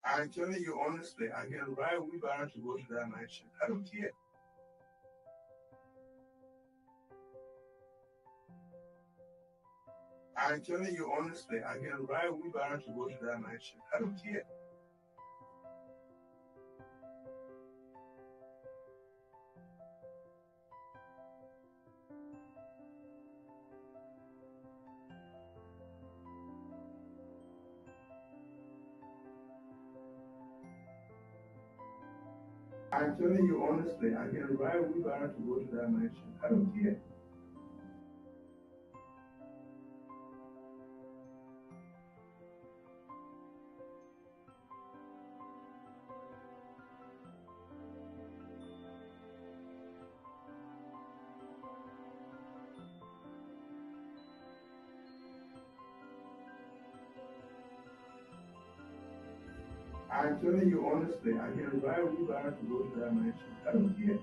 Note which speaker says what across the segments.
Speaker 1: I'm telling you honestly, I can ride wheelbarrow to go to that night shift. I don't care. I'm telling you honestly, I can ride wheelbarrow to go to that night shift. I don't care. I'm telling you honestly, I can ride wheelbarrow to go to that night shift. I don't care. I'm telling you honestly, I can ride wheelbarrow to go to that night shift. I don't care.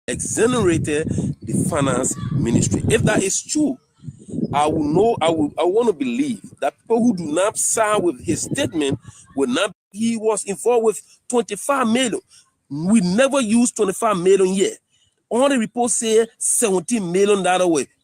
Speaker 2: exonerated the finance ministry. If that is true, I will know. I want to believe that people who do not side with his statement will not. He was involved with 25 million. We never used 25 million yet. All the reports say $17 million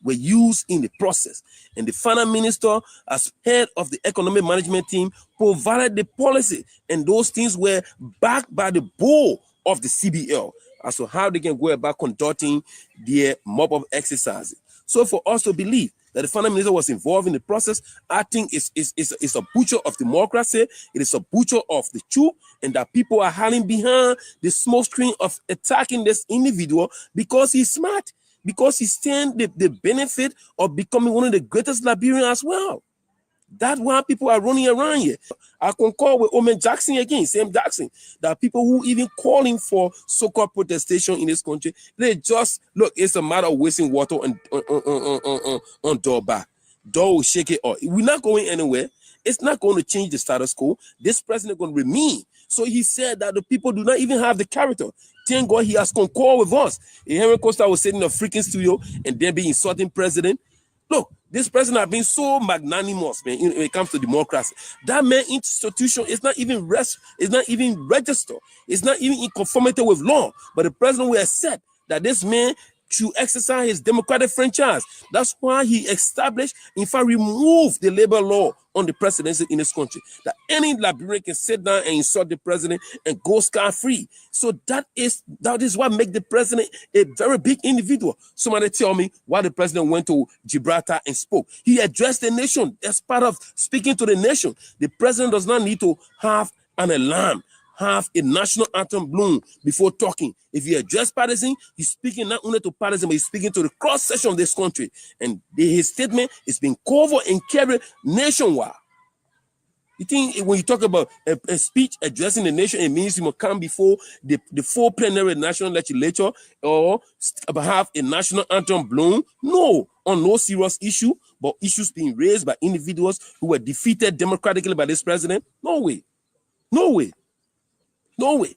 Speaker 2: were used in the process. And the finance minister, as head of the economic management team, provided the policy. And those things were backed by the board of the CBL as to how they can go about conducting their mop-up exercises. So for us to believe that the finance minister was involved in the process, I think it's a butcher of democracy. It is a butcher of the truth, and that people are hiding behind the smoke screen of attacking this individual because he's smart, because he stands the benefit of becoming one of the greatest Liberians as well. That's why people are running around here. I concur with Omen Jackson again, Sam Jackson, that people who even calling for so-called protestation in this country, they just look. It's a matter of wasting water on door back. Door will shake it off. We're not going anywhere. It's not going to change the status quo. This president going to remain. So he said that the people do not even have the character. Thank God he has concurred with us. Henry Costa was sitting in a freaking studio and then be insulting president. Look, this president has been so magnanimous, man, when it comes to democracy. That man institution is not even registered. It's not even in conformity with law. But the president will accept that this man should exercise his democratic franchise. That's why he established, in fact, removed the labor law on the presidency in this country. That any Liberian can sit down and insult the president and go scot-free. So that is what makes the president a very big individual. Somebody tell me why the president went to Gibraltar and spoke. He addressed the nation. As part of speaking to the nation. The president does not need to have an alarm, have a national anthem blown before talking. If you address partisan, he's speaking not only to partisan, but he's speaking to the cross section of this country. And his statement is being covered and carried nationwide. You think when you talk about a speech addressing the nation, it means you must come before the full plenary national legislature or have a national anthem blown? No, on no serious issue, but issues being raised by individuals who were defeated democratically by this president? No way. No way. No way.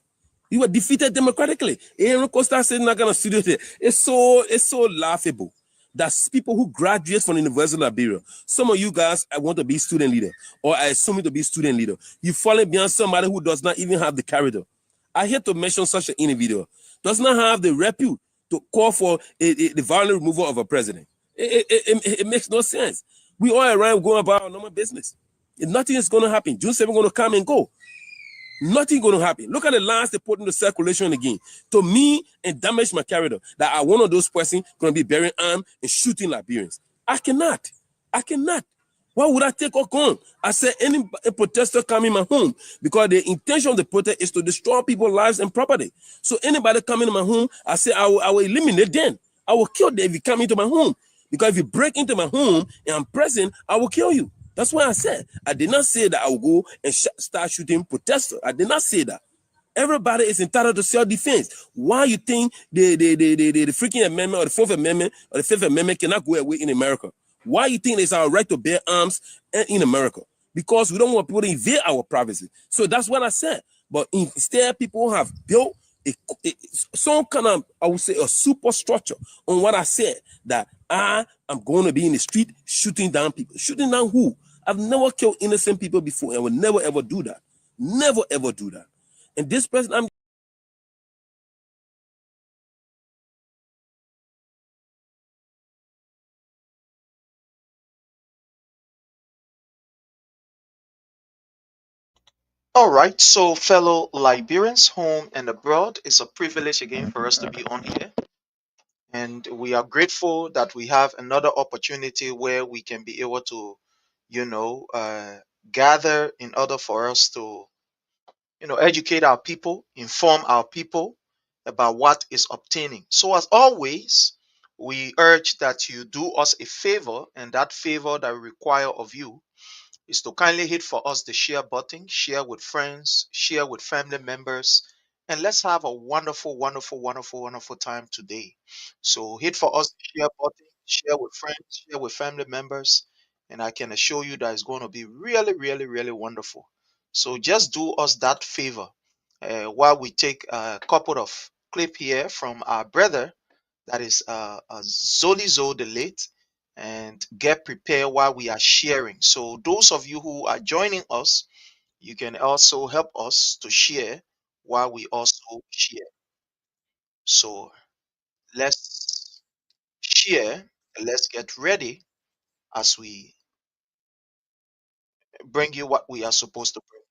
Speaker 2: You were defeated democratically. Aaron Costa said not gonna studio there. It's so laughable. That's people who graduate from the University of Liberia. Some of you guys, I want to be student leader, or I assume you to be student leader. You falling behind somebody who does not even have the character. I hate to mention such an individual. Does not have the repute to call for the violent removal of a president. It makes no sense. We all around going about our normal business. Nothing is going to happen. June 7 going to come and go. Nothing going to happen. Look at the lines they put into circulation again. To me, and damage my character. That I one of those persons going to be bearing arms and shooting Liberians. I cannot. I cannot. Why would I take a gun? I said any protester coming in my home because the intention of the protest is to destroy people's lives and property. So anybody coming in my home, I say I will eliminate them. I will kill them if you come into my home. Because if you break into my home and I'm present, I will kill you. That's why I said. I did not say that I will go and start shooting protesters. I did not say that. Everybody is entitled to self-defense. Why you think the freaking amendment or the Fourth Amendment or the Fifth Amendment cannot go away in America? Why you think it's our right to bear arms in America? Because we don't want people to invade our privacy. So that's what I said. But instead, people have built some kind of, I would say, a superstructure on what I said, that I am going to be in the street shooting down people. Shooting down who? I've never killed innocent people before and will never ever do that. Never ever do that. And this person, I'm
Speaker 3: All right, so fellow Liberians, home and abroad, it's a privilege again for us to be on here. And we are grateful that we have another opportunity where we can be able to, you know, uh, gather in order for us to, educate our people, inform our people about what is obtaining. So, as always, we urge that you do us a favor, and that favor that we require of you is to kindly hit for us the share button, share with friends, share with family members, and let's have a wonderful, wonderful, wonderful, wonderful time today. So hit for us the share button, share with friends, share with family members, and I can assure you that it's going to be really, really, really wonderful. So just do us that favor while we take a couple of clip here from our brother, that is Zolizo the late, and get prepared while we are sharing. So those of you who are joining us, you can also help us to share while we also share. So let's share and let's get ready as we bring you what we are supposed to bring.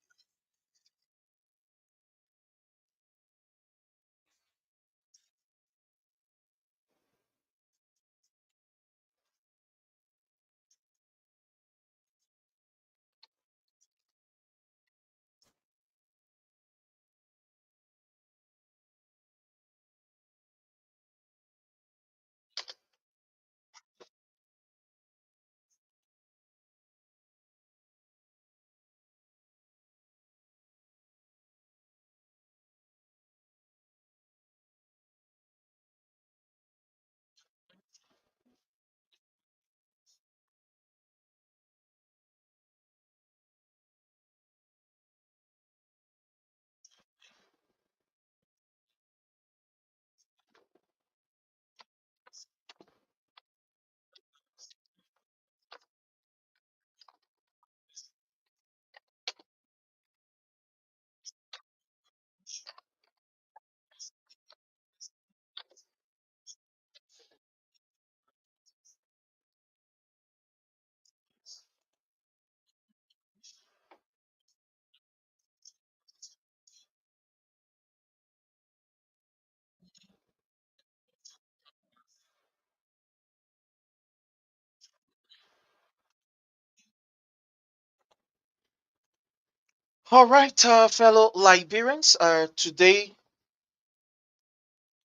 Speaker 3: All right, fellow Liberians, today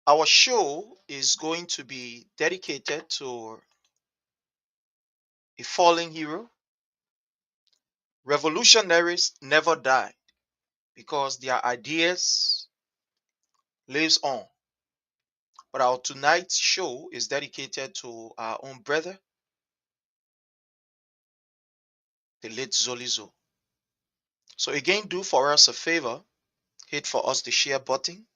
Speaker 3: our show is going to be dedicated to a fallen hero. Revolutionaries never die because their ideas lives on. But our tonight's show is dedicated to our own brother, the late Zolizo. So again, do for us a favor, hit for us the share button.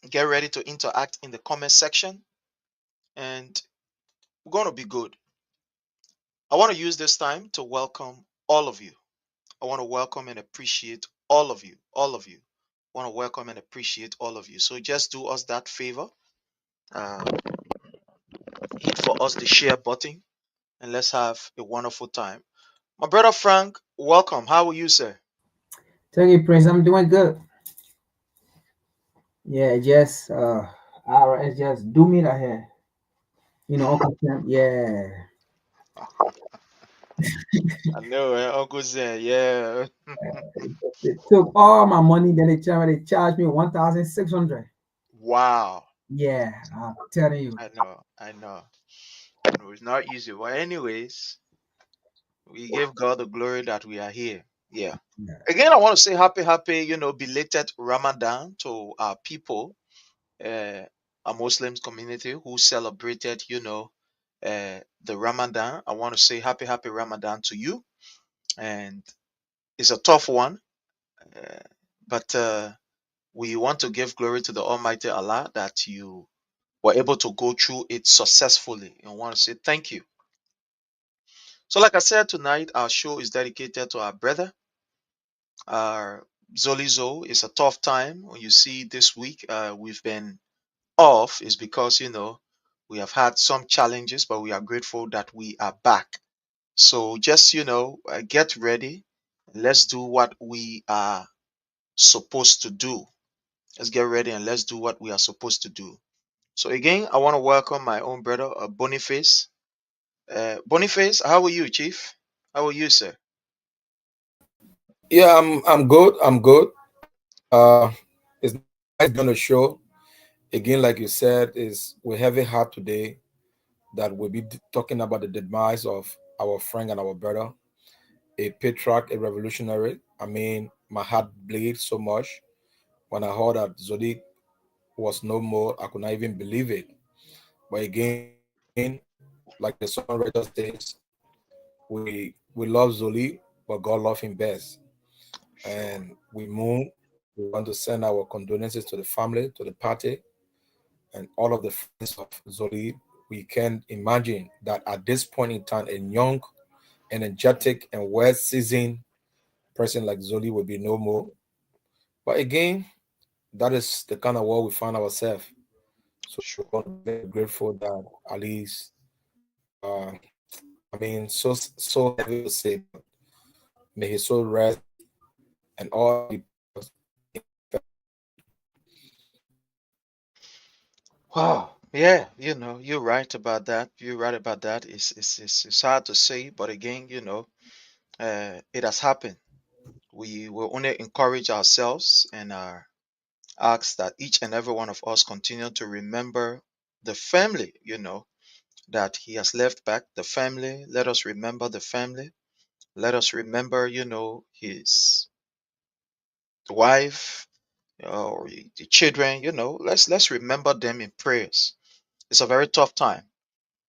Speaker 3: Get ready to interact in the comment section, and we're going to be good. I want to use this time to welcome all of you. I want to welcome and appreciate all of you. All of you. I want to welcome and appreciate all of you. So just do us that favor. Uh, hit for us the share button, and let's have a wonderful time. My brother Frank, welcome. How are you, sir?
Speaker 4: Thank you, Prince. I'm doing good. Yeah, just RS just do me that here. Uncle Sam. Yeah.
Speaker 3: I know, Uncle Zen. Yeah.
Speaker 4: They took all my money, then they charged me 1,600.
Speaker 3: Wow.
Speaker 4: Yeah, I'm telling you.
Speaker 3: I know. I know. I know it's not easy. But anyways, we give God the glory that we are here. Yeah.
Speaker 4: Yeah.
Speaker 3: Again, I want to say happy, belated Ramadan to our people, uh, a Muslim community who celebrated, the Ramadan. I want to say happy Ramadan to you. And it's a tough one, uh, but we want to give glory to the Almighty Allah that you were able to go through it successfully. And I want to say thank you. So, like I said, tonight our show is dedicated to our brother, our Zolizo. It's a tough time. When you see this week, we've been off, is because, we have had some challenges, but we are grateful that we are back. So, just, get ready. Let's do what we are supposed to do. Let's get ready and let's do what we are supposed to do. So, again, I want to welcome my own brother, Boniface. Boniface, how are you, Chief? How are you, sir?
Speaker 5: Yeah, I'm good. I'm good. It's nice being on the show again. Like you said, is we have a heart today that we'll be talking about the demise of our friend and our brother, a patriarch, a revolutionary. I mean, my heart bleeds so much when I heard that Zodi was no more. I could not even believe it. But again, like the songwriter says, we love Zoli, but God loved him best,
Speaker 3: Sure.
Speaker 5: and we mourn. We want to send our condolences to the family, to the party, and all of the friends of Zoli. We can imagine that at this point in time, a young, energetic, and well seasoned person like Zoli will be no more. But again, that is the kind of world we find ourselves. So
Speaker 3: Sure.
Speaker 5: we're very grateful that at least, uh, I mean, so heavy to say, but may his soul rest and all the
Speaker 3: Wow. Yeah, you're right about that. You're right about that. It's hard to say, but again, it has happened. We will only encourage ourselves and ask that each and every one of us continue to remember the family, that he has left back. The family. Let us remember the family. Let us remember, his wife or the children. Let's remember them in prayers. It's a very tough time.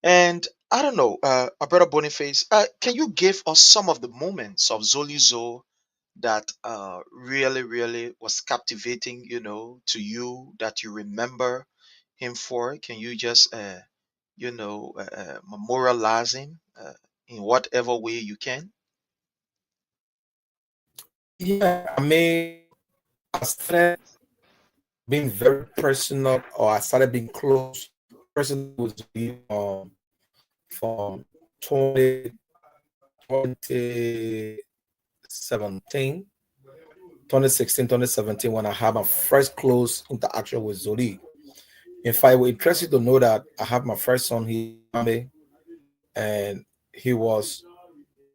Speaker 3: And I don't know, our brother Boniface, can you give us some of the moments of Zolizo that really, really was captivating, to you that you remember him for? Can you just, memorialize him in whatever way you can?
Speaker 5: yeah, I mean, I started being very personal, or I started being close, personal with Zoli from 20, 2017, 2016, 2017, when I had my first close interaction with Zoli. In fact, we're interested to know that I have my first son here in the army, and he was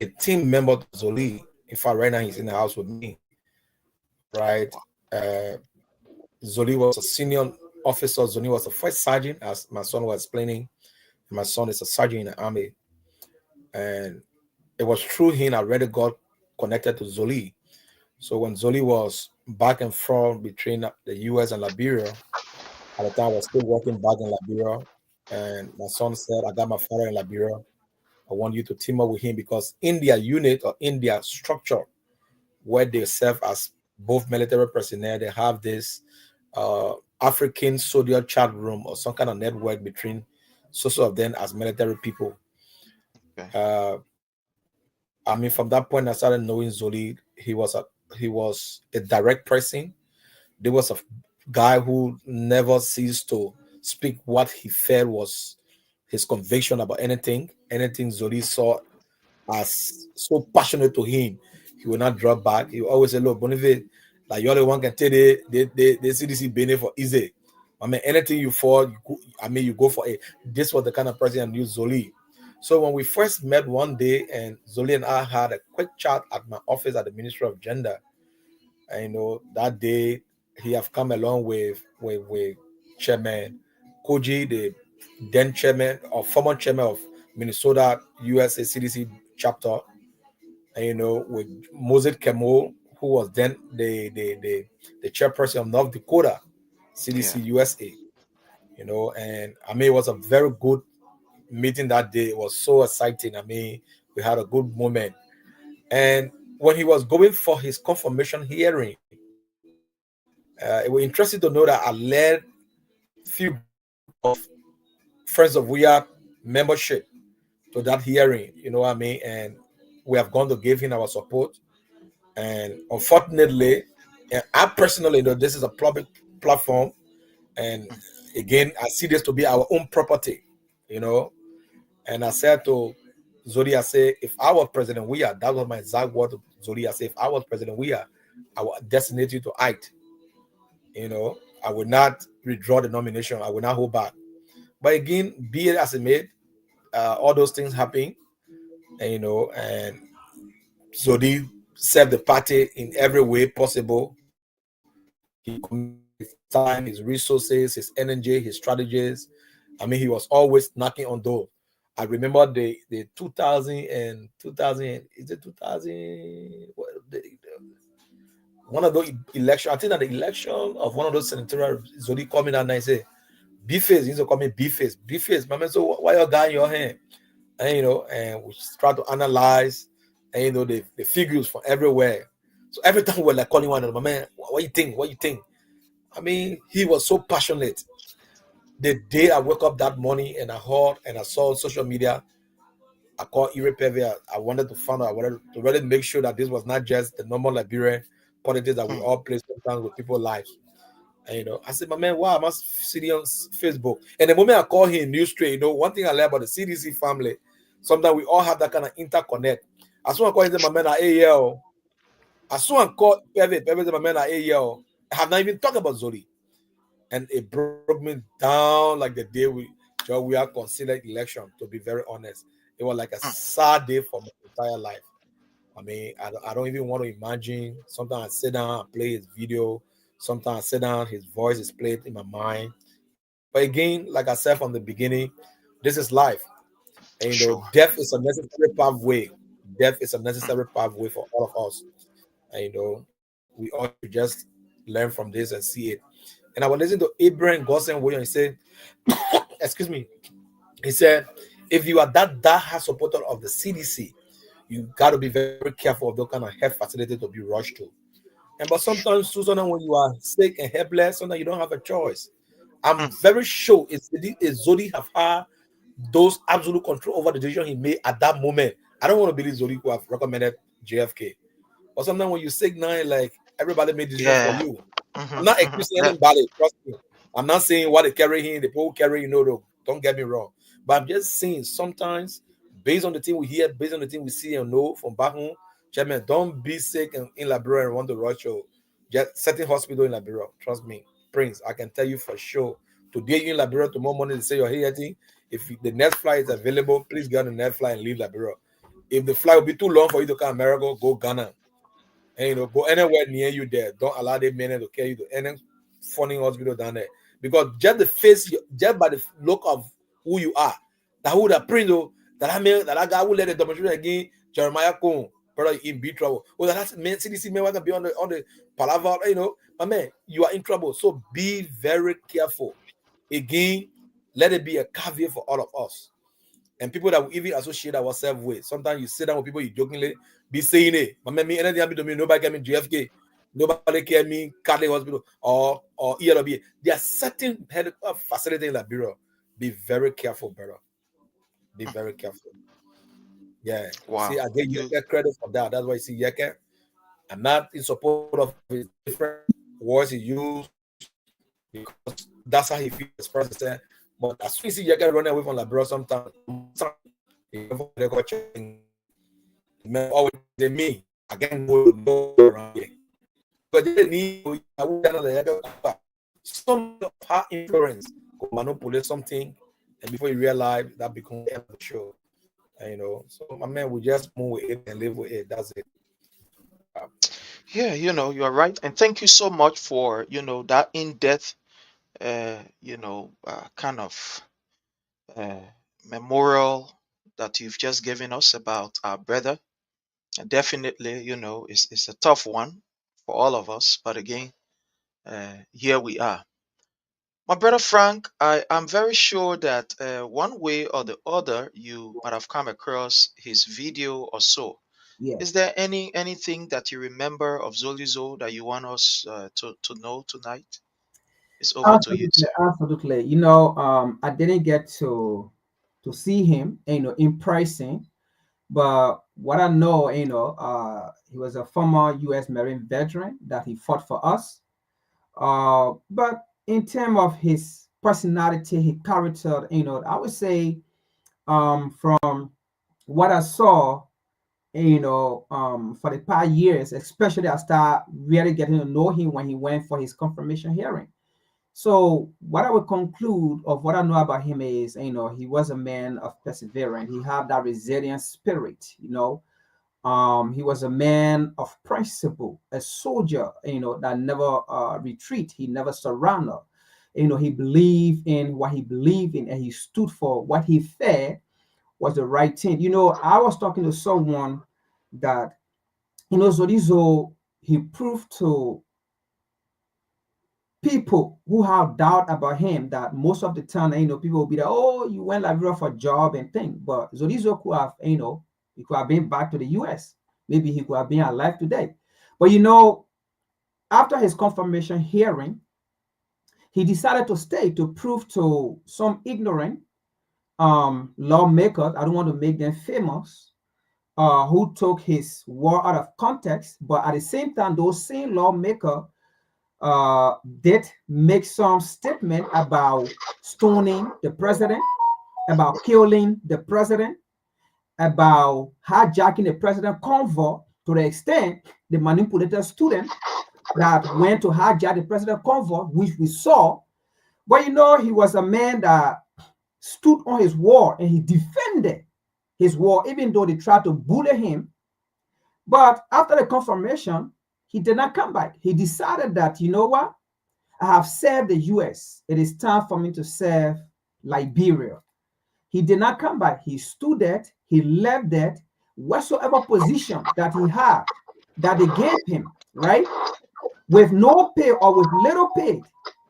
Speaker 5: a team member to Zoli. In fact, right now he's in the house with me, right? Uh, Zoli was a senior officer. Zoli was a first sergeant, as my son was explaining. And my son is a sergeant in the army. And it was through him I really got connected to Zoli. So when Zoli was back and forth between the US and Liberia, at the time I was still working back in Liberia. And my son said, I got my father in Liberia. I want you to team up with him because in their unit or in their structure, where they serve as both military personnel, they have this uh, African soldier chat room or some kind of network between social of them as military people.
Speaker 3: Okay.
Speaker 5: Uh, I mean, from that point, I started knowing Zoli. He was a direct person. There was a guy who never ceased to speak what he felt was his conviction about anything. Anything Zoli saw as so passionate to him, he will not drop back. He will always say, "Look, Boniface, like you're the one can tell the CDC Bene for easy. I mean, anything you for, you go for it." This was the kind of person I knew Zoli. So when we first met one day, and Zoli and I had a quick chat at my office at the Ministry of Gender, and that day he have come along with Chairman Koji, the then chairman or former chairman of Minnesota USA CDC chapter, and with Moses Kemo, who was then the chairperson of North Dakota
Speaker 3: Yeah.
Speaker 5: CDC USA. And I mean, it was a very good meeting that day. It was so exciting. I mean, we had a good moment. And when he was going for his confirmation hearing, it was interesting to know that I led few group of Friends of Weah membership to that hearing. You know what I mean? And we have gone to give him our support. And unfortunately, and I personally know this is a public platform, and
Speaker 3: Mm.
Speaker 5: again, I see this to be our own property, you know. And I said to Zodi, I say, if I was President Weah, that was my exact word to Zodi. I say, if I was President Weah, I would designate you to act. I would not withdraw the nomination. I would not hold back. But again, be it as it may, all those things happen, and Zodi served the party in every way possible. He committed his time, his resources, his energy, his strategies. I mean, he was always knocking on door. I remember the 2000 and 2000, is it 2000? One of those election. I think that the election of one of those senatorial, Zodi called me that night and say, B-face, he used to call me B-face. B-face, my man, so why you guy in your hand? And we try to analyze, and the figures from everywhere. So every time we were like calling one another, my man, what you think? What you think? I mean, he was so passionate. The day I woke up that morning and I heard and I saw on social media, I called Irepeve. I wanted to find out, I wanted to really make sure that this was not just the normal Liberian politics that we
Speaker 3: mm,
Speaker 5: all play sometimes with people's lives. And I said, my man, why am I sitting on Facebook? And the moment I call him News Straight, one thing I learned about the CDC family, sometimes we all have that kind of interconnect. As soon as I call him, my man, AL. As soon as I call Peve, my man, AL. I have not even talked about Zoli. And it broke me down like the day we are considered election, to be very honest. It was like a
Speaker 3: mm,
Speaker 5: sad day for my entire life. I mean, I don't even want to imagine. Sometimes I sit down and play his video. Sometimes I sit down, his voice is played in my mind. But again, like I said from the beginning, this is life. And
Speaker 3: sure.
Speaker 5: death is a necessary pathway. Death is a
Speaker 3: Mm,
Speaker 5: necessary pathway for all of us. And we all should just learn from this and see it. And I was listening to Abraham Gossen Williams. He said, excuse me, he said, if you are that high supporter of the CDC, you got to be very careful of those kind of health facility to be rushed to. And but
Speaker 3: sh-
Speaker 5: sometimes, Susan, when you are sick and helpless, sometimes you don't have a choice. I'm
Speaker 3: mm,
Speaker 5: very sure it's Zodi have had those absolute control over the decision he made at that moment. I don't want to believe Zodi who have recommended JFK. But sometimes when you sick now, like everybody made decision for
Speaker 3: yeah.
Speaker 5: you. I'm not
Speaker 3: Mm-hmm,
Speaker 5: accusing
Speaker 3: mm-hmm.
Speaker 5: anybody. Trust me. I'm not saying what they carry him, the people carry, though. Don't get me wrong. But I'm just saying sometimes, based on the thing we hear, based on the thing we see and know from back home, Chairman, don't be sick in Liberia and want to rush you. Just certain hospital in Liberia. Trust me, Prince. I can tell you for sure. Today you in Liberia, tomorrow morning they say you're here. If the next flight is available, please get on the next flight and leave Liberia. If the flight will be too long for you to come to America, go Ghana. And go anywhere near you there. Don't allow the men to carry you to any funny hospital down there. Because just the face, just by the look of who you are, that who that print though, that guy who let the demonstration again, Jeremiah Cohn, brother in big trouble. Oh, that's man, CDC man can be on the palaver, my man, you are in trouble. So be very careful. Again, let it be a caveat for all of us and people that we even associate ourselves with. Sometimes you sit down with people, you jokingly be saying it. But me, anything happen to me, nobody get me JFK, nobody care me Catholic Hospital or ELB. There are certain facilities in that bureau. Be very careful, brother. Be
Speaker 3: Mm.
Speaker 5: very careful. Yeah. See,
Speaker 3: Wow.
Speaker 5: I give
Speaker 3: You
Speaker 5: Yeke credit for that. That's why you see Yeke. I'm not in support of his different words he used because that's how he feels express himself. But as soon as you see Yeke running away from Labrador sometimes, he went for the coaching. Man, always say me. I can't go around here. But they need some of her influence could manipulate something, and before you realize that becomes the end of the show. So my man, we just move with it and live with it. That's it.
Speaker 3: yeah, you're right. And thank you so much for, that in-depth kind of uh memorial that you've just given us about our brother. Definitely, it's a tough one for all of us, but again, here we are. My brother Frank, I am very sure that one way or the other you might have come across his video or so.
Speaker 4: Yeah.
Speaker 3: Is there anything that you remember of Zolizo that you want us to know tonight? It's over to you,
Speaker 4: Absolutely,
Speaker 3: sir.
Speaker 4: absolutely. I didn't get to see him, in person, but what I know, he was a former U.S. Marine veteran that he fought for us. But in terms of his personality, his character, I would say, from what I saw, for the past years, especially I start really getting to know him when he went for his confirmation hearing. So what I would conclude of what I know about him is, he was a man of perseverance. He had that resilient spirit. He was a man of principle, a soldier, that never retreat. He never surrender. He believed in what he believed in, and he stood for what he felt was the right thing. I was talking to someone that, Zodizo, he proved to people who have doubt about him that most of the time, people will be like, oh, you went Liberia for a job and thing. But Zodizo could have, he could have been back to the US. Maybe he could have been alive today. But you know, after his confirmation hearing, he decided to stay to prove to some ignorant lawmakers, I don't want to make them famous, who took his word out of context, but at the same time, those same lawmakers did make some statement about stoning the president, about killing the president, about hijacking the president convoy to the extent the manipulated student that went to hijack the president convoy, which we saw. But you know, he was a man that stood on his word and he defended his word, even though they tried to bully him. But after the confirmation, he did not come back. He decided that, you know what? I have served the US. It is time for me to serve Liberia. He did not come back. He stood there. He left that whatsoever position that he had, that they gave him, right? With no pay or with little pay,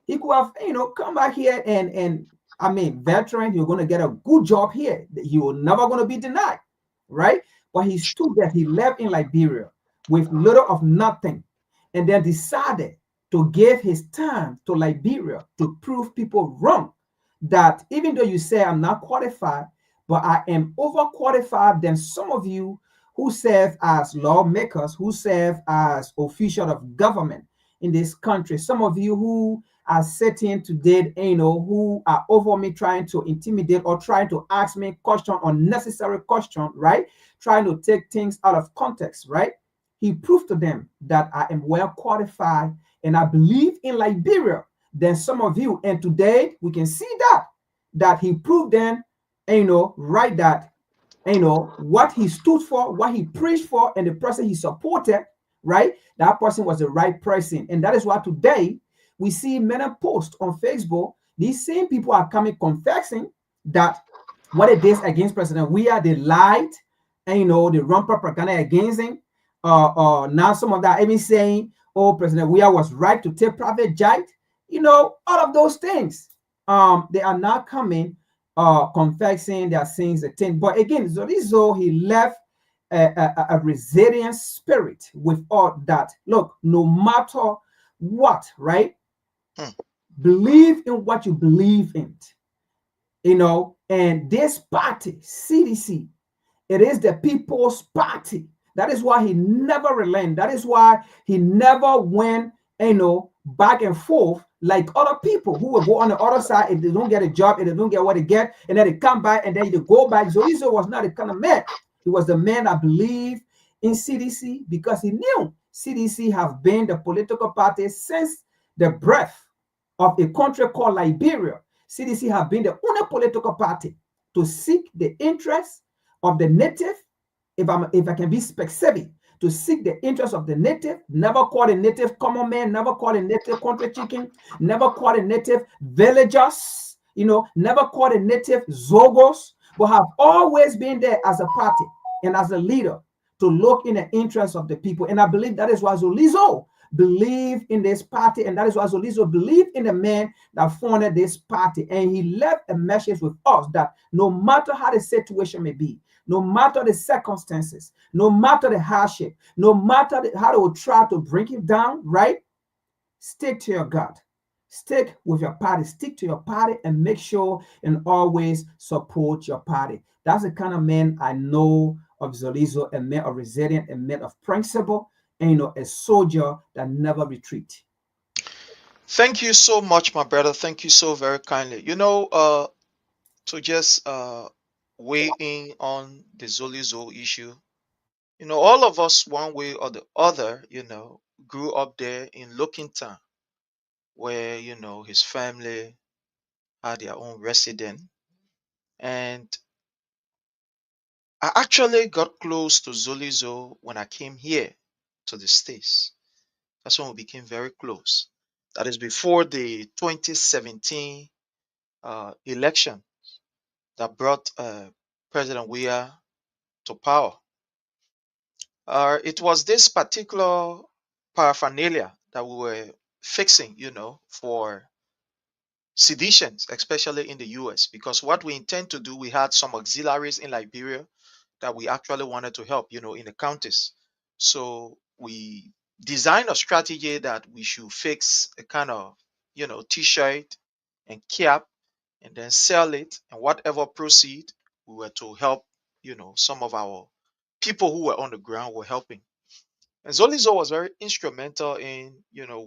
Speaker 4: he could have, come back here and I mean, veteran, you're going to get a good job here. You're never going to be denied, right? But he stood there. He left in Liberia with little of nothing, and then decided to give his time to Liberia to prove people wrong. That even though you say I'm not qualified, but I am overqualified than some of you who serve as lawmakers, who serve as officials of government in this country. Some of you who are sitting today, who are over me trying to intimidate or trying to ask me question, unnecessary question, right? Trying to take things out of context, right? He proved to them that I am well qualified and I believe in Liberia than some of you. And today we can see that he proved then, right, that what he stood for, what he preached for, and the person he supported, right? That person was the right person. And that is why today we see many posts on Facebook. These same people are coming confessing that what it is against President Weah, they lied, and they run propaganda against him. Now some of that even saying, oh, President Weah was right to take private jet. All of those things. They are now coming confessing their sins, the thing. But again, Zorizo, he left a resilient spirit with all that. Look, no matter what, right?
Speaker 3: Hmm.
Speaker 4: Believe in what you believe in, and this party, CDC, it is the people's party. That is why he never relented. That is why he never went, back and forth like other people who will go on the other side if they don't get a job, if they don't get what they get, and then they come back and then they go back. Zorizo was not the kind of man. He was the man that believed in CDC because he knew CDC have been the political party since the birth of a country called Liberia. CDC have been the only political party to seek the interests of the native, if I can be specific, to seek the interest of the native, never call the native common man, never call the native country chicken, never call the native villagers, never call the native zogos, but have always been there as a party and as a leader to look in the interest of the people. And I believe that is why Zolizo believed in this party, and that is why Zolizo believed in the man that founded this party. And he left a message with us that no matter how the situation may be, no matter the circumstances, no matter the hardship, no matter how they will try to bring him down, right? Stick to your God. Stick with your party. Stick to your party and make sure and always support your party. That's the kind of man I know of Zolizo, a man of resilience, a man of principle, and a soldier that never retreat.
Speaker 3: Thank you so much, my brother. Thank you so very kindly. To just weigh in on the Zolizo issue. All of us, one way or the other, grew up there in Lokintown, where his family had their own residence, and I actually got close to Zolizo when I came here to the States. That's when we became very close. That is before the 2017 election that brought President Weah to power. It was this particular paraphernalia that we were fixing, for seditions, especially in the US, because what we intend to do, we had some auxiliaries in Liberia that we actually wanted to help, in the counties. So we designed a strategy that we should fix a kind of, t-shirt and cap and then sell it, and whatever proceed, we were to help, some of our people who were on the ground were helping. And Zolizo was very instrumental in,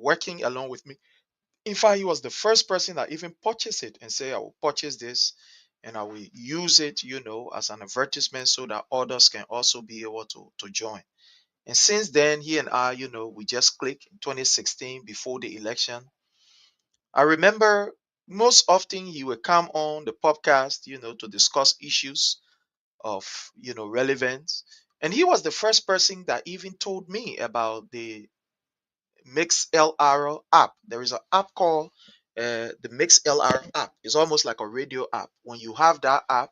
Speaker 3: working along with me. In fact, he was the first person that even purchased it and say, I will purchase this and I will use it, as an advertisement so that others can also be able to join. And since then, he and I, we just clicked in 2016 before the election. I remember most often he would come on the podcast, to discuss issues of, relevance. And he was the first person that even told me about the MixLR app. There is an app called the MixLR app. It's almost like a radio app. When you have that app,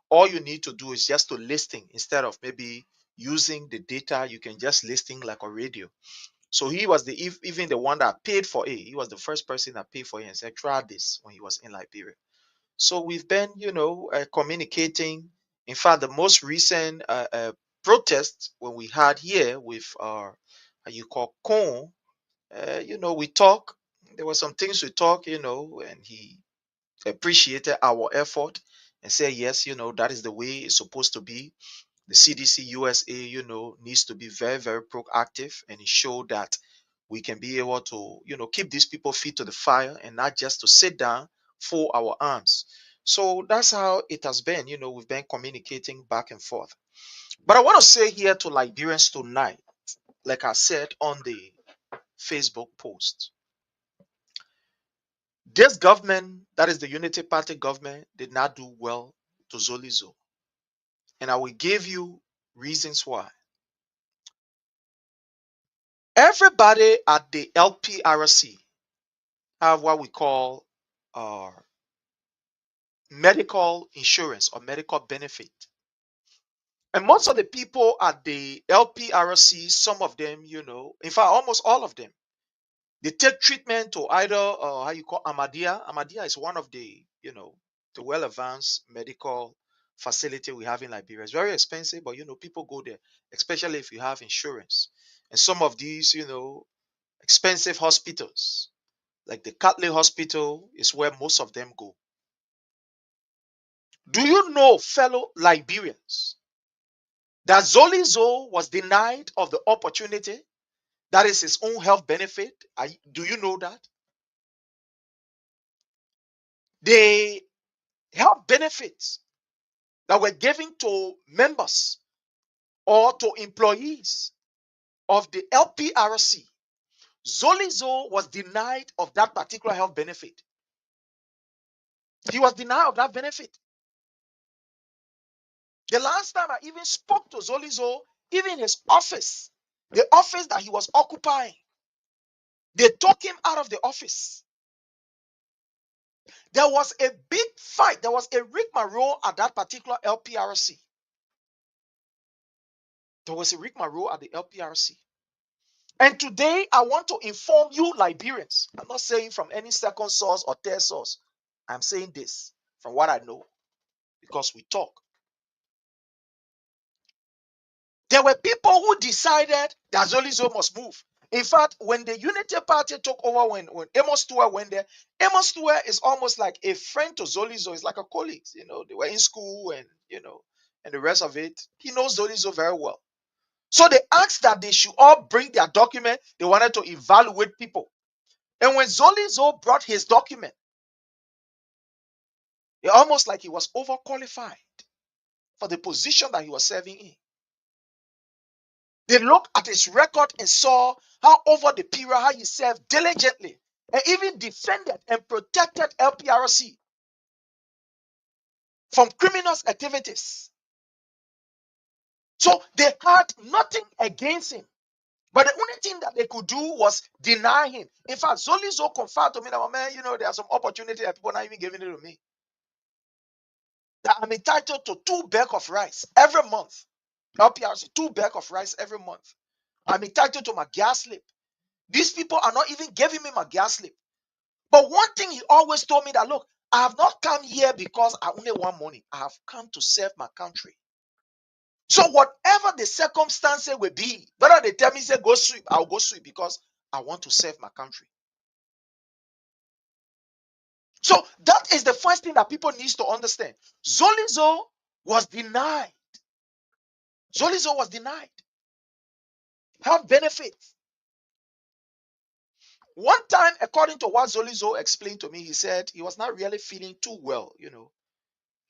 Speaker 3: all you need to do is just to listen instead of maybe using the data. You can just listen like a radio. So he was even the one that paid for it. He was the first person that paid for it and said, try this when he was in Liberia. So we've been, communicating. In fact, the most recent protest when we had here with our, how you call, Con, we talk. There were some things we talk, and he appreciated our effort and said, yes, that is the way it's supposed to be. The CDC USA, needs to be very, very proactive, and it showed that we can be able to, keep these people feet to the fire and not just to sit down for our arms. So that's how it has been. We've been communicating back and forth. But I want to say here to Liberians tonight, like I said on the Facebook post, this government, that is the Unity Party government, did not do well to Zolizo. And I will give you reasons why. Everybody at the LPRC have what we call uh, medical insurance or medical benefit. And most of the people at the LPRC, some of them, in fact, almost all of them, they take treatment to either how you call Amadia. Amadia is one of the, the well advanced medical facility we have in Liberia. It's very expensive, but people go there, especially if you have insurance. And some of these, expensive hospitals, like the Catholic Hospital, is where most of them go. Do you know, fellow Liberians, that Zolizo was denied of the opportunity? That is his own health benefit. Do you know that? The health benefits that were given to members or to employees of the LPRC, Zolizo was denied of that particular health benefit. He was denied of that benefit. The last time I even spoke to Zolizo, even his office, the office that he was occupying, they took him out of the office. There was a big fight. There was a rigmarole at that particular LPRC. There was a rigmarole at the LPRC. And today, I want to inform you, Liberians. I'm not saying from any second source or third source. I'm saying this from what I know, because we talk. There were people who decided that Zolizo must move. In fact, when the Unity Party took over, when Amos Stewart went there, Amos Stewart is almost like a friend to Zolizo. It's like a colleague. They were in school and, and the rest of it. He knows Zolizo very well. So they asked that they should all bring their document. They wanted to evaluate people. And when Zolizo brought his document, it almost like he was overqualified for the position that he was serving in. They looked at his record and saw how over the period, how he served diligently and even defended and protected LPRC from criminal activities. So they had nothing against him. But the only thing that they could do was deny him. In fact, Zolizo confirmed to me that, man, there are some opportunities that people are not even giving it to me. That I'm entitled to 2 bags of rice every month. LPRC, 2 bags of rice every month. I'm entitled to my gas slip. These people are not even giving me my gas slip. But one thing he always told me that, look, I have not come here because I only want money. I have come to serve my country. So whatever the circumstances will be, whether they tell me say go sweep, I'll go sweep because I want to serve my country. So that is the first thing that people need to understand. Zolizo was denied. Zolizo was denied health benefits. One time, according to what Zolizo explained to me, he said he was not really feeling too well.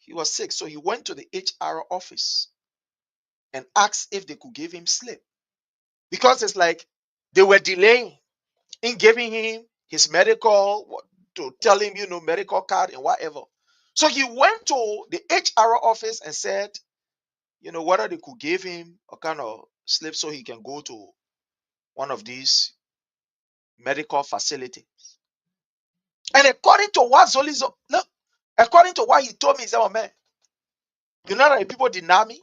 Speaker 3: He was sick. So he went to the HR office and asked if they could give him sleep. Because it's like they were delaying in giving him his medical, to tell him, medical card and whatever. So he went to the HR office and said, whether they could give him a kind of slip so he can go to one of these medical facilities. And according to what Zolizo, look, according to what he told me, he said, oh man, you know that the people deny me?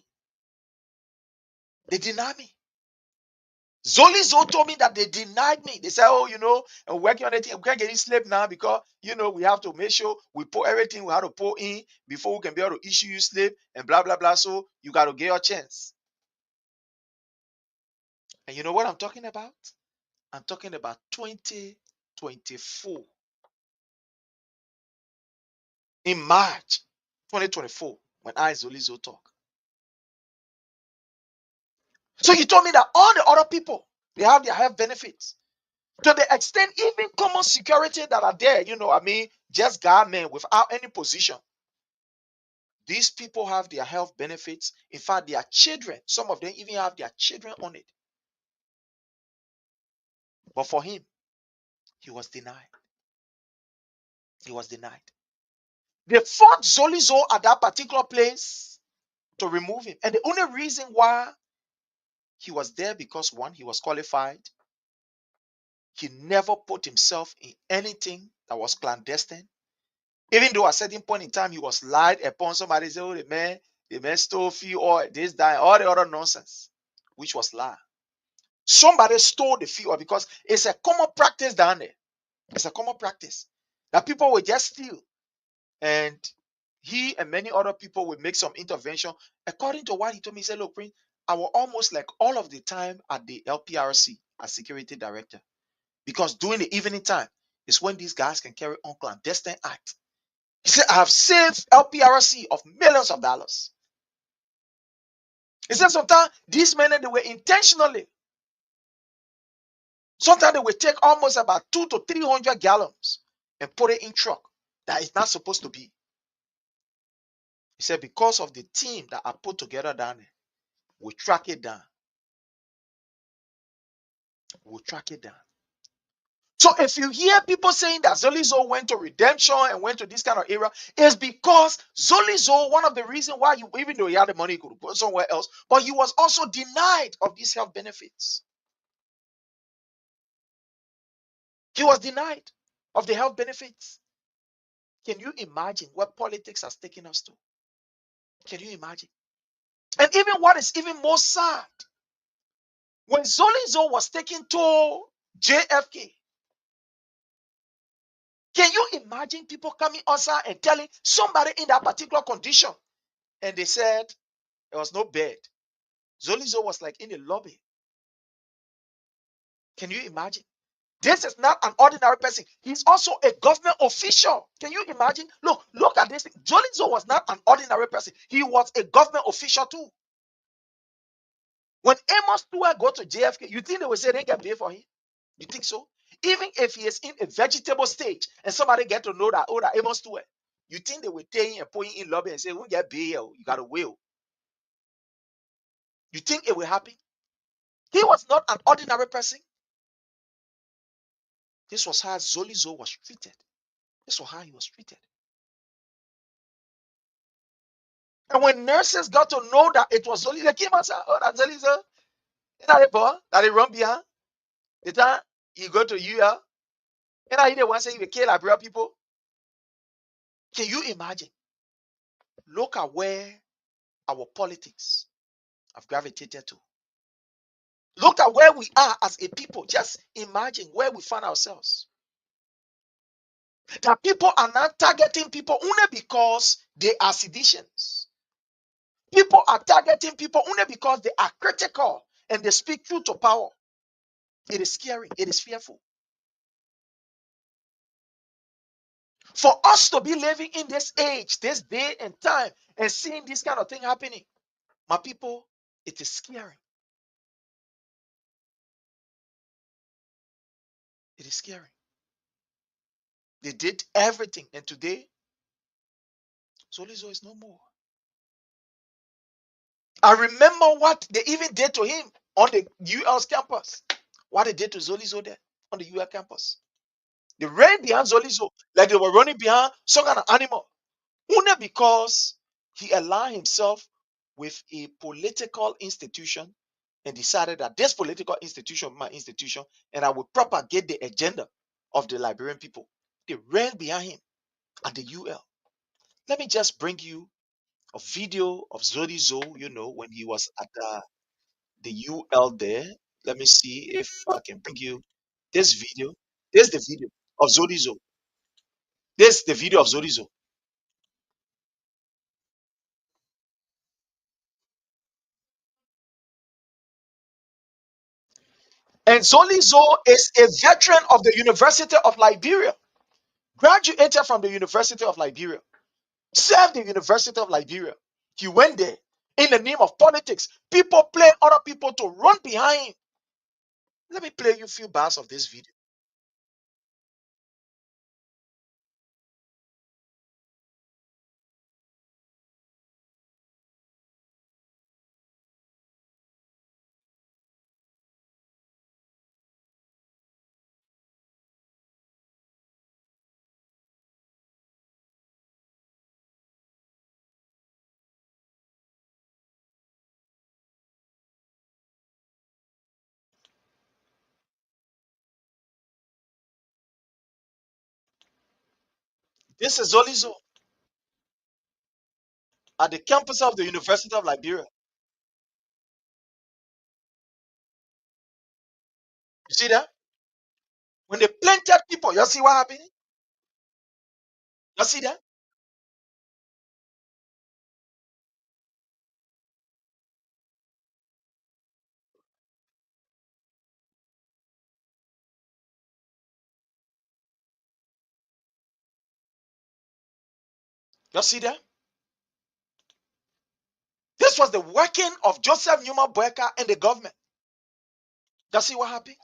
Speaker 3: They deny me. Zolizo told me that they denied me. They said, oh, and working on it, we can't get in sleep now because, we have to make sure we put everything we have to put in before we can be able to issue you sleep and blah, blah, blah. So you got to get your chance. And you know what I'm talking about? I'm talking about 2024. In March 2024, when I, Zolizo, talk. So he told me that all the other people, they have their health benefits. To the extent, even common security that are there, just government without any position. These people have their health benefits. In fact, their children, some of them even have their children on it. But for him, he was denied. He was denied. They fought Zolizo at that particular place to remove him. And the only reason why he was there, because one, he was qualified. He never put himself in anything that was clandestine. Even though at a certain point in time he was lied upon, somebody said, oh, the man stole fee or this, that, all the other nonsense, which was lie. Somebody stole the fee, because it's a common practice down there. It's a common practice that people will just steal. And he and many other people will make some intervention. According to what he told me, he said, look, Prince, I was almost like all of the time at the LPRC as security director. Because during the evening time is when these guys can carry on clandestine acts. He said, I have saved LPRC of millions of dollars. He said sometimes these men, they were intentionally. Sometimes they will take almost about 200 to 300 gallons and put it in truck that is not supposed to be. He said, because of the team that I put together down there, we track it down. We'll track it down. So if you hear people saying that Zolizo went to redemption and went to this kind of era, it's because Zolizo, one of the reasons why, even though he had the money, he could go somewhere else, but he was also denied of these health benefits. He was denied of the health benefits. Can you imagine what politics has taken us to? Can you imagine? And even what is even more sad, when Zolizo was taken to JFK, can you imagine people coming outside and telling somebody in that particular condition? And they said there was no bed. Zolizo was like in the lobby. Can you imagine? This is not an ordinary person. He's also a government official. Can you imagine? Look at this. Zolizo was not an ordinary person. He was a government official too. When Amos Stewart go to JFK, you think they will say they get paid for him? You think so? Even if he is in a vegetable stage and somebody get to know that, oh, that Amos Stewart, you think they will take him and put him in lobby and say, we get bail, you got a will. You think it will happen? He was not an ordinary person. This was how Zolizo was treated. This was how he was treated. And when nurses got to know that it was Zolizo, they came and said, oh, that's Zolizo. You know, that they run behind. The time you go to UL, and I didn't want to say you kill Abra people. Can you imagine? Look at where our politics have gravitated to. Look at where we are as a people. Just imagine where we find ourselves. That people are not targeting people only because they are seditions. People are targeting people only because they are critical and they speak truth to power. It is scary. It is fearful. For us to be living in this age, this day and time, and seeing this kind of thing happening, my people, it is scary. It is scary. They did everything, and today, Zolizo is no more. I remember what they even did to him on the UL's campus. What they did to Zolizo there on the UL campus. They ran behind Zolizo like they were running behind some kind of animal. Only because he aligned himself with a political institution and decided that this political institution is my institution and I will propagate the agenda of the Liberian people. They ran behind him at the UL. Let me just bring you a video of Zolizo, when he was at the UL there. Let me see if I can bring you this video. There's the video of Zolizo. There's the video of Zolizo. And Zolizo is a veteran of the University of Liberia, graduated from the University of Liberia, served the University of Liberia. He went there in the name of politics. People play other people to run behind him. Let me play you a few bars of this video. This is Zolizo at the campus of the University of Liberia. You see that? When they planted people, you see what happened? You see that? You see that? This was the working of Joseph Newman Boyka and the government. You see what happened?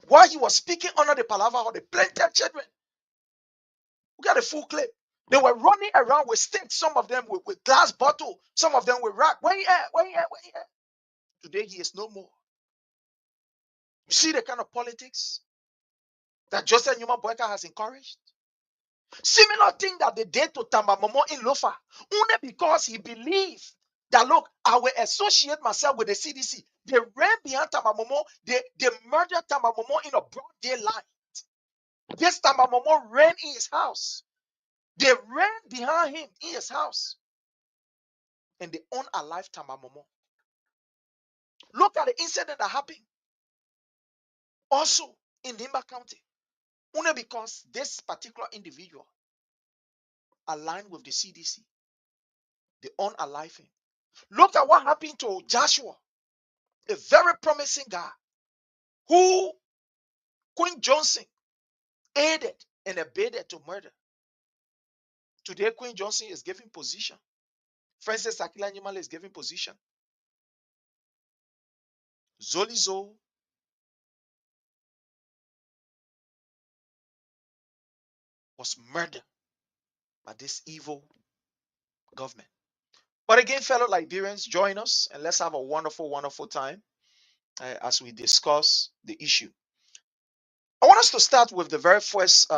Speaker 3: While he was speaking under the palaver of the planted children, we got a full clip. They were running around with sticks, some of them with glass bottle, some of them with rock. Where he at? Where he at? Where he at? Today he is no more. You see the kind of politics that Joseph Newman Boyka has encouraged? Similar thing that they did to Tamba Momo in Lofa, only because he believed that, look, I will associate myself with the CDC. They ran behind Tamba Momo. They murdered Tamba Momo in a broad daylight. This Tamba Momo ran in his house. They ran behind him in his house. And they unalived Tamba Momo. Look at the incident that happened also in Nimba County. Only because this particular individual aligned with the CDC. They unalive him. Look at what happened to Joshua, a very promising guy who Queen Johnson aided and abetted to murder. Today, Queen Johnson is giving position. Francis Akila Nyimale is giving position. Zolizo was murdered by this evil government. But again, fellow Liberians, join us and let's have a wonderful, wonderful time as we discuss the issue. I want us to start with the very first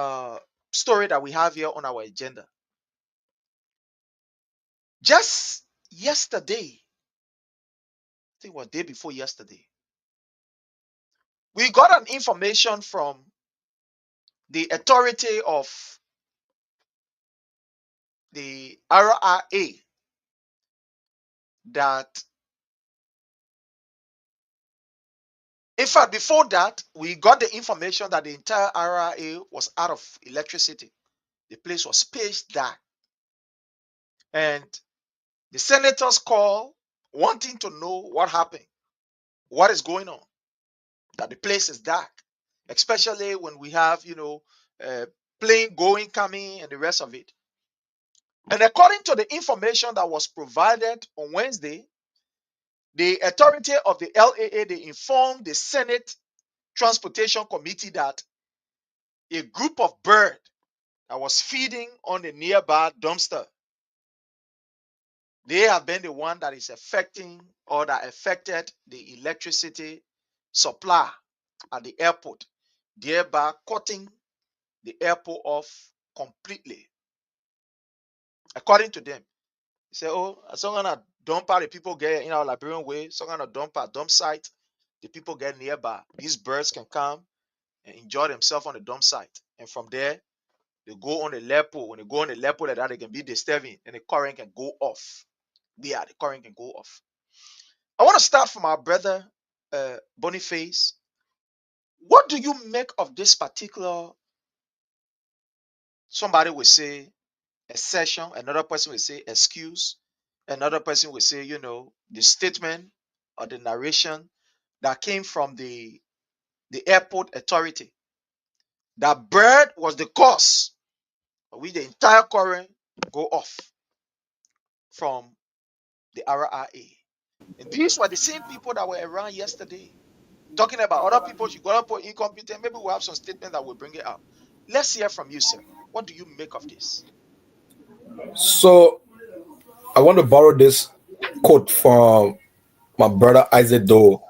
Speaker 3: story that we have here on our agenda. Just yesterday, I think it was day before yesterday, we got an information from the authority of the RRA that, in fact, before that, we got the information that the entire RRA was out of electricity. The place was pitch dark. And The senators call wanting to know what happened, what is going on, that the place is dark, especially when we have, plane going, coming, and the rest of it. And according to the information that was provided on Wednesday, the authority of the LAA, they informed the Senate Transportation Committee that a group of birds that was feeding on the nearby dumpster, they have been the one that is affecting or that affected the electricity supply at the airport, thereby cutting the airport off completely. According to them, they say, oh, some gonna dump out the people get in our Liberian way, some gonna dump out dump site, the people get nearby. These birds can come and enjoy themselves on the dump site. And from there, they go on the lepo. When they go on the lepo like that, they can be disturbing and the current can go off. Yeah, the current can go off. I want to start from our brother Boniface. What do you make of this particular, somebody will say, assertion, another person will say excuse, another person will say, the statement or the narration that came from the airport authority, that bird was the cause of which the entire current go off from the RRA. And these were the same people that were around yesterday talking about other people should go up for incompetent. Maybe we'll have some statement that will bring it out. Let's hear from you, sir. What do you make of this?
Speaker 5: So I want to borrow this quote from my brother Isaac Doe.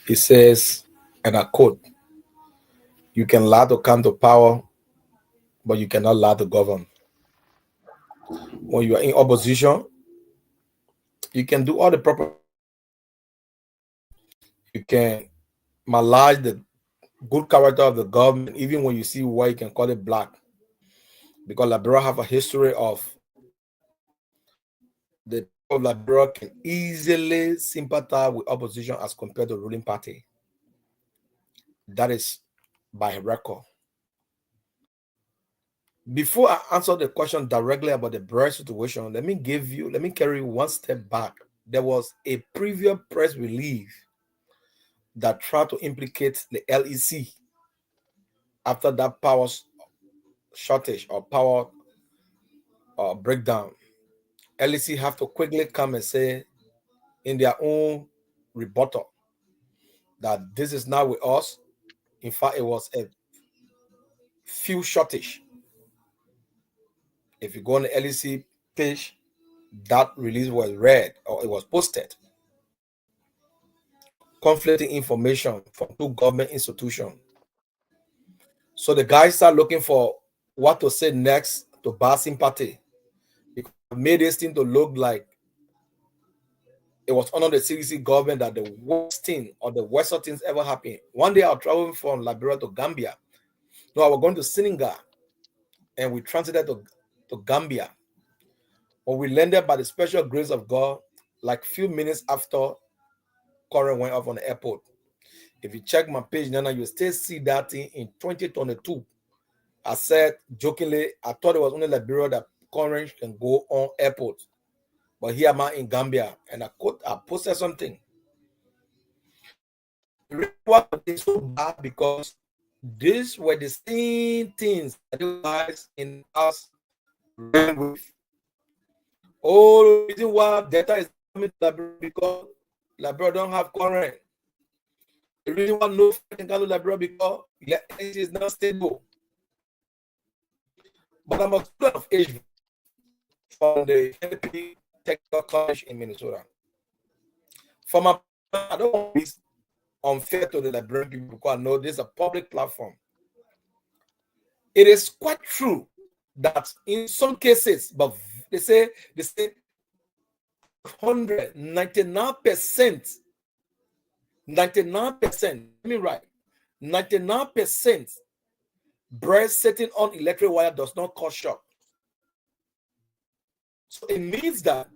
Speaker 5: He says, and I quote, "You can lie to come to power, but you cannot lie to govern. When you are in opposition, you can do all the proper. You can malign the good character of the government, even when you see why you can call it black. Because Liberia have a history of the people of Liberia can easily sympathize with opposition as compared to the ruling party. That is by record. Before I answer the question directly about the Brexit situation, let me carry you one step back. There was a previous press release that tried to implicate the LEC after that power shortage or power breakdown. LEC have to quickly come and say in their own rebuttal that this is not with us. In fact, it was a fuel shortage. If you go on the LEC page, that release was read or it was posted. Conflicting information from two government institutions. So the guys start looking for what to say next to buy sympathy. It made this thing to look like it was under the CDC government that the worst thing or the worst of things ever happened. One day I was traveling from Liberia to Gambia. No, I was going to Senegal and we transited to Gambia. When we landed by the special grace of God, like few minutes after current went off on the airport. If you check my page now, you still see that thing in 2022. I said jokingly, I thought it was only Liberia that current can go on airport. But here am I in Gambia, and I posted something. The reason why it's so bad because these were the same things that you guys in us ran with. Oh, the reason why data is coming to Liberia because Liberia don't have current. The reason why no can go to Liberia because electricity is not stable. But I'm a student of HV from the NP Technical College in Minnesota. For my, I don't want to be unfair to the Liberian people because I know this is a public platform. It is quite true that in some cases, but they say 199%, 99%, let me write, 99% breast sitting on electric wire does not cause shock. So it means that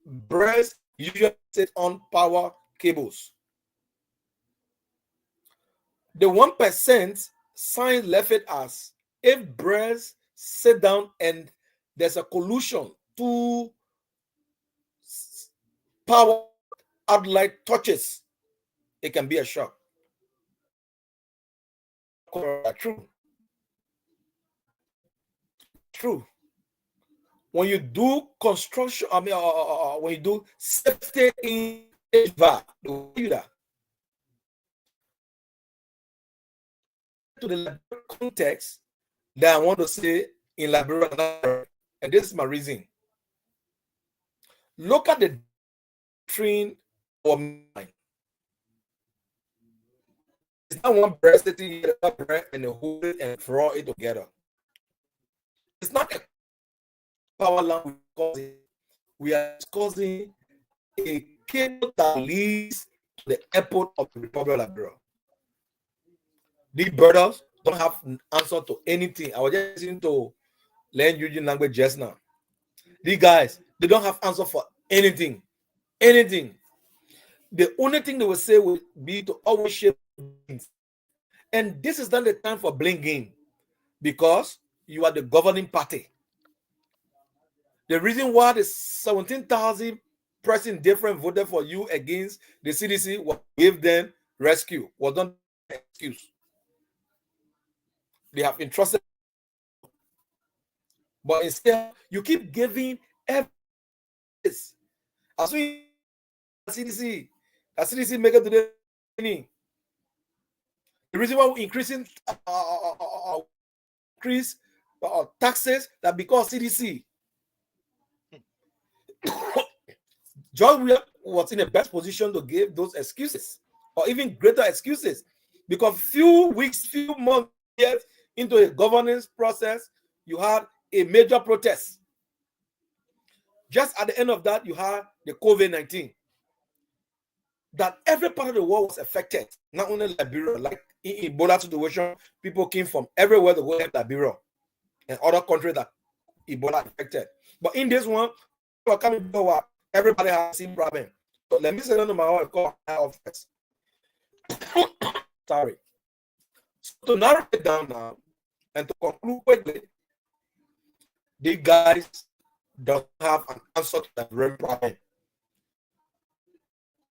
Speaker 5: breast usually sit on power cables. The 1% science left it as if breasts sit down and there's a collusion, two power outright touches, it can be a shock. True. True. When you do construction, when you do safety in HVAC, do that. To the context that I want to say in Liberia, and this is my reason. Look at the doctrine of mind. It's not one bread sitting here, bread and hold it and throw it together. It's not a power line we are discussing a cable that leads to the airport of the Republic of Liberia. These brothers don't have an answer to anything. I was just listening to learn Eugene language just now. These guys, they don't have answer for anything. Anything. The only thing they will say will be to always shape things. And this is not the time for blame game, because you are the governing party. The reason why the 17,000 person different voted for you against the CDC was give them rescue, was not an excuse. They have entrusted, but instead you keep giving evidence. As we CDC make it to the beginning. The reason why we're increasing taxes that because CDC. George Weah was in the best position to give those excuses, or even greater excuses, because few weeks, few months into a governance process, you had a major protest. Just at the end of that, you had the COVID-19. That every part of the world was affected, not only Liberia. Like in Ebola situation, people came from everywhere to go help Liberia and other countries that Ebola affected. But in this one, people are coming to everybody has the same problem. So let me say to my wife, call office. Sorry. So to narrow it down now and to conclude quickly, these guys don't have an answer to that real problem.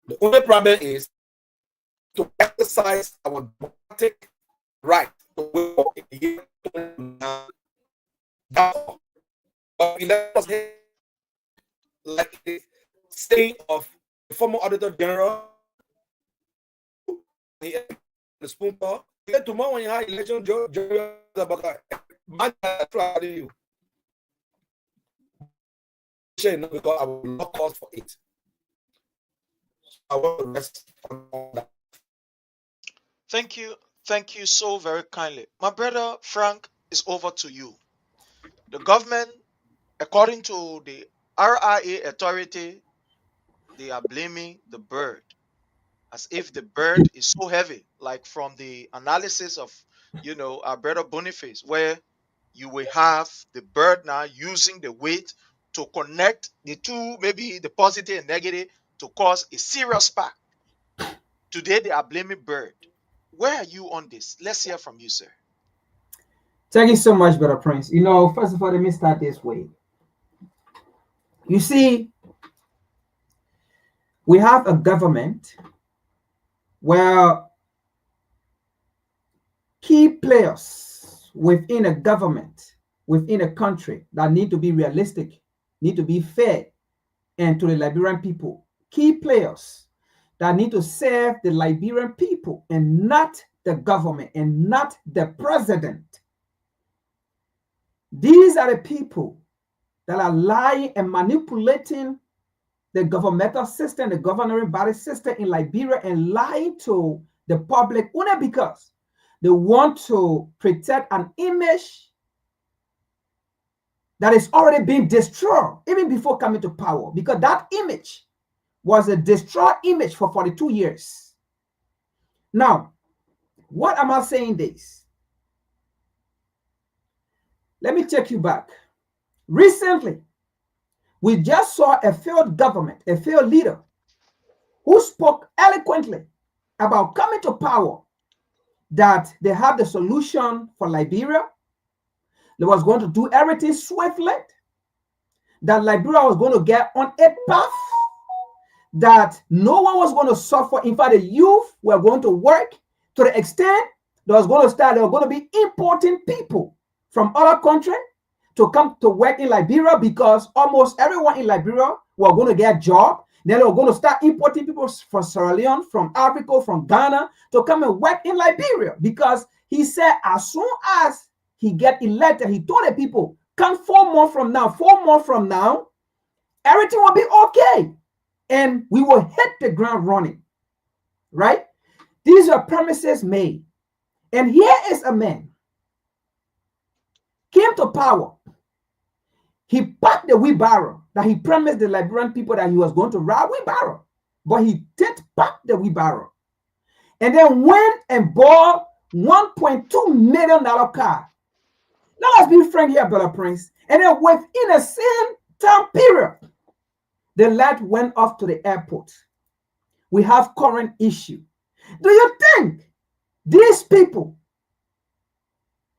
Speaker 5: The only problem is to exercise our democratic right to work in the year. But let us hear like the saying of the former Auditor General, the spoon call. Tomorrow when you have election, you because I will not call for it. I want to rest on that.
Speaker 3: Thank you so very kindly. My brother Frank, is over to you. The government, according to the RIA authority, they are blaming the bird, as if the bird is so heavy, like from the analysis of, our brother Boniface, where you will have the bird now using the weight to connect the two, maybe the positive and negative, to cause a serious spark. Today they are blaming bird. Where are you on this? Let's hear from you, sir.
Speaker 4: Thank you so much, Brother Prince. First of all, let me start this way. You see, we have a government where key players within a government, within a country, that need to be realistic, need to be fair, and to the Liberian people. Key players that need to serve the Liberian people and not the government and not the president. These are the people that are lying and manipulating the governmental system, the governing body system in Liberia, and lying to the public only because they want to protect an image that is already being destroyed even before coming to power, because that image was a destroyed image for 42 years. Now, what am I saying this? Let me take you back. Recently, we just saw a failed government, a failed leader, who spoke eloquently about coming to power, that they had the solution for Liberia. They was going to do everything swiftly, that Liberia was going to get on a path that no one was going to suffer. In fact, the youth were going to work to the extent there was going to be importing people from other countries to come to work in Liberia, because almost everyone in Liberia were going to get a job. Then they were going to start importing people from Sierra Leone, from Africa, from Ghana to come and work in Liberia, because he said as soon as he get elected, he told the people, come 4 months from now, everything will be okay. And we will hit the ground running, right? These are promises made. And here is a man, came to power. He packed the wheelbarrow that he promised the Liberian people that he was going to ride wheelbarrow. But he did pack the wheelbarrow. And then went and bought $1.2 million car. Now let's be frank here, Brother Prince. And then within the same time period, the light went off to the airport. We have current issue. Do you think these people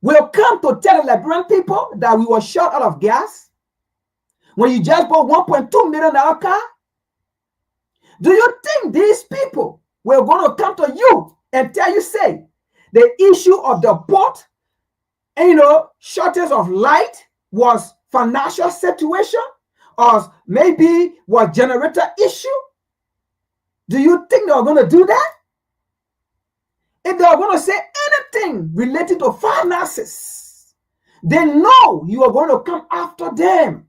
Speaker 4: will come to tell the Liberian people that we were short out of gas when you just bought $1.2 million car? Do you think these people were going to come to you and tell you, say, the issue of the port, shortage of light was financial situation, or maybe was generator issue? Do you think they are going to do that? If they are going to say anything related to finances, they know you are going to come after them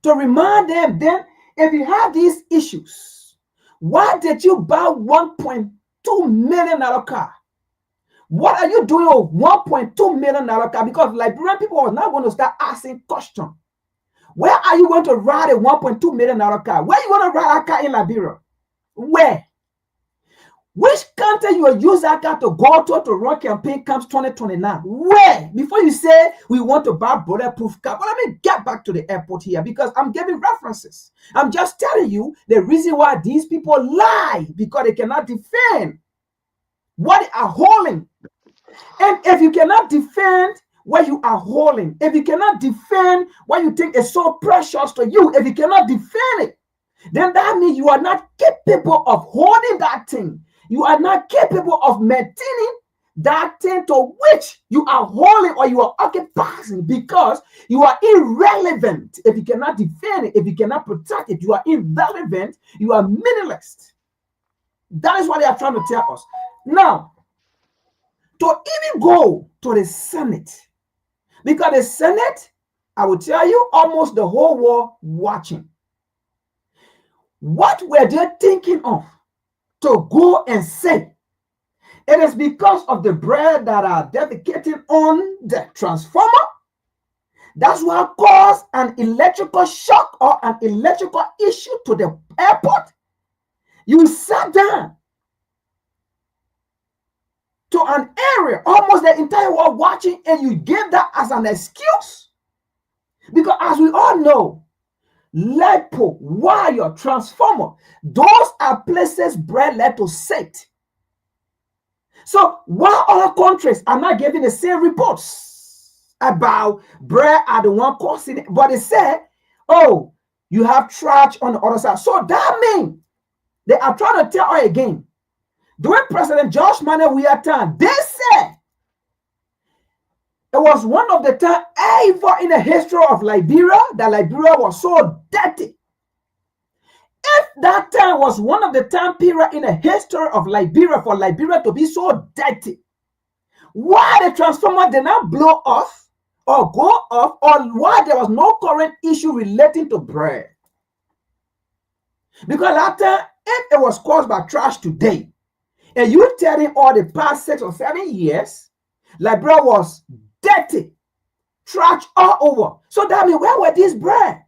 Speaker 4: to remind them. Then, if you have these issues, why did you buy $1.2 million car? What are you doing with $1.2 million car? Because Liberian people are now going to start asking questions. Where are you going to ride a $1.2 million car? Where are you going to ride a car in Liberia? Where? Which country you will use that car to go to run campaign comes 2029? Where? Before you say we want to buy bulletproof car. But let me get back to the airport here, because I'm giving references. I'm just telling you the reason why these people lie, because they cannot defend what they are holding. And if you cannot defend what you are holding, if you cannot defend what you think is so precious to you, if you cannot defend it, then that means you are not capable of holding that thing. You are not capable of maintaining that thing to which you are holding or you are occupying, because you are irrelevant. If you cannot defend it, if you cannot protect it, you are irrelevant. You are meaningless. That is what they are trying to tell us. Now, to even go to the Senate, because the Senate, I will tell you, almost the whole world watching. What were they thinking of to go and say? It is because of the bread that are defecating on the transformer. That's what caused an electrical shock or an electrical issue to the airport. You sat down to an area, almost the entire world watching, and you gave that as an excuse. Because as we all know, LiPo, wire, transformer, those are places bread led to sit. So while other countries are not giving the same reports about bread are the one causing it, but they said, oh, you have trash on the other side. So that means they are trying to tell us again. During President George Manuel Weah time, they said it was one of the time ever in the history of Liberia that Liberia was so dirty. If that time was one of the time period in the history of Liberia for Liberia to be so dirty, why the transformer did not blow off or go off, or why there was no current issue relating to bread? Because that time, if it was caused by trash today, and you telling all the past 6 or 7 years, Liberia was dirty, trash all over. So that means, where were these bread?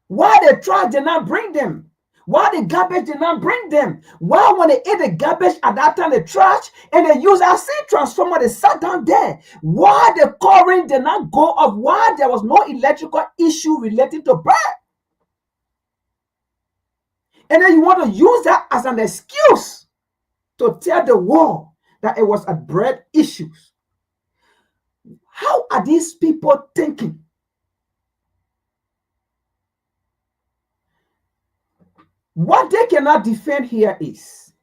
Speaker 4: Why the trash did not bring them? Why the garbage did not bring them? Why when they ate the garbage at that time, the trash, and they used our same transformer, they sat down there? Why the current did not go off? Why there was no electrical issue related to bread? And then you want to use that as an excuse to tell the world that it was a bread issues. How are these people thinking? What they cannot defend here is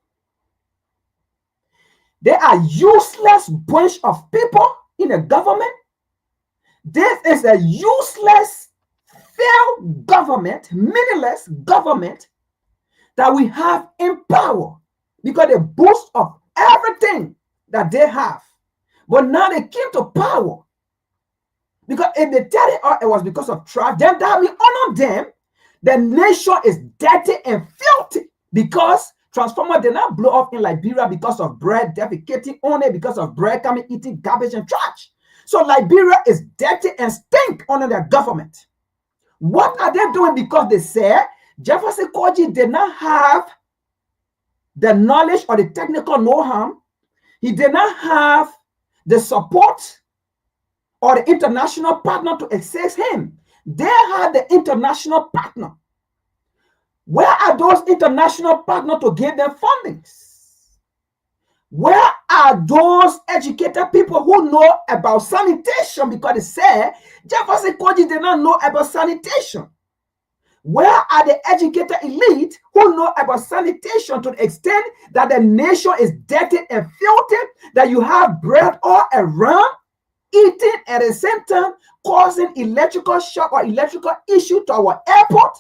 Speaker 4: they are useless bunch of people in the government. This is a useless, failed government, meaningless government that we have in power because they boast of everything that they have. But now they came to power. Because if they tell it was because of tribe, then that we honor them. The nation is dirty and filthy because transformer did not blow up in Liberia because of bread defecating on it, because of bread coming eating garbage and trash. So Liberia is dirty and stink under their government. What are they doing? Because they said Jefferson Koji did not have the knowledge or the technical know-how. He did not have the support or the international partner to assist him. They had the international partner. Where are those international partners to give them fundings? Where are those educated people who know about sanitation? Because they said Jefferson Koji did not know about sanitation. Where are the educated elite who know about sanitation to the extent that the nation is dirty and filthy, that you have bread all around, eating at the same time, causing electrical shock or electrical issue to our airport?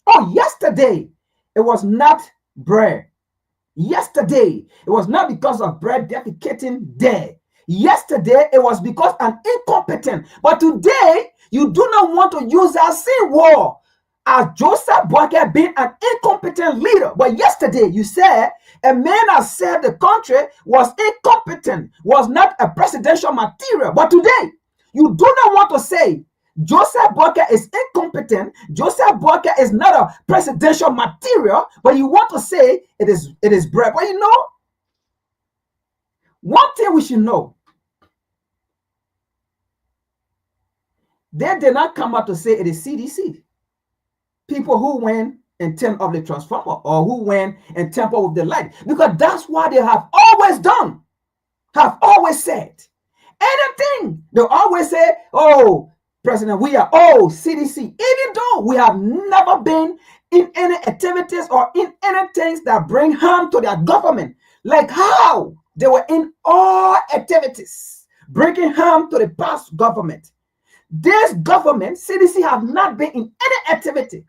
Speaker 4: Oh, yesterday, it was not bread. Yesterday, it was not because of bread defecating there. Yesterday, it was because an incompetent. But today, you do not want to use our sin war as Joseph Boakai being an incompetent leader. But yesterday, you said a man has said the country was incompetent, was not a presidential material. But today, you do not want to say Joseph Boakai is incompetent. Joseph Boakai is not a presidential material, but you want to say it is bread. But you know, one thing we should know, they did not come out to say it is CDC. People who went and turned off the transformer or who went and tampered with the light, because that's what they have always done, have always said. Anything, they always say, oh, President Weah, oh, CDC, even though we have never been in any activities or in any things that bring harm to their government, like how they were in all activities bringing harm to the past government. This government, CDC, have not been in any activity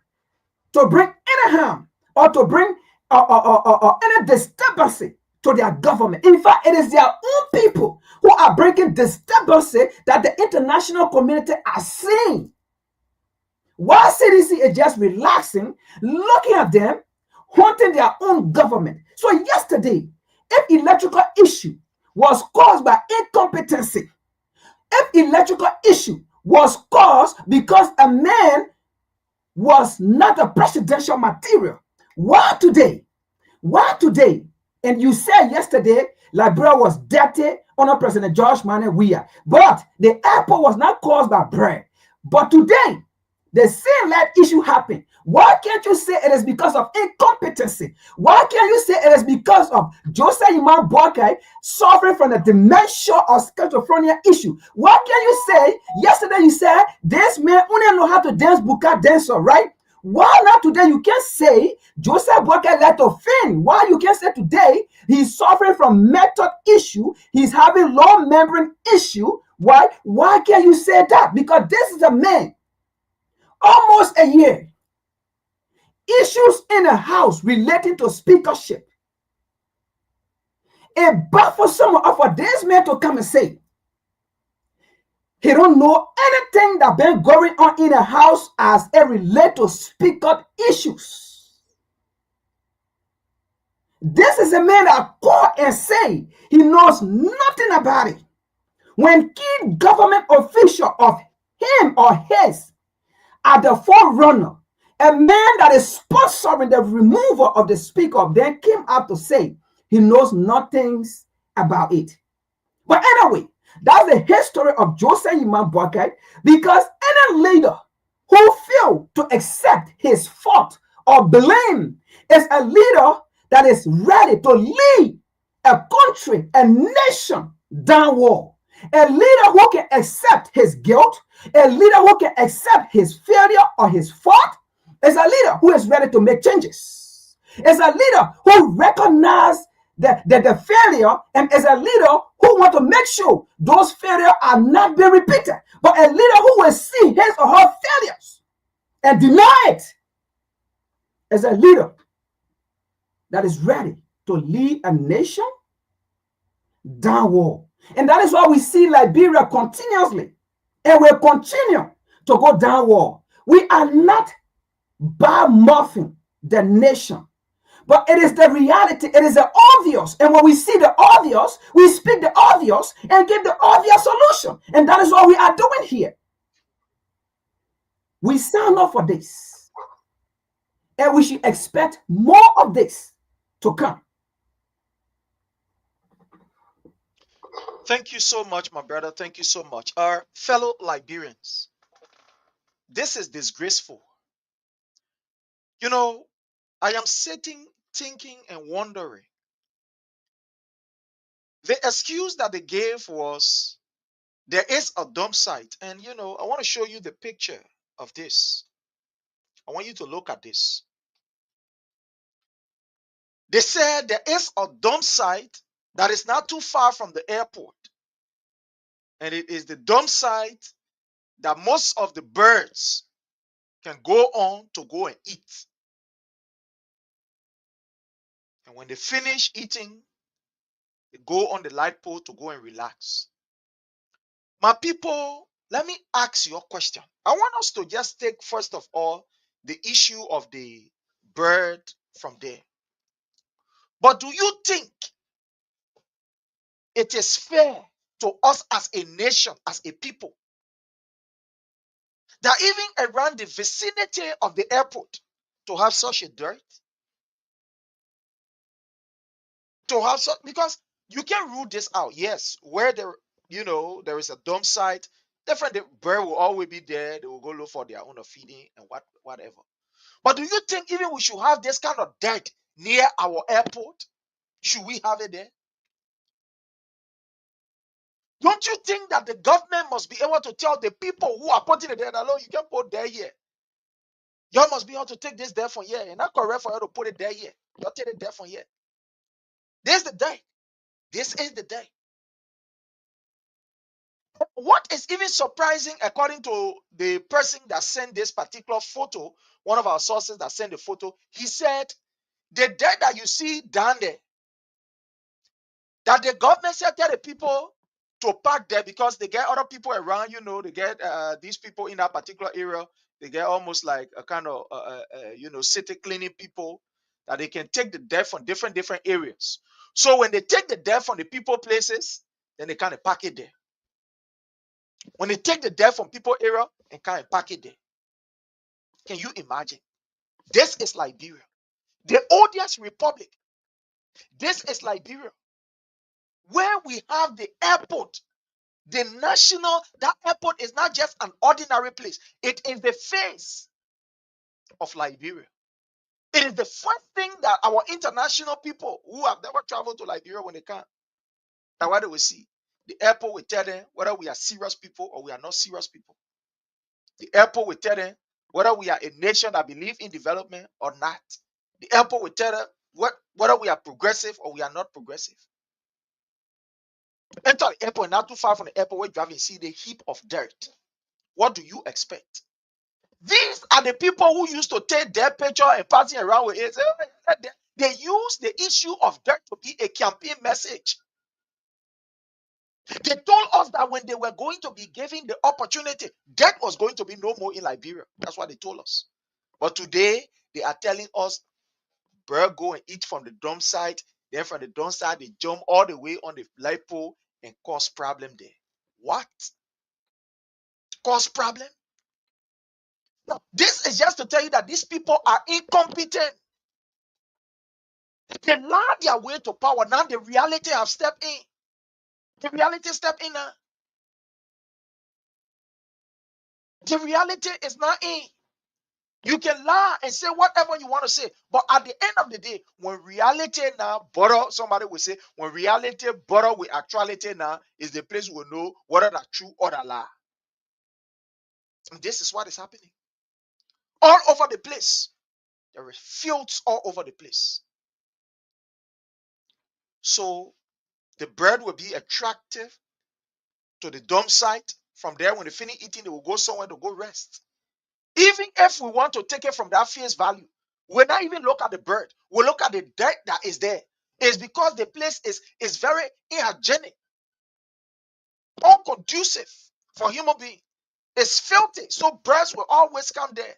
Speaker 4: to bring any harm or to bring any disturbance to their government. In fact, it is their own people who are bringing disturbance that the international community are seeing. While CDC is just relaxing, looking at them, haunting their own government. So yesterday, if electrical issue was caused by incompetency, if electrical issue was caused because a man was not a presidential material, why today? Why today? And you said yesterday, Liberia was dirty under President George Manuel Weah, but the airport was not caused by bread. But today, the same like issue happened. Why can't you say it is because of incompetency? Why can't you say it is because of Joseph Imam Boakai suffering from the dementia or schizophrenia issue? Why can't you say, yesterday you said, this man only know how to dance buka dancer, right? Why not today you can't say Joseph Boakai let to faint? Why you can't say today he's suffering from method issue, he's having low membrane issue? Why can't you say that? Because this is a man, almost a year, issues in the house relating to speakership. It baffles someone for this man to come and say he don't know anything that been going on in the house as it relates to speaker issues. This is a man that call and say he knows nothing about it. When key government official of him or his are the forerunner, a man that is sponsoring the removal of the speaker then came out to say he knows nothing about it. But anyway, that's the history of Joseph Imam Boakai, because any leader who fails to accept his fault or blame is a leader that is ready to lead a country, a nation downward. A leader who can accept his guilt, a leader who can accept his failure or his fault, It's a leader who is ready to make changes. It's a leader who recognizes the failure, and is a leader who wants to make sure those failures are not being repeated. But a leader who will see his or her failures and deny it is a leader that is ready to lead a nation downward. And that is why we see Liberia continuously and will continue to go downward. We are not bad mouthing the nation, but it is the reality, it is the obvious. And when we see the obvious, we speak the obvious and give the obvious solution. And that is what we are doing here. We sign up for this, and we should expect more of this to come.
Speaker 3: Thank you so much, my brother. Thank you so much. Our fellow Liberians, this is disgraceful. You know, I am sitting, thinking, and wondering. The excuse that they gave was there is a dump site. And, I want to show you the picture of this. I want you to look at this. They said there is a dump site that is not too far from the airport. And it is the dump site that most of the birds can go on to go and eat. And when they finish eating, they go on the light pole to go and relax. My people, let me ask you a question. I want us to just take, first of all, the issue of the bird from there. But do you think it is fair to us as a nation, as a people, that even around the vicinity of the airport, to have such a dirt? To have such, because you can rule this out. Yes, where there is a dump site, different, the bird will always be there. They will go look for their own feeding and whatever. But do you think even we should have this kind of dirt near our airport? Should we have it there? Don't you think that the government must be able to tell the people who are putting it there that, you can put there here? You must be able to take this there from here. And not correct for you to put it there here. You take it there from here. This is the day. This is the day. What is even surprising, according to the person that sent this particular photo, one of our sources that sent the photo, he said, the dirt that you see down there, that the government said tell the people to park there because they get other people around, they get these people in that particular area, they get almost like a kind of, city cleaning people, that they can take the dirt from different areas. So when they take the dirt from the people places, then they kind of park it there. When they take the dirt from people area and kind of park it there. Can you imagine? This is Liberia, the oldest republic. This is Liberia, where we have the airport. That airport is not just an ordinary place. It is the face of Liberia. It is the first thing that our international people who have never traveled to Liberia, when they come, that what they will see. The airport will tell them whether we are serious people or we are not serious people. The airport will tell them whether we are a nation that believe in development or not. The airport will tell them whether we are progressive or we are not progressive. Enter the airport, not too far from the airport, where you have see the heap of dirt. What do you expect? These are the people who used to take their picture and passing around with it. They use the issue of dirt to be a campaign message. They told us that when they were going to be given the opportunity, dirt was going to be no more in Liberia. That's what they told us. But today, they are telling us, bro, go and eat from the dump site. Then from the dump site, they jump all the way on the light pole and cause problem there. What? Cause problem? Now, this is just to tell you that these people are incompetent. They lie their way to power. Now the reality have stepped in. The reality stepped in now. The reality is not in. You can lie and say whatever you want to say, but at the end of the day, when reality now borrow, somebody will say, when reality borrow with actuality now, is the place we know whether that's true or the lie. And this is what is happening. all over the place. There are fields all over the place. So the bird will be attractive to the dump site. From there, when they finish eating, they will go somewhere to go rest. Even if we want to take it from that face value, we'll not even look at the bird. We'll look at the dirt that is there. It's because the place is very unhygienic, unconducive for human being. It's filthy. So birds will always come there.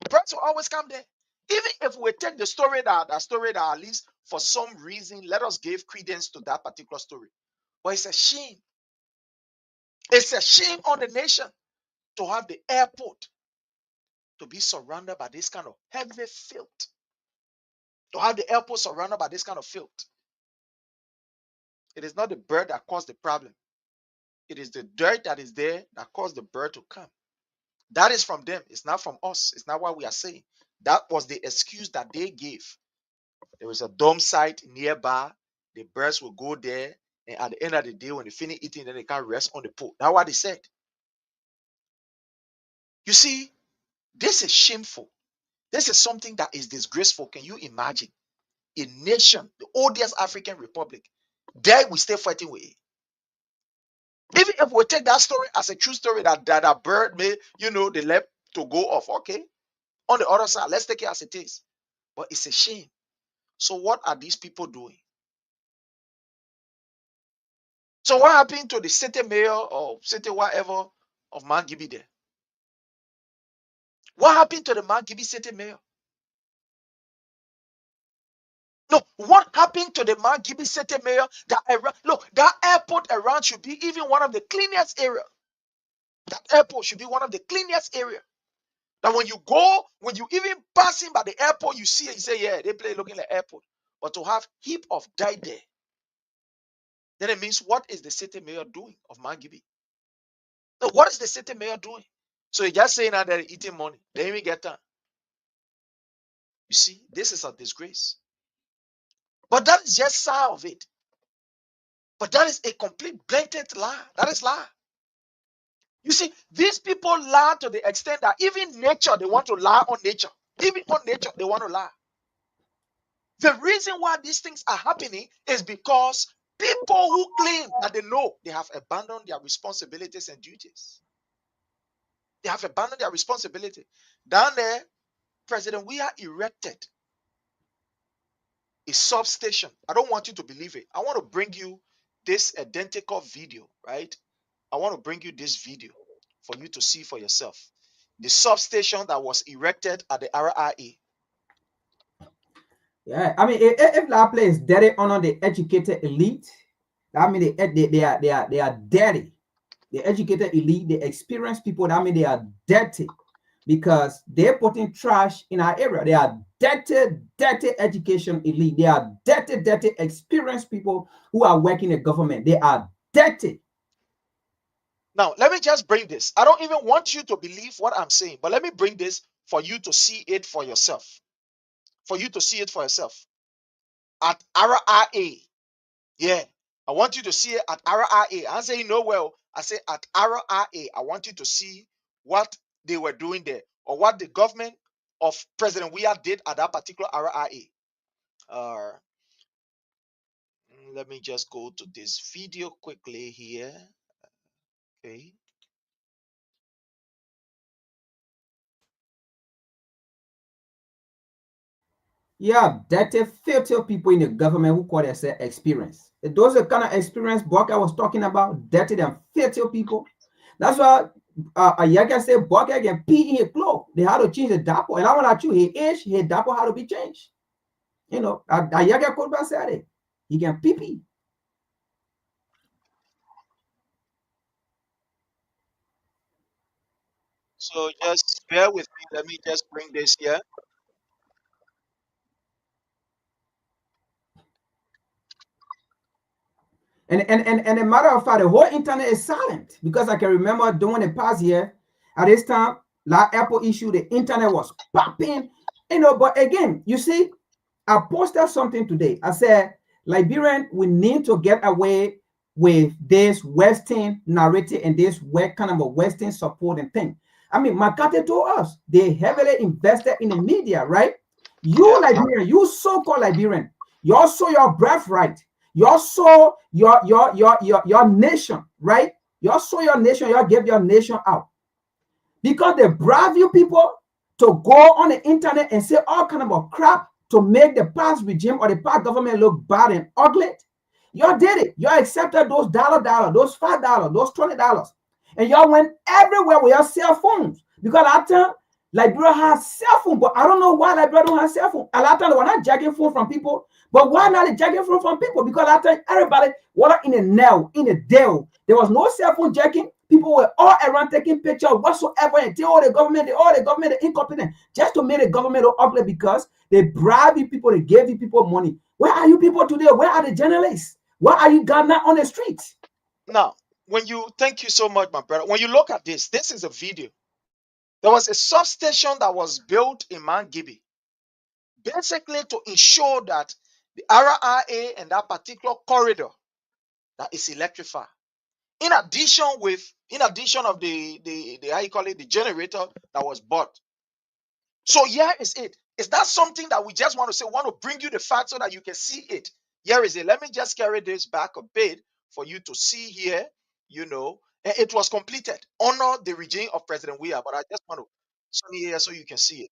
Speaker 3: Birds will always come there. Even if we take the story that at least for some reason, let us give credence to that particular story. But it's a shame. It's a shame on the nation to have the airport to be surrounded by this kind of heavy filth. To have the airport surrounded by this kind of filth. It is not the bird that caused the problem. It is the dirt that is there that caused the bird to come. That is from them. It's not from us. It's not what we are saying. That was the excuse that they gave. There is a dump site nearby. The birds will go there. And at the end of the day, when they finish eating, then they can rest on the pole. That's what they said. You see, this is shameful. This is something that is disgraceful. Can you imagine? A nation, the oldest African republic, there we stay fighting with it. Even if we take that story as a true story that a bird may, they left to go off, okay. On the other side, let's take it as it is. But it's a shame. So what are these people doing? So what happened to the city mayor or city whatever of Mangibi there? What happened to the Mangibi city mayor? No, what happened to the Mangibi city mayor? That airport around should be even one of the cleanest area. That airport should be one of the cleanest area. That when you even passing by the airport, you see it, you say, yeah, they play looking like airport. But to have heap of dirt there, then it means what is the city mayor doing of Mangibi? No, what is the city mayor doing? So you're just saying that they're eating money. They even get time. You see, this is a disgrace. But that is just side of it. But that is a complete blatant lie. That is lie. You see, these people lie to the extent that even nature, they want to lie on nature. Even on nature, they want to lie. The reason why these things are happening is because people who claim that they know, they have abandoned their responsibilities and duties. They have abandoned their responsibility. Down there, President Weah erected a substation. I don't want you to believe it. I want to bring you this identical video, right? I want to bring you this video for you to see for yourself. The substation that was erected at the RIA.
Speaker 4: Yeah, I mean, if that place is dirty under the educated elite, that means they are dirty. The educated elite, the experienced people, that means they are dirty because they're putting trash in our area. They are dirty education elite. They are dirty experienced people who are working in government. They are dirty.
Speaker 3: Now, let me just bring this. I don't even want you to believe what I'm saying, but let me bring this for you to see it for yourself. For you to see it for yourself. At RIA. Yeah. I want you to see it at RIA. I say, well, I say at RIA. I want you to see what they were doing there or what the government of President Weah did at that particular RIA. Let me just go to this video quickly here. Okay.
Speaker 4: Yeah, dirty, filthy people in the government who call themselves experience. Those are the kind of experience Buck I was talking about, dirty and filthy people. That's why Yaga said Buck can pee in his clothes. They had to change the dapo. And I want to his age, his dapo had to be changed. Yaga could have said it. He can pee.
Speaker 3: So just bear with me. Let me just bring this here.
Speaker 4: And a matter of fact, the whole internet is silent because I can remember during the past year, at this time, like Apple issue, the internet was popping. But again, you see, I posted something today. I said, Liberian, we need to get away with this Western narrative and this kind of a Western supporting thing. I mean, McCarthy told us they heavily invested in the media, right? You
Speaker 3: Yeah.
Speaker 4: Liberian, you so-called Liberian, you also your birthright, you also your nation, right? You also your nation, you give your nation out because they bribe you people to go on the internet and say all kind of crap to make the past regime or the past government look bad and ugly. Y'all did it. Y'all accepted those dollar, those $5, those $20. And y'all went everywhere with your cell phones. Because at that time, Liberia has cell phone, but I don't know why Liberia don't have cell phone. A lot of time they were not jacking phone from people. But why not they jacking phone from people? Because at that time, everybody was in a nail, in a deal. There was no cell phone jacking. People were all around taking pictures whatsoever and tell all the government, the incompetent, just to make the government look ugly because they bribe you people, they gave you people money. Where are you people today? Where are the journalists? Why are you Ghana on the streets?
Speaker 3: Now, thank you so much, my brother. When you look at this is a video. There was a substation that was built in Mount Gibby, basically to ensure that the RRA and that particular corridor that is electrified. In addition of the how you call it, the generator that was bought. So here is it. Is that something that we just want to say, want to bring you the facts so that you can see it? Here is it. Let me just carry this back a bit for you to see here. It was completed under the regime of President Weah, but I just want to show you here so you can see it.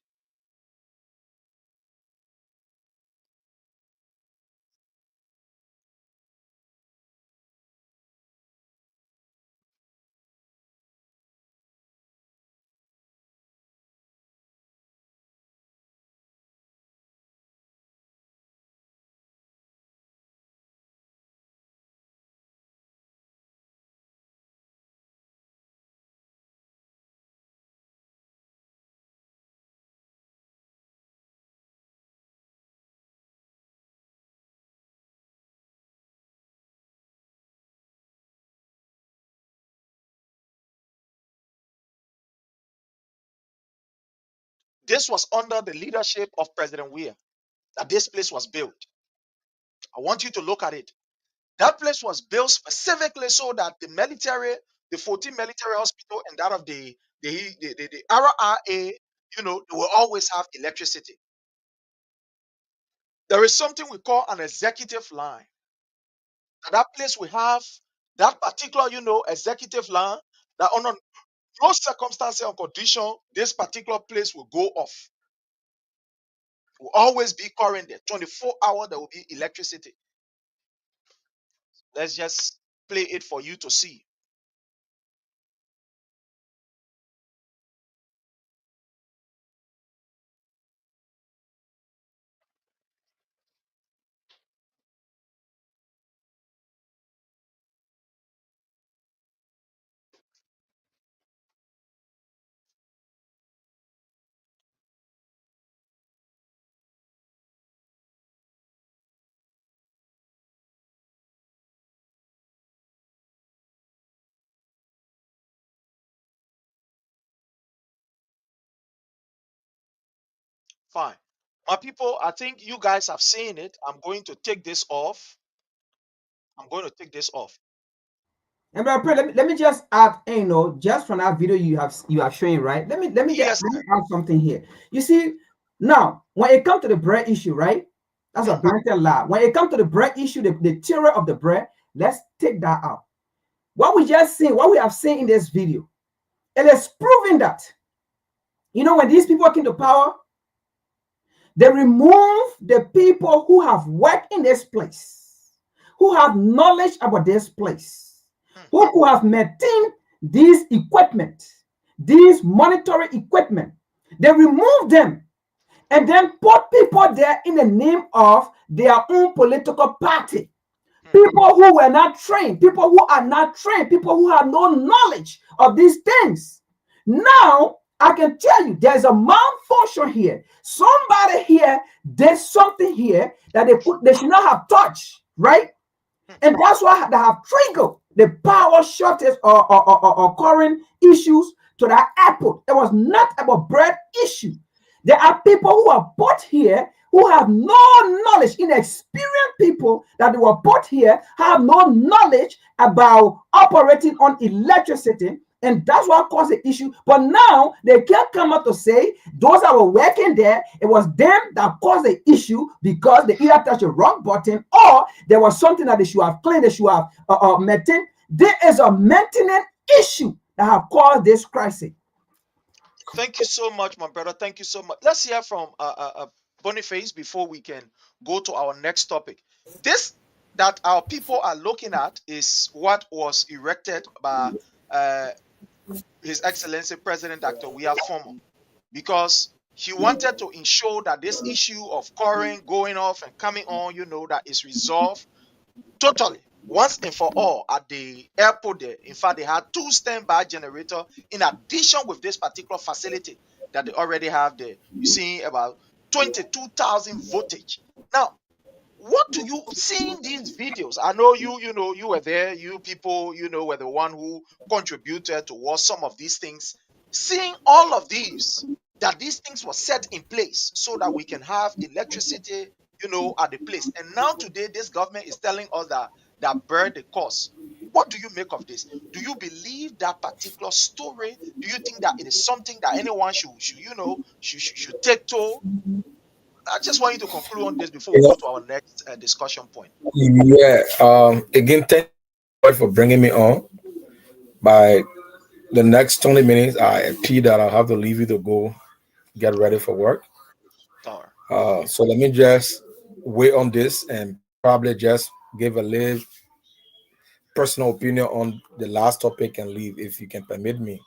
Speaker 3: This was under the leadership of President Weah that this place was built. I want you to look at it. That place was built specifically so that the military, the 14 military hospital, and that of the RRA, they will always have electricity. There is something we call an executive line. At that place we have that particular, executive line that under no circumstances or condition, this particular place will go off. Will always be current there. 24 hours there will be electricity. Let's just play it for you to see. Fine. My people, I think you guys have seen it. I'm going to take this off.
Speaker 4: And Brother Pray, let me just add, just from that video you have shown, right? Let me
Speaker 3: Yes.
Speaker 4: add something here. You see, now when it comes to the bread issue, right? That's a blatant lie. When it comes to the bread issue, the theory of the bread, let's take that out. What we have seen in this video, it is proving that, when these people came to power, they remove the people who have worked in this place, who have knowledge about this place, who could have maintained these equipment, these monitoring equipment. They remove them and then put people there in the name of their own political party. People who were not trained, people who are not trained, people who have no knowledge of these things. Now, I can tell you there's a malfunction here. Somebody here did something here that they should not have touched, right? And that's why they have triggered the power shortage or current issues to that airport. It was not about bread issue. There are people who are put here who have no knowledge, inexperienced people that were put here have no knowledge about operating on electricity, And that's what caused the issue. But now they can't come up to say those that were working there, it was them that caused the issue because they either touched the wrong button or there was something that they should have cleaned, they should have maintained. There is a maintenance issue that have caused this crisis.
Speaker 3: Thank you so much, my brother. Thank you so much. Let's hear from Boniface before we can go to our next topic. This that our people are looking at is what was erected by uh, His Excellency President Dr. Weah Former, because he wanted to ensure that this issue of current going off and coming on, that is resolved totally once and for all at the airport there. In fact, they had 2 standby generators in addition with this particular facility that they already have there. You see about 22,000 voltage. Now, what do you seeing these videos? I know you were there. You people, were the one who contributed towards some of these things. Seeing all of these, that these things were set in place so that we can have electricity, at the place. And now today, this government is telling us that bear the cost. What do you make of this? Do you believe that particular story? Do you think that it is something that anyone should take to? I just want you to conclude on this before we
Speaker 5: You
Speaker 3: go
Speaker 5: know,
Speaker 3: to our next discussion point.
Speaker 5: yeah. Again, thank you for bringing me on. By the next 20 minutes, I appear that I'll have to leave you to go get ready for work.
Speaker 3: All right.
Speaker 5: So let me just wait on this and probably just give a little personal opinion on the last topic and leave if you can permit me.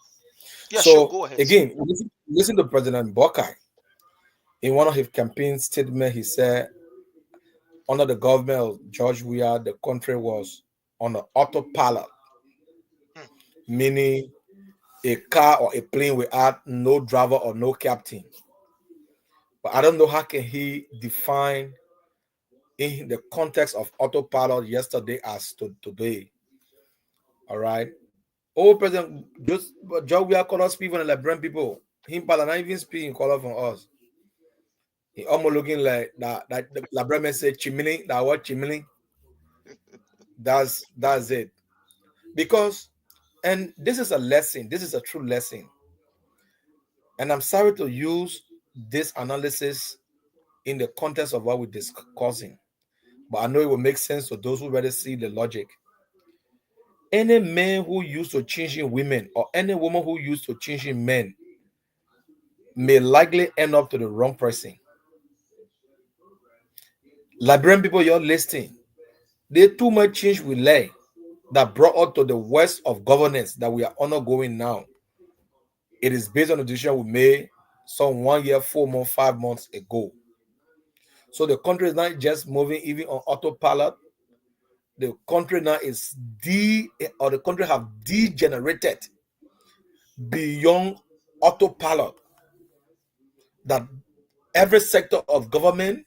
Speaker 3: Yeah, sure.
Speaker 5: So
Speaker 3: Go ahead, sir.
Speaker 5: again, listen to President Bokai. In one of his campaign statements, he said, under the government of George Weah, the country was on an autopilot,
Speaker 3: Hmm.
Speaker 5: meaning a car or a plane without no driver or no captain. But I don't know how can he define in the context of autopilot yesterday as to today. All right. Oh, President, just George Weah call us people and like brand people. Him not even speaking color from us. He almost looking like that the Labremen say chimney, that what chimney. That's it. Because and this is a lesson, this is a true lesson. And I'm sorry to use this analysis in the context of what we're discussing, but I know it will make sense to those who already see the logic. Any man who used to changing women or any woman who used to changing men may likely end up to the wrong person. Liberian people, you're listening. They too much change we lay that brought us to the worst of governance that we are undergoing now. It is based on the decision we made some 1 year, 4 months, 5 months ago. So the country is not just moving even on autopilot. The country now is the country have degenerated beyond autopilot. That every sector of government,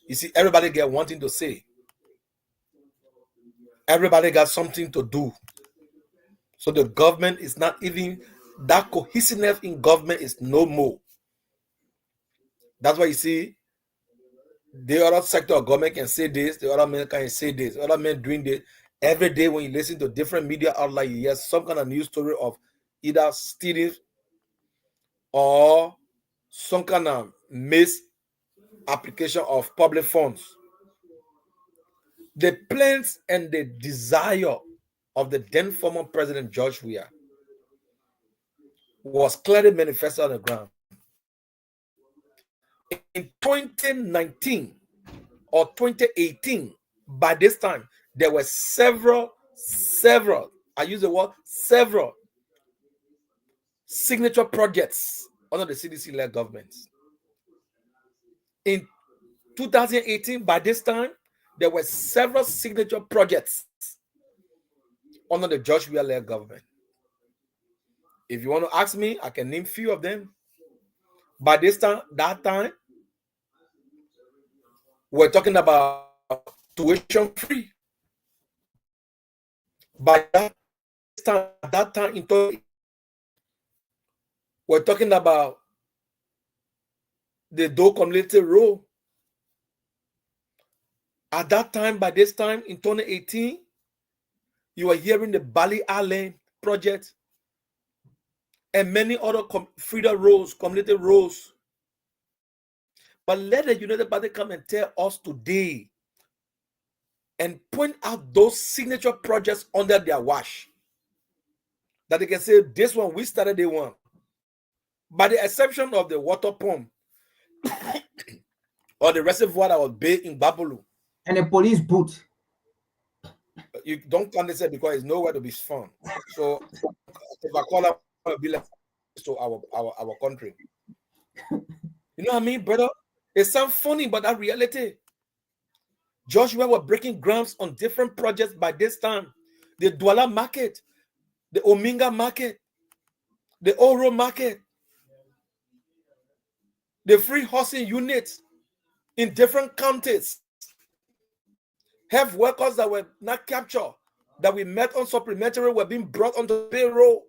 Speaker 5: you see, everybody get wanting to say. Everybody got something to do. So the government is not even that cohesiveness in government is no more. That's why you see the other sector of government can say this, the other men can say this, the other men doing this. Every day when you listen to different media outlets, you hear some kind of news story of either stealing or some kind of misapplication of public funds. The plans and the desire of the then former President George Weah was clearly manifested on the ground. In 2019 or 2018, by this time, there were several, I use the word several signature projects under the CDC-led government. In 2018, by this time, there were several signature projects under the George Weah-led government. If you want to ask me, I can name few of them. By this time, we're talking about tuition free. By that time in we're talking about the Doe Community Road. At that time, by this time in 2018, you were hearing the Bali Island project. and many other freedom roles, community roles. But let the United Party come and tell us today and point out those signature projects under their watch. That they can say, this one, we started day one. By the exception of the water pump or the reservoir that was built in Babulu.
Speaker 4: And a police boot.
Speaker 5: You don't understand because it's nowhere to be found. So if I call up, it'll be like to our country. You know what I mean, brother? It sounds funny, but that reality. Joshua were breaking grounds on different projects by this time. The Douala market, the Ominga market, the Oro market, the free housing units in different counties. Health workers that were not captured, that we met on supplementary, were being brought onto payroll.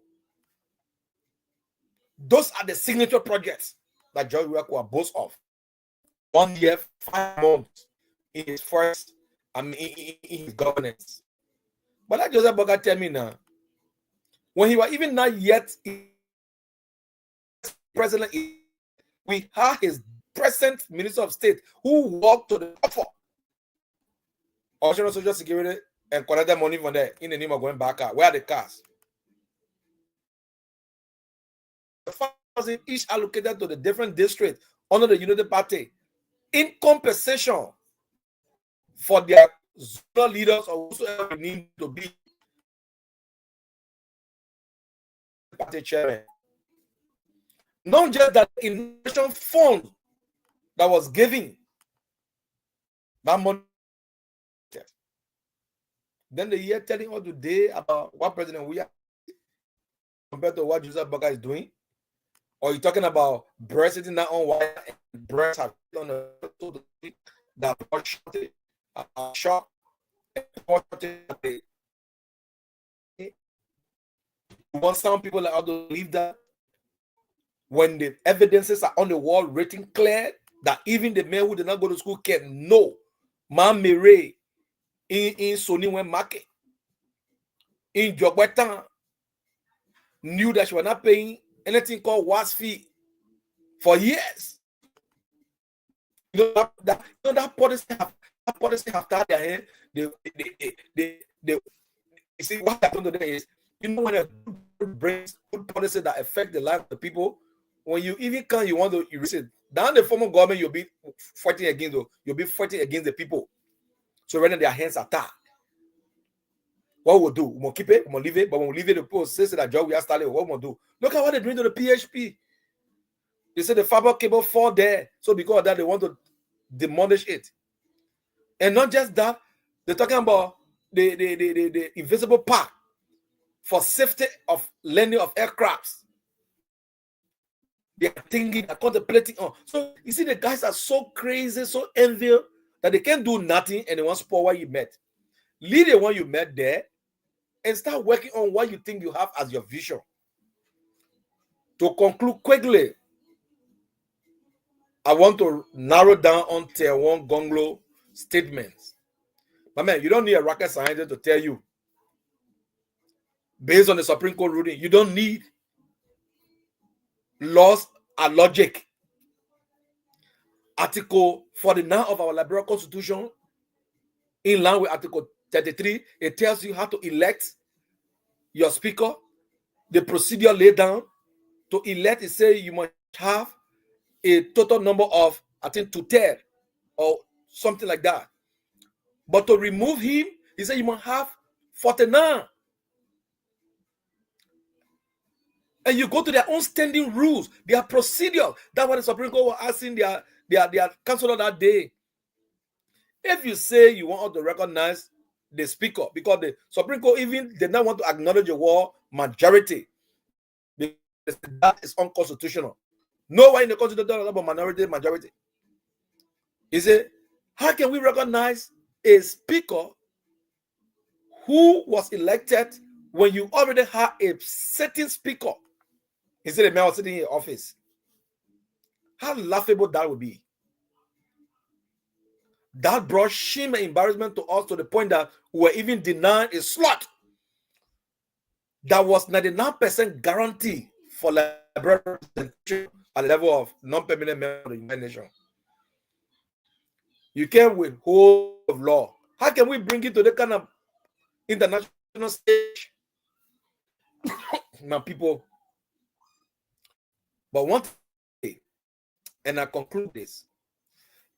Speaker 5: Those are the signature projects that George Weah will boast of. 1 year, 5 months in his first, in his governance. But like Joseph Boga tell me now, when he was even not yet president, we had his present Minister of State who walked to the offer of Social Security and collected money from there in the name of going back out. Where are the cars? The funds each allocated to the different districts under the Unity Party in compensation for their zonal leaders or whosoever need to be party chairman. Not just that innovation fund that was given that money. Then the year telling us today about what President Weah compared to what Joseph Boga is doing, or you're talking about breast sitting down on wire and breasts have on the that shot. You want some people that to believe that when the evidences are on the wall written clear that even the men who did not go to school can know Man Mere in Sony when market in Jogwetan knew that she was not paying anything called WAS fee for years. That policy have started their hand. You see what happened today is, when a good policy that affect the life of the people, when you even can, you want to erase it. Down the former government, you'll be fighting against the people. So when their hands are tied, what we'll do, we'll keep it, we'll leave it, but when we leave it, the post says that job we are starting, what we'll do. Look at what they're doing to the PHP. They said the fiber cable fall there. So because of that, they want to demolish it. And not just that, they're talking about the invisible part for safety of landing of aircrafts. They are thinking, are contemplating on. So you see, the guys are so crazy, so envious that they can't do nothing and they want to spoil what you met. Leave the one you met there and start working on what you think you have as your vision. To conclude quickly, I want to narrow down on tier one Gonglo statements. But man, you don't need a rocket scientist to tell you, based on the Supreme Court ruling, you don't need laws and logic. Article 49 of our Liberal Constitution, in line with Article 33, it tells you how to elect your speaker. The procedure laid down to elect, it says you must have a total number of, I think, 2/3 or something like that. But to remove him, he said you must have 49. And you go to their own standing rules, their procedure. That's what the Supreme Court was asking their counselor that day. If you say you want to recognize the speaker, because the Supreme Court even did not want to acknowledge a war majority, because that is unconstitutional. Nowhere in the Constitution talks about minority, majority. He said, how can we recognize a speaker who was elected when you already have a sitting speaker? He said the man was sitting in office. How laughable that would be. That brought shame and embarrassment to us to the point that we were even denying a slot that was 99% guarantee for liberal representation at the level of non-permanent member of the United Nations. You can't withhold of law. How can we bring it to the kind of international stage? My people. But one thing, and I conclude this: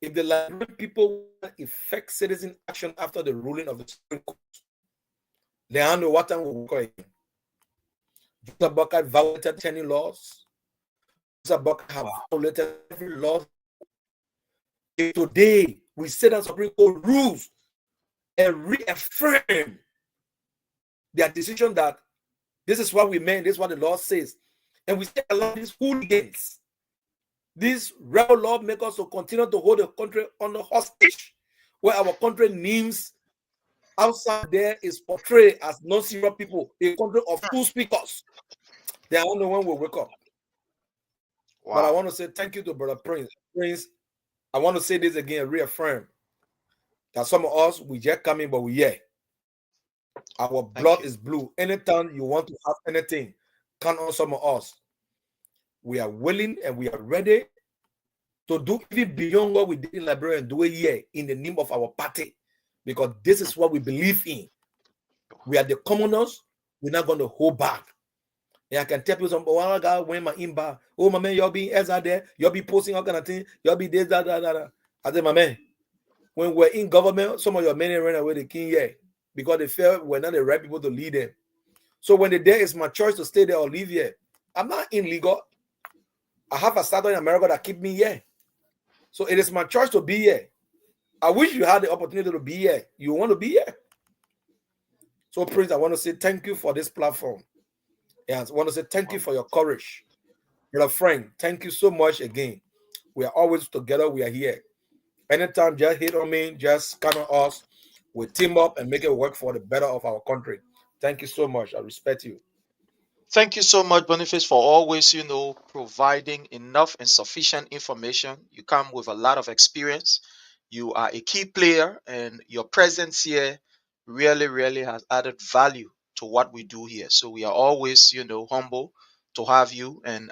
Speaker 5: if the Liberian people want to effect citizen action after the ruling of the Supreme Court, they know what time will work again. Joseph Bucket violated 10 laws. Joseph Bucket have violated every law. If today we sit on Supreme Court rules and reaffirm their decision that this is what we meant, this is what the law says, and we still allow these hooligans, these rebel lawmakers to continue to hold the country under hostage, where our country names outside there is portrayed as non-serious people, a country of two speakers. They are only when we wake up. Wow. But I want to say thank you to Brother Prince. Prince, I want to say this again, reaffirm that some of us, we just coming, but we here. Our blood is blue. Anytime you want to have anything, count on some of us. We are willing and we are ready to do even beyond what we did in Liberia and do it here in the name of our party, because this is what we believe in. We are the commoners. We're not going to hold back. And I can tell you some, oh, God, when my inbox, oh, my man, you'll be as out there, you'll be posting all kind of things, you'll be this, that. I said, my man, when we're in government, some of your men ran away the king here because they felt we're not the right people to lead them. So when the day is my choice to stay there or leave here, I'm not illegal. I have a status in America that keep me here. So it is my choice to be here. I wish you had the opportunity to be here. You want to be here. So, Prince, I want to say thank you for this platform. And I want to say thank you for your courage. Brother Frank, thank you so much again. We are always together. We are here. Anytime, just hit on me, just count on us. We team up and make it work for the better of our country. Thank you so much. I respect you.
Speaker 3: Thank you so much, Boniface, for always, providing enough and sufficient information. You come with a lot of experience. You are a key player, and your presence here really, really has added value to what we do here. So we are always, humble to have you. And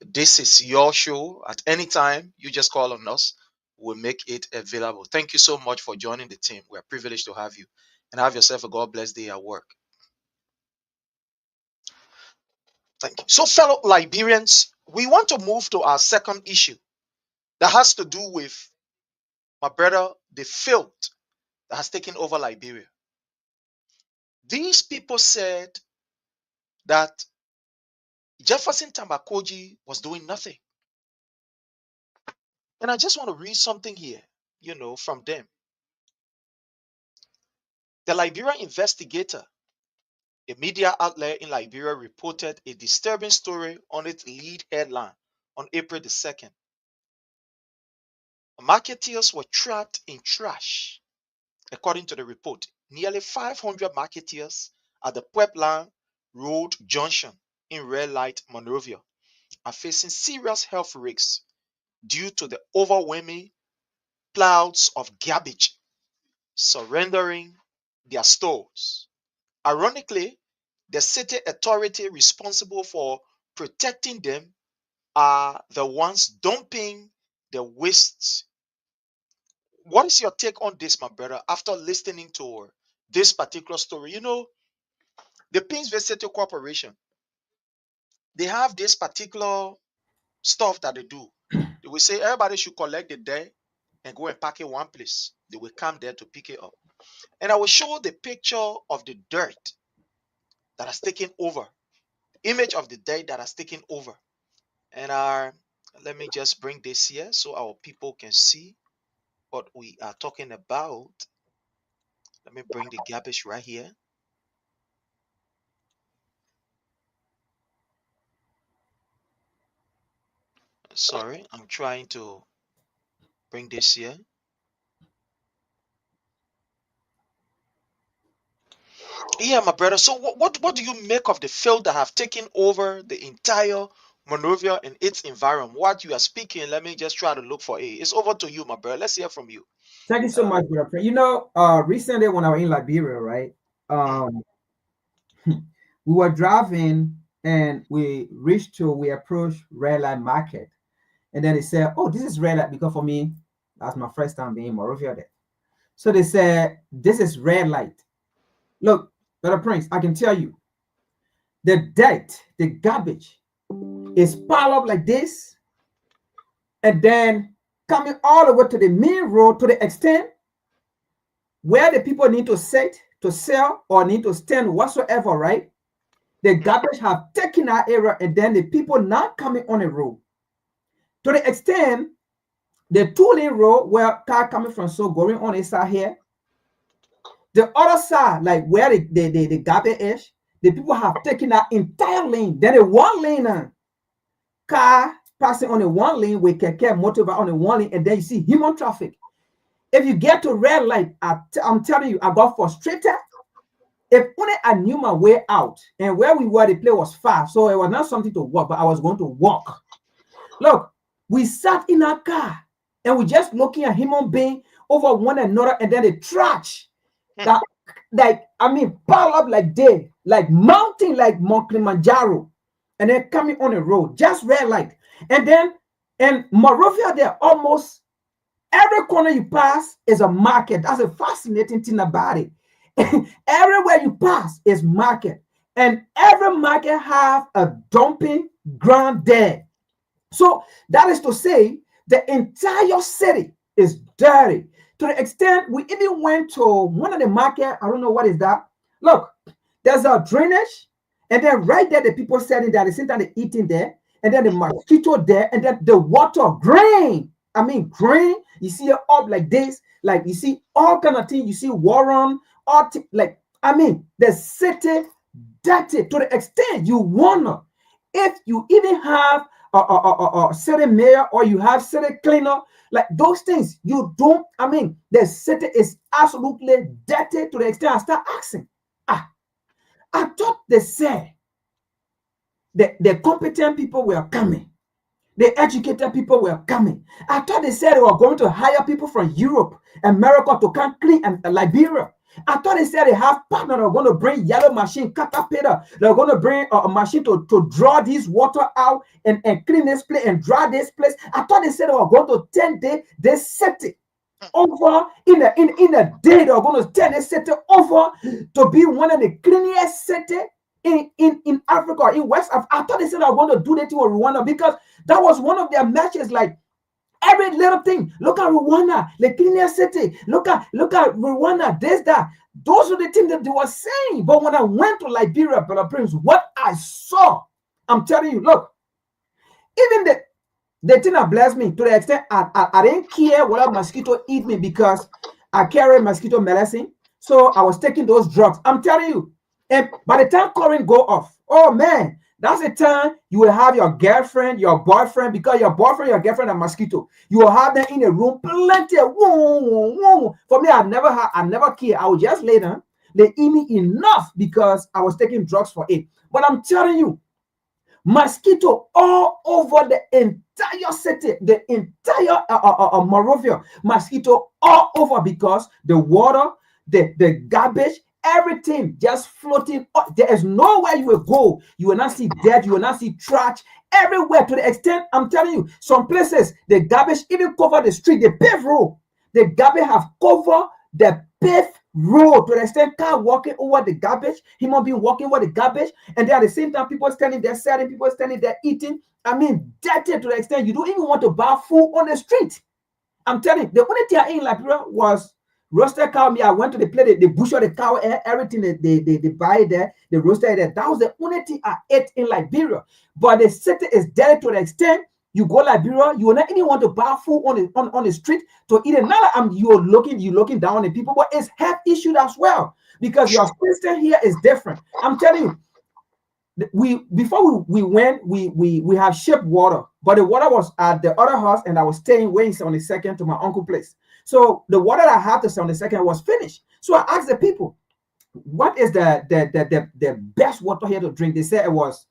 Speaker 3: this is your show. At any time, you just call on us. We'll make it available. Thank you so much for joining the team. We are privileged to have you. And have yourself a God bless day at work. Thank you. So, fellow Liberians, we want to move to our second issue that has to do with, my brother, the filth that has taken over Liberia. These people said that Jefferson Tambakoji was doing nothing. And I just want to read something here, from them. The Liberian Investigator, a media outlet in Liberia, reported a disturbing story on its lead headline on April the 2nd. Marketeers were trapped in trash. According to the report, nearly 500 marketeers at the Puebla Road Junction in Red Light, Monrovia, are facing serious health risks due to the overwhelming clouds of garbage surrendering their stores. Ironically, the city authority responsible for protecting them are the ones dumping the waste. What is your take on this, my brother, after listening to this particular story? The Pinsville City Corporation, they have this particular stuff that they do. They will say everybody should collect the dirt and go and pack it one place. They will come there to pick it up. And I will show the picture of the dirt that has taken over, image of the dirt that has taken over. And let me just bring this here so our people can see what we are talking about. Let me bring the garbage right here. Sorry, I'm trying to bring this here. Yeah, my brother. So what do you make of the field that have taken over the entire Monrovia and its environment? What you are speaking, let me just try to look for it. It's over to you, my brother. Let's hear from you.
Speaker 4: Thank you so much, brother. Recently when I was in Liberia, right? We were driving and we approached red light market. And then they said, oh, this is red light, because for me, that's my first time being in Morovia there. So they said, this is red light. Look, Brother Prince, I can tell you, the dirt, the garbage is piled up like this, and then coming all the way to the main road, to the extent where the people need to sit, to sell, or need to stand whatsoever, right? The garbage have taken that area, and then the people not coming on the road. To the extent, the two-lane road where car coming from so going on this side here, the other side, like where the garbage is, the people have taken that entire lane. Then the one lane car passing on the one lane with keke motorbike on the one lane, and then you see human traffic. If you get to red light, I'm telling you, I got frustrated. If only I knew my way out, and where we were, the place was far, so it was not something to walk, but I was going to walk. Look, we sat in our car, and we just looking at human being over one another, and then the trash that, like, I mean, pile up like they, like mountain, like Mount Kilimanjaro, and then coming on the road, just red light. And then in Morovia, there almost every corner you pass is a market. That's a fascinating thing about it. Everywhere you pass is market, and every market have a dumping ground there. So that is to say, the entire city is dirty to the extent we even went to one of the market. I don't know what is that. Look, there's a drainage, and then right there the people sitting there, the same time they eating there, and then the mosquito there, and then the water green. I mean green. You see it up like this, like you see all kind of things. You see Warren, all like, I mean, the city dirty to the extent you wonder if you even have a city mayor, or you have city cleaner, like those things you don't. I mean, the city is absolutely dirty to the extent I start asking. I thought they said the competent people were coming. The educated people were coming. I thought they said they were going to hire people from Europe, America to come clean, and Liberia. I thought they said they have partners that are going to bring yellow machine, caterpillar. They're going to bring a machine to draw this water out and clean this place and dry this place. I thought they said they were going to turn this city over in a day. They were going to turn this city over to be one of the cleanest cities in Africa, in West Africa. I thought they said they were going to do that to Rwanda, because that was one of their matches. Like, every little thing. Look at Rwanda, the cleanest city. Look at Rwanda, this, that. Those are the things that they were saying. But when I went to Liberia, Brother Prince, what I saw, I'm telling you, look, even the thing that blessed me to the extent I didn't care whether mosquito eat me, because I carry mosquito medicine. So I was taking those drugs. I'm telling you. And by the time current go off, oh man, that's the time you will have your girlfriend, your boyfriend, because your boyfriend, your girlfriend are mosquito. You will have them in a room, plenty of For me, I never care. I would just lay down. They eat me enough because I was taking drugs for it. But I'm telling you, mosquito all over the entire city, the entire Morovia, mosquito all over, because the water, the garbage, everything just floating up. There is nowhere you will go. You will not see dirt. You will not see trash everywhere. To the extent, I'm telling you, some places the garbage even cover the street, the paved road. The garbage have covered the paved road to the extent car walking over the garbage, human being walking over the garbage, and then at the same time people standing there selling, people standing there eating. I mean, dirty to the extent you don't even want to buy food on the street. I'm telling you, the only thing I ate in Liberia was roasted cow meat. I went to the place, they butcher the cow, everything they buy there, they roasted there. That was the only thing I ate in Liberia. But the city is dirty to the extent you go Liberia, you will not even want to buy food on the street to eat it. Not like you're looking down on the people, but it's health issue as well, because your system here is different. I'm telling you, before we went, we have shipped water, but the water was at the other house, and I was staying waiting on the second to my uncle's place. So the water that I had to sell on the second was finished. So I asked the people, what is the best water here to drink? They said it was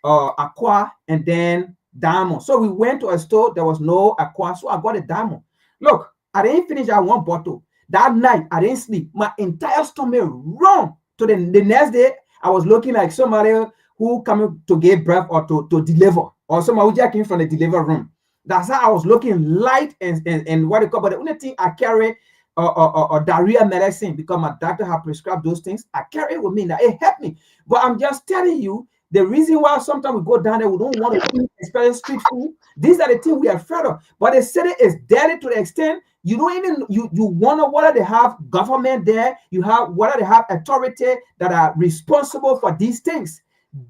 Speaker 4: aqua and then diamond. So we went to a store, there was no aqua, so I got a diamond. Look, I didn't finish that one bottle. That night, I didn't sleep. My entire stomach run to the next day. I was looking like somebody who coming to give birth or to deliver, or somebody who just came from the deliver room. That's how I was looking light and what they call. But the only thing I carry or diarrhea medicine, because my doctor have prescribed those things. I carry it with me. Now it helped me. But I'm just telling you, the reason why sometimes we go down there, we don't want to eat, especially street food. These are the things we are afraid of. But the city is dirty to the extent you don't even you wonder whether they have government there, you have whether they have authority that are responsible for these things.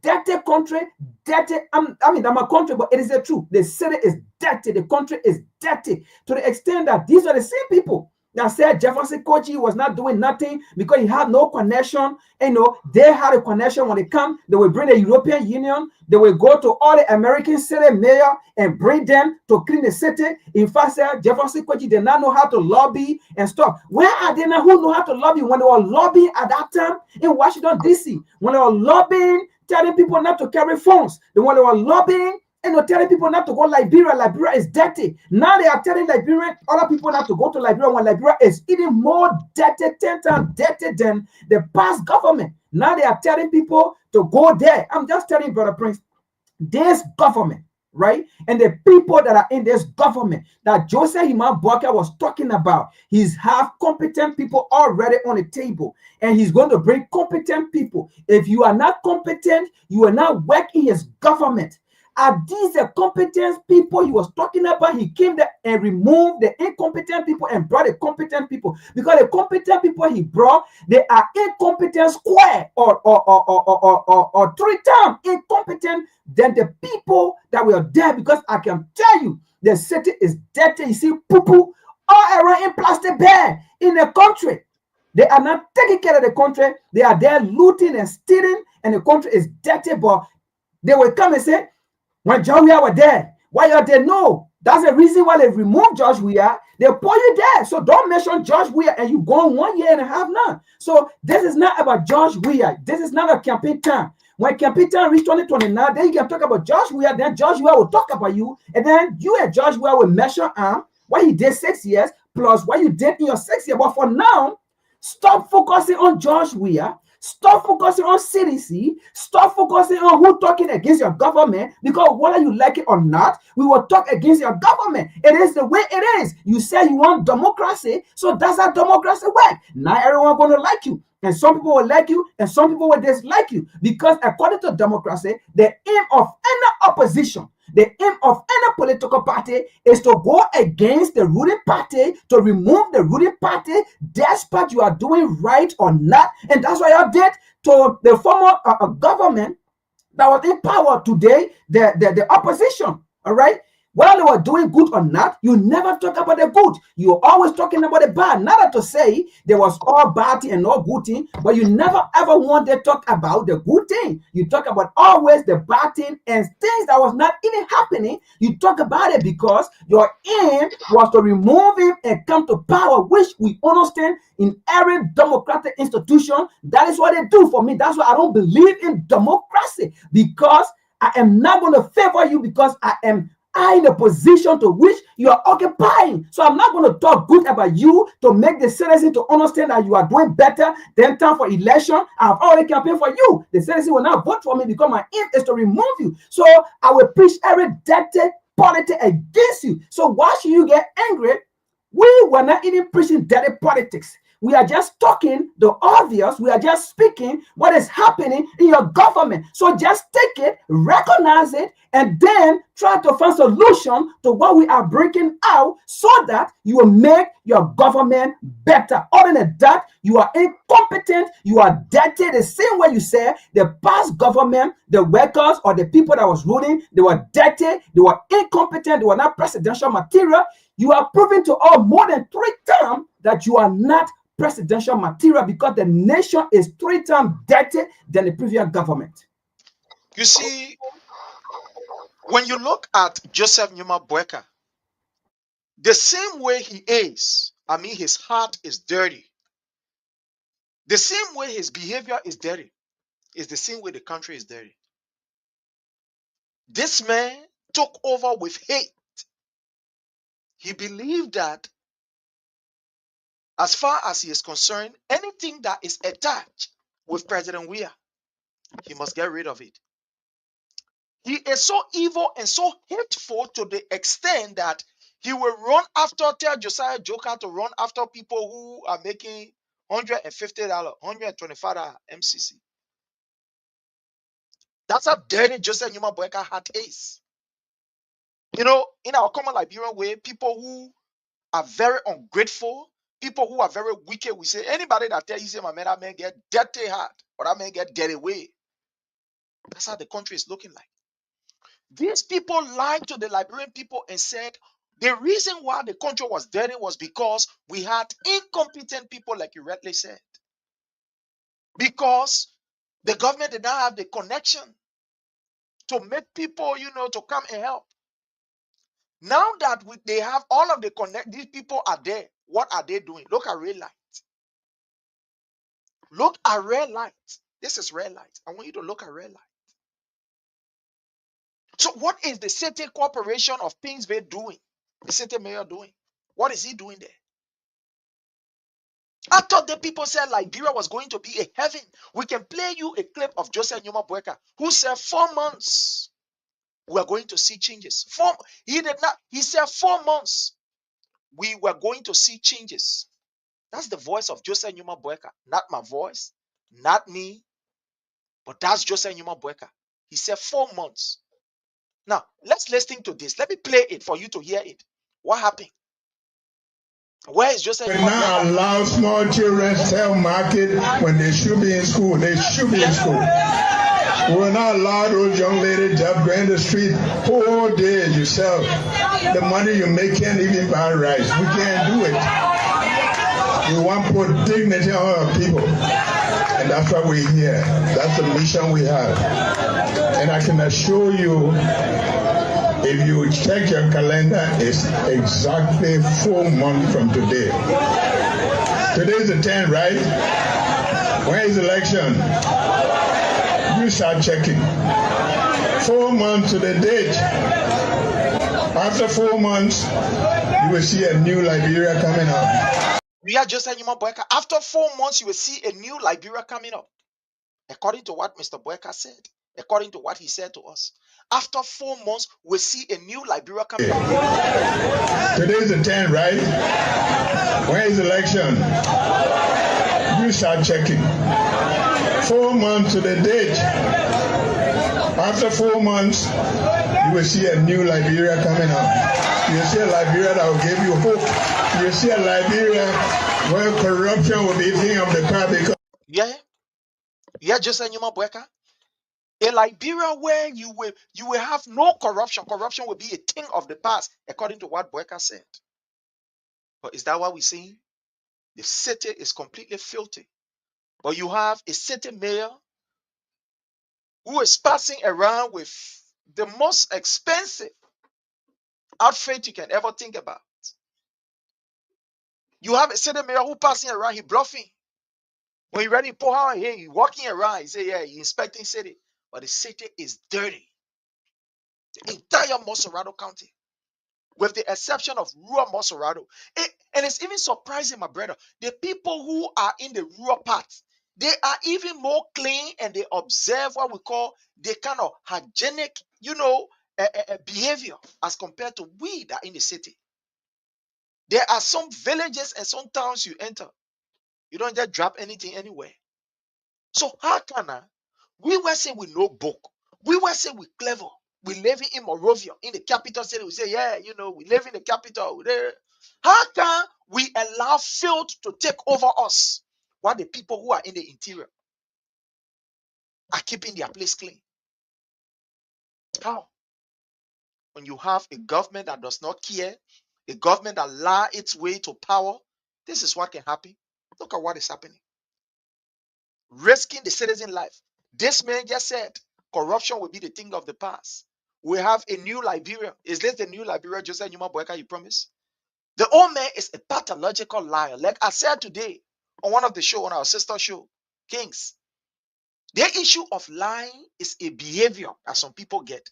Speaker 4: Dirty country, dirty. I mean, I'm a country, but it is the truth. The city is dirty. The country is dirty to the extent that these are the same people that said Jefferson Kochi was not doing nothing because he had no connection. You know, they had a connection when they come. They will bring the European Union. They will go to all the American city mayor and bring them to clean the city. In fact, said Jefferson Kochi did not know how to lobby and stuff. Where are they now who know how to lobby when they were lobbying at that time in Washington, D.C., when they were lobbying, telling people not to carry phones, when they were lobbying, telling people not to go Liberia. Liberia is dirty. Now they are telling Liberian other people not to go to Liberia when Liberia is even more dirty, 10 times dirty than the past government. Now they are telling people to go there. I'm just telling you, Brother Prince, this government, right? And the people that are in this government that Joseph Iman Boakai was talking about, he's have competent people already on the table, and he's going to bring competent people. If you are not competent, you will not work in his government. Are these the competent people he was talking about? He came there and removed the incompetent people and brought the competent people. Because the competent people he brought, they are incompetent square or three times incompetent than the people that were there. Because I can tell you, the city is dirty. You see poo-poo all around in plastic bag in the country. They are not taking care of the country. They are there looting and stealing, and the country is dirty. But they will come and say, when George Weah were there, why are they? No, that's the reason why they removed George Weah. They put you there. So don't mention George Weah and you go 1 year and a half now. So this is not about George Weah. This is not a campaign time. When campaign time reach 2029, then you can talk about George Weah. Then George Weah will talk about you. And then you and George Weah will measure what he did 6 years plus what you did in your 6 years. But for now, stop focusing on George Weah. Stop focusing on CDC. Stop focusing on who talking against your government, because whether you like it or not, we will talk against your government. It is the way it is. You say you want democracy, so that's how democracy works. Not everyone going to like you. And some people will like you, and some people will dislike you. Because according to democracy, the aim of any opposition, the aim of any political party is to go against the ruling party, to remove the ruling party, despite you are doing right or not. And that's what you did to the former government that was in power today, the opposition. All right. Whether they were doing good or not, you never talk about the good. You're always talking about the bad. Not to say there was all bad thing and no good thing, but you never ever want to talk about the good thing. You talk about always the bad thing and things that was not even happening. You talk about it because your aim was to remove him and come to power, which we understand in every democratic institution. That is what they do for me. That's why I don't believe in democracy, because I am not going to favor you because I am in the position to which you are occupying. So I'm not going to talk good about you to make the citizen to understand that you are doing better than time for election. I've already campaigned for you. The citizen will not vote for me because my aim is to remove you. So I will preach every dirty politics against you. So why should you get angry? We were not even preaching dirty politics. We are just talking the obvious. We are just speaking what is happening in your government. So just take it, recognize it, and then try to find solution to what we are breaking out so that you will make your government better. Other than that, you are incompetent, you are dirty. The same way you say the past government, the workers or the people that was ruling, they were dirty, they were incompetent, they were not presidential material. You are proving to all more than 3 times that you are not presidential material, because the nation is 3 times dirty than the previous government.
Speaker 3: You see, when you look at Joseph Numa Boakai, the same way he is, I mean, his heart is dirty. The same way his behavior is dirty is the same way the country is dirty. This man took over with hate. He believed that as far as he is concerned, anything that is attached with President Weah, he must get rid of it. He is so evil and so hateful to the extent that he will tell Josiah Joker to run after people who are making $150, $125 MCC. That's how dirty Joseph Numa Boyka heart is. In our common Liberian way, people who are very ungrateful, people who are very wicked, we say anybody that tell you, say, my man, that man get dirty heart or that man get dirty way. That's how the country is looking like. These people lied to the Liberian people and said the reason why the country was dirty was because we had incompetent people, like you rightly said. Because the government did not have the connection to make people, to come and help. Now that they have all of the connect, these people are there. What are they doing? Look at red light. Look at red light. This is red light. I want you to look at red light. So what is the city corporation of Pingsville doing? The city mayor doing? What is he doing there? I thought the people said Liberia was going to be a heaven. We can play you a clip of Joseph Numa Boyka, who said 4 months we are going to see changes. He did not. He said 4 months we were going to see changes. That's the voice of Joseph Numa Boyka, not my voice, not me, but that's Joseph Numa Boyka. He said 4 months. Now let's listen to this. Let me play it for you to hear it. What happened? Where is Joseph?
Speaker 1: We now allow small children to sell market when they should be in school. They should be in school. We will not allow those young ladies to go in the street whole day yourself. The money you make can't even buy rice. We can't do it. We want to put dignity on our people. And that's why we're here. That's the mission we have. And I can assure you, if you check your calendar, it's exactly 4 months from today. Today's the 10th, right? When is the election? You start checking. 4 months to the date. After 4 months, you will see a new Liberia coming up.
Speaker 3: We are just Numa Boyka. After 4 months, you will see a new Liberia coming up. According to what Mr. Boyka said, according to what he said to us. After 4 months, we'll see a new Liberia coming up.
Speaker 1: Today's the 10th, right? When is the election? You start checking. 4 months to the date. After 4 months, you will see a new Liberia coming up. You will see a Liberia that will give you hope. You will see a Liberia where corruption will be a thing of the past.
Speaker 3: Yeah, just a Numa Boyka. A Liberia where you will have no corruption. Corruption will be a thing of the past, according to what Boyka said. But is that what we're seeing? The city is completely filthy. But you have a city mayor who is passing around with the most expensive outfit you can ever think about. You have a city mayor who passing around, he bluffing. When you ready to pour out here, he walking around, he say, yeah, he inspecting city. But the city is dirty. The entire Mosorado County, with the exception of rural Mosorado. And it's even surprising, my brother, the people who are in the rural parts, they are even more clean and they observe what we call the kind of hygienic, behavior as compared to we that are in the city. There are some villages and some towns you enter, you don't just drop anything anywhere. So how can we were saying we know book, we were saying we clever, we live in Morovia, in the capital city. We say, yeah, we live in the capital. How can we allow filth to take over us while the people who are in the interior are keeping their place clean? How? When you have a government that does not care, a government that lie its way to power, this is what can happen. Look at what is happening. Risking the citizen life. This man just said corruption will be the thing of the past. We have a new Liberia. Is this the new Liberia, Joseph Numa Boyka, you promise? The old man is a pathological liar. Like I said today on one of the show, on our sister show, Kings. The issue of lying is a behavior that some people get.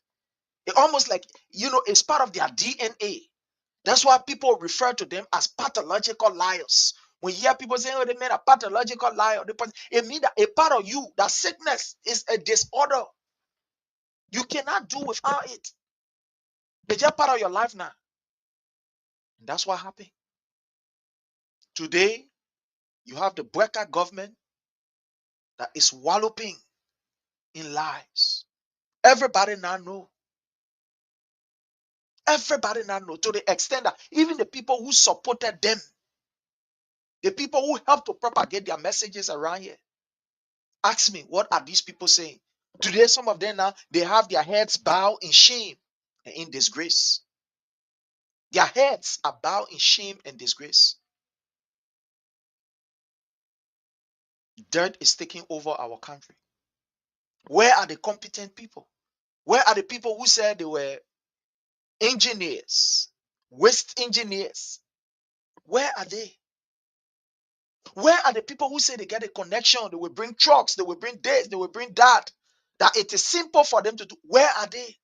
Speaker 3: It almost like, it's part of their DNA. That's why people refer to them as pathological liars. When you hear people saying, oh, they made a pathological liar, it means that a part of you, that sickness is a disorder. You cannot do without it. It's just part of your life now. And that's what happened. Today, you have the Breca government that is walloping in lies. Everybody now know. Everybody now know, to the extent that even the people who supported them, the people who helped to propagate their messages around here, ask me, what are these people saying? Today, some of them now, they have their heads bowed in shame and in disgrace. Their heads are bowed in shame and disgrace. Dirt is taking over our country. Where are the competent people? Where are the people who said they were engineers, waste engineers? Where are they? Where are the people who say they get a connection? They will bring trucks, they will bring this, they will bring that. That it is simple for them to do. Where are they?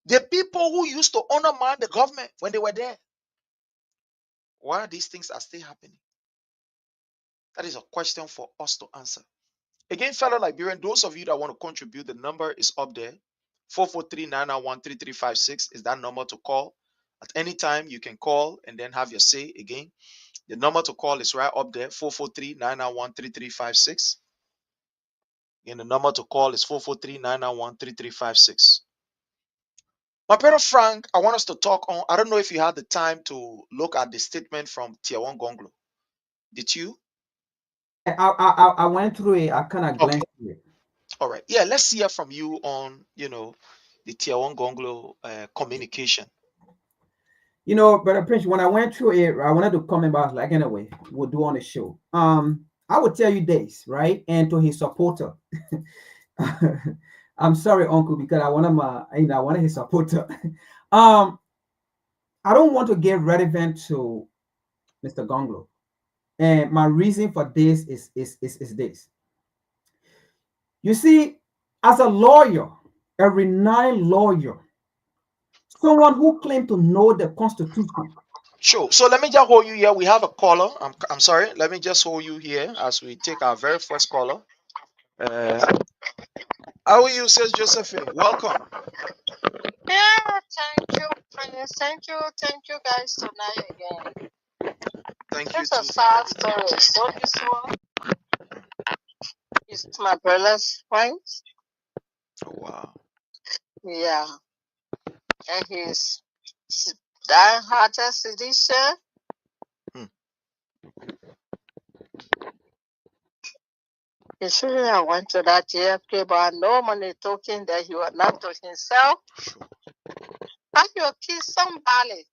Speaker 3: The people who used to undermine the government when they were there. Why are these things are still happening? That is a question for us to answer. Again, fellow Liberian, those of you that want to contribute, the number is up there. 443-991-3356 is that number to call. At any time, you can call and then have your say again. The number to call is right up there, 443-991-3356. Again, the number to call is 443-991-3356. My brother Frank, I want us to talk on, I don't know if you had the time to look at the statement from Tier 1 Gonglo. Did you?
Speaker 4: Yeah, I went through it. I kind of
Speaker 3: Okay.
Speaker 4: glanced through it.
Speaker 3: All right. Yeah, let's hear from you on, the Tier 1 Gonglo communication.
Speaker 4: Brother Prince, when I went through it, I wanted to comment about like anyway, we'll do on the show. I would tell you this, right? And to his supporter. I'm sorry, Uncle, because I wanted his supporter. I don't want to get relevant to Mr. Gonglo. And my reason for this is this. You see, as a lawyer, a renowned lawyer, someone who claimed to know the Constitution.
Speaker 3: Sure. So let me just hold you here. We have a caller. I'm sorry. Let me just hold you here as we take our very first caller. How are you, says Josephine? Welcome.
Speaker 6: Yeah, thank you, Prince. Thank you guys tonight again.
Speaker 3: Thank you
Speaker 6: It's a
Speaker 3: too.
Speaker 6: sad story. So this one is my brother's friend.
Speaker 3: Oh, wow.
Speaker 6: Yeah, and he's die-hearted citizen. Yesterday I went to that JFK, but I know money talking that he was not to himself. How you kill somebody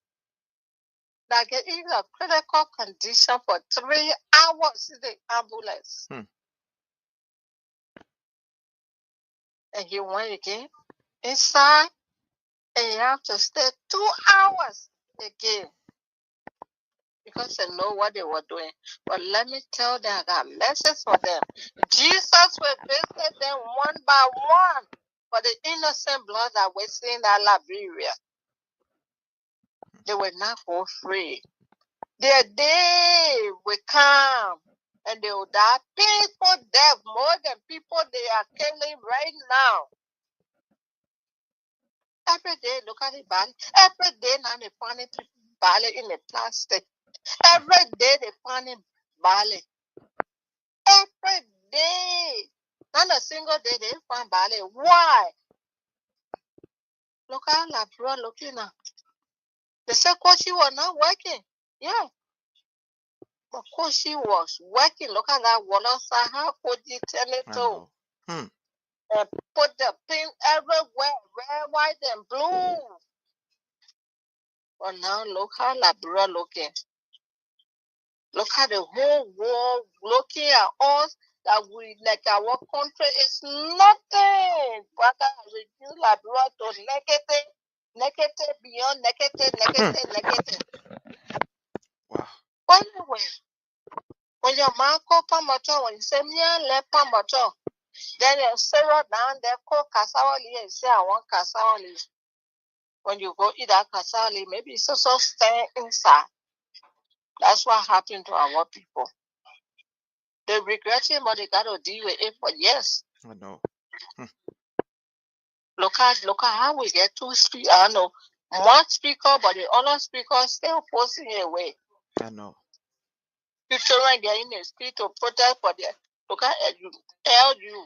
Speaker 6: that get in a critical condition for 3 hours in the ambulance? And he went again inside, and you have to stay 2 hours again because they know what they were doing. But let me tell them, I got a message for them. Jesus will visit them one by one for the innocent blood that was in that Liberia. They will not go free. Their day will come and they will die peaceful death more than people they are killing right now. Every day, look at the body. Every day now they finding body in the plastic. Every day they finding body. Every day. Not a single day they find body. Why? Look at that bro looking now. They said Koshi was not working. Yeah. But Koshi was working. Look at that water side. How could you tell it to? And put the pin everywhere, red, white, and blue. But now look how Labra looking. Look at the whole world looking at us that we like our country is nothing. Brother, reduce Labra to negative, beyond negative.
Speaker 3: Wow.
Speaker 6: Anyway, when your man call Pamacho, when you say me let Pamacho, then you settle down there, call Kasawali and say I want Kasawali. When you go eat that Kasawali, maybe it's also stay inside. That's what happened to our people. They regret it, but they got to deal with it for years.
Speaker 3: I know.
Speaker 6: Look at how we get two speakers. I know one speaker, but the other speaker still forcing it away.
Speaker 3: I know.
Speaker 6: The children get in the street to protest for their look at LU.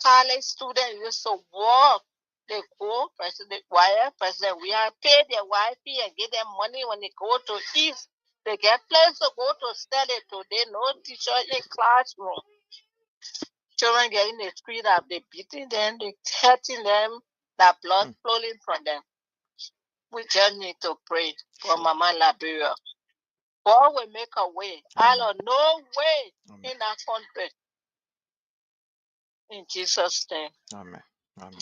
Speaker 6: College students used to walk. They go, President Weah, President Weah pay their wifey and give them money when they go to East. They get place to go to study today. No teacher in classroom. Children get in the street, they beating them, they hurting them, that blood flowing from them. We just need to pray for Mama Liberia. God will make a way. I don't know way in that country. In Jesus' name.
Speaker 3: Amen. Amen.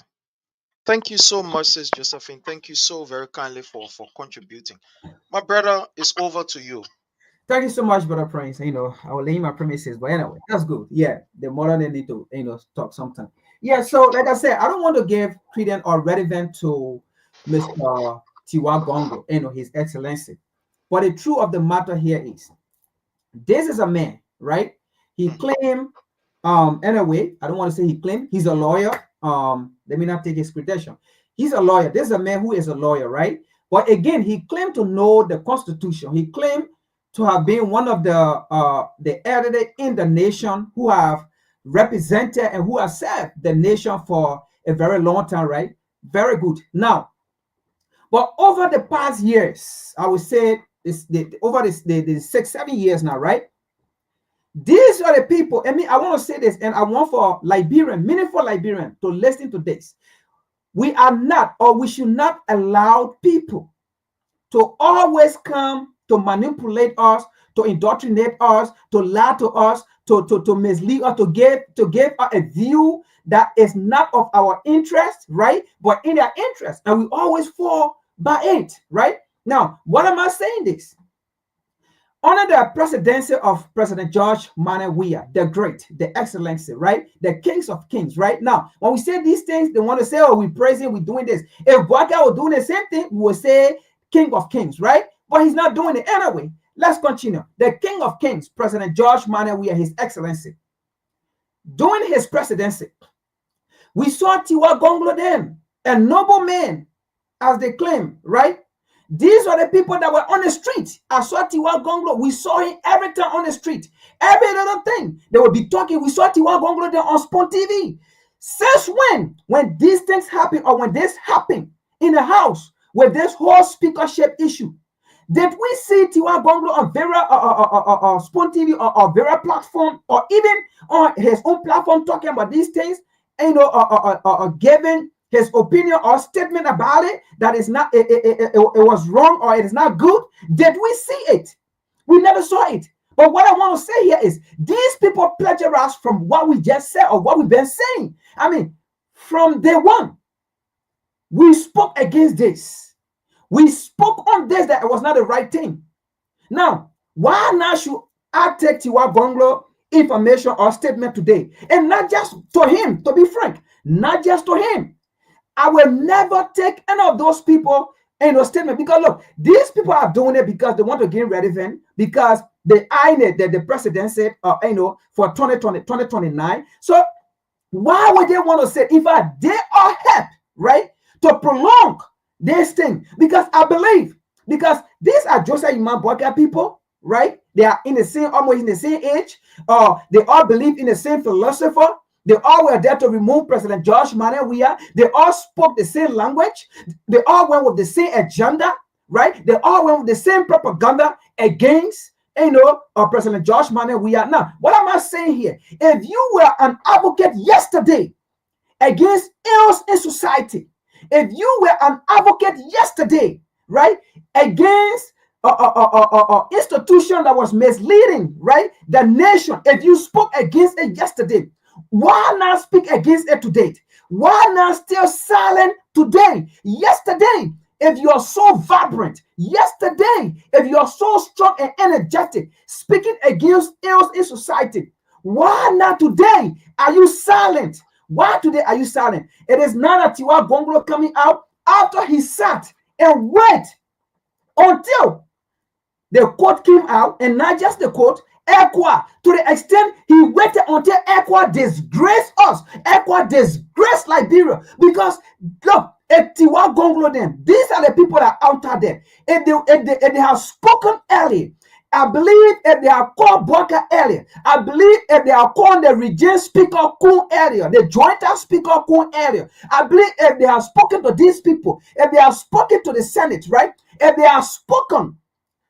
Speaker 3: Thank you so much, Sis Josephine. Thank you so very kindly for contributing. My brother, it's over to you.
Speaker 4: Thank you so much, Brother Prince. I will lay my premises, but anyway, that's good. Yeah, the mother they need to, talk sometime. Yeah, so like I said, I don't want to give credence or relevant to Mr. Tiwa Gongo, His Excellency. But the truth of the matter here is, this is a man, right? He claimed, anyway, I don't want to say he claimed, he's a lawyer. Let me not take his credential. He's a lawyer. This is a man who is a lawyer, right? But again, he claimed to know the Constitution. He claimed to have been one of the elderly in the nation who have represented and who have served the nation for a very long time, right? Very good. Now, but over the past years, I would say over the 6-7 years now, right? These are the people. I want to say this, and I want for Liberian, meaningful Liberian, to listen to this. We are not, or we should not allow people to always come to manipulate us, to indoctrinate us, to lie to us, to mislead us, to give us a view that is not of our interest, right? But in their interest, and we always fall by it, right? Now, what am I saying this? Under the presidency of President George Weah, the great, the excellency, right? The kings of kings, right? Now, when we say these things, they want to say, oh, we praising, we're doing this. If Boaka was doing the same thing, we will say king of kings, right? But he's not doing it anyway. Let's continue. The king of kings, President George Weah, his excellency. During his presidency, we saw Tiwa Gonglo then, a noble man, as they claim, right? These are the people that were on the street. I saw Tiwa Gonglo. We saw him every time on the street. Every little thing. They would be talking. We saw Tiwa Gonglo there on Spawn TV. Since when? When these things happen, or when this happened in the house with this whole speakership issue, did we see Tiwa Gonglo on Vera Spawn TV or Vera platform, or even on his own platform talking about these things, giving his opinion or statement about it, that is not it was wrong or it is not good? Did we see it? We never saw it. But what I want to say here is, these people plagiarize from what we just said or what we've been saying. From day one, we spoke against this. We spoke on this, that it was not the right thing. Now, why now should I take Tiwa Gonglo information or statement today? And not just to him, to be frank, not just to him. I will never take any of those people in a statement, because look, these people are doing it because they want to gain relevance, because they eyeing the presidency, for 2029. So why would they want to say, if they are help, right, to prolong this thing? Because I believe, because these are Joseph Imam Boaka people, right? They are almost in the same age, they all believe in the same philosopher. They all were there to remove President George Weah. They all spoke the same language. They all went with the same agenda, right? They all went with the same propaganda against, President George Weah. Now, what am I saying here? If you were an advocate yesterday against ills in society, if you were an advocate yesterday, right, against institution that was misleading, right, the nation, if you spoke against it yesterday, why not speak against it today? Why not still silent today? Yesterday, if you are so vibrant, yesterday, if you are so strong and energetic, speaking against ills in society, why not today are you silent? Why today are you silent? It is not a Tiwa Gonglo coming out after he sat and wait until the court came out, and not just the court, ECWA, to the extent he waited until ECWA disgraced us. ECWA disgraced Liberia. Because, look, Tiwa Gonglo them, these are the people that are out there. If they have spoken early, I believe if they are called Boaka earlier, I believe if they are called the region speaker Kun earlier, the joint speaker Kun earlier, I believe if they have spoken to these people, if they have spoken to the Senate, right? If they have spoken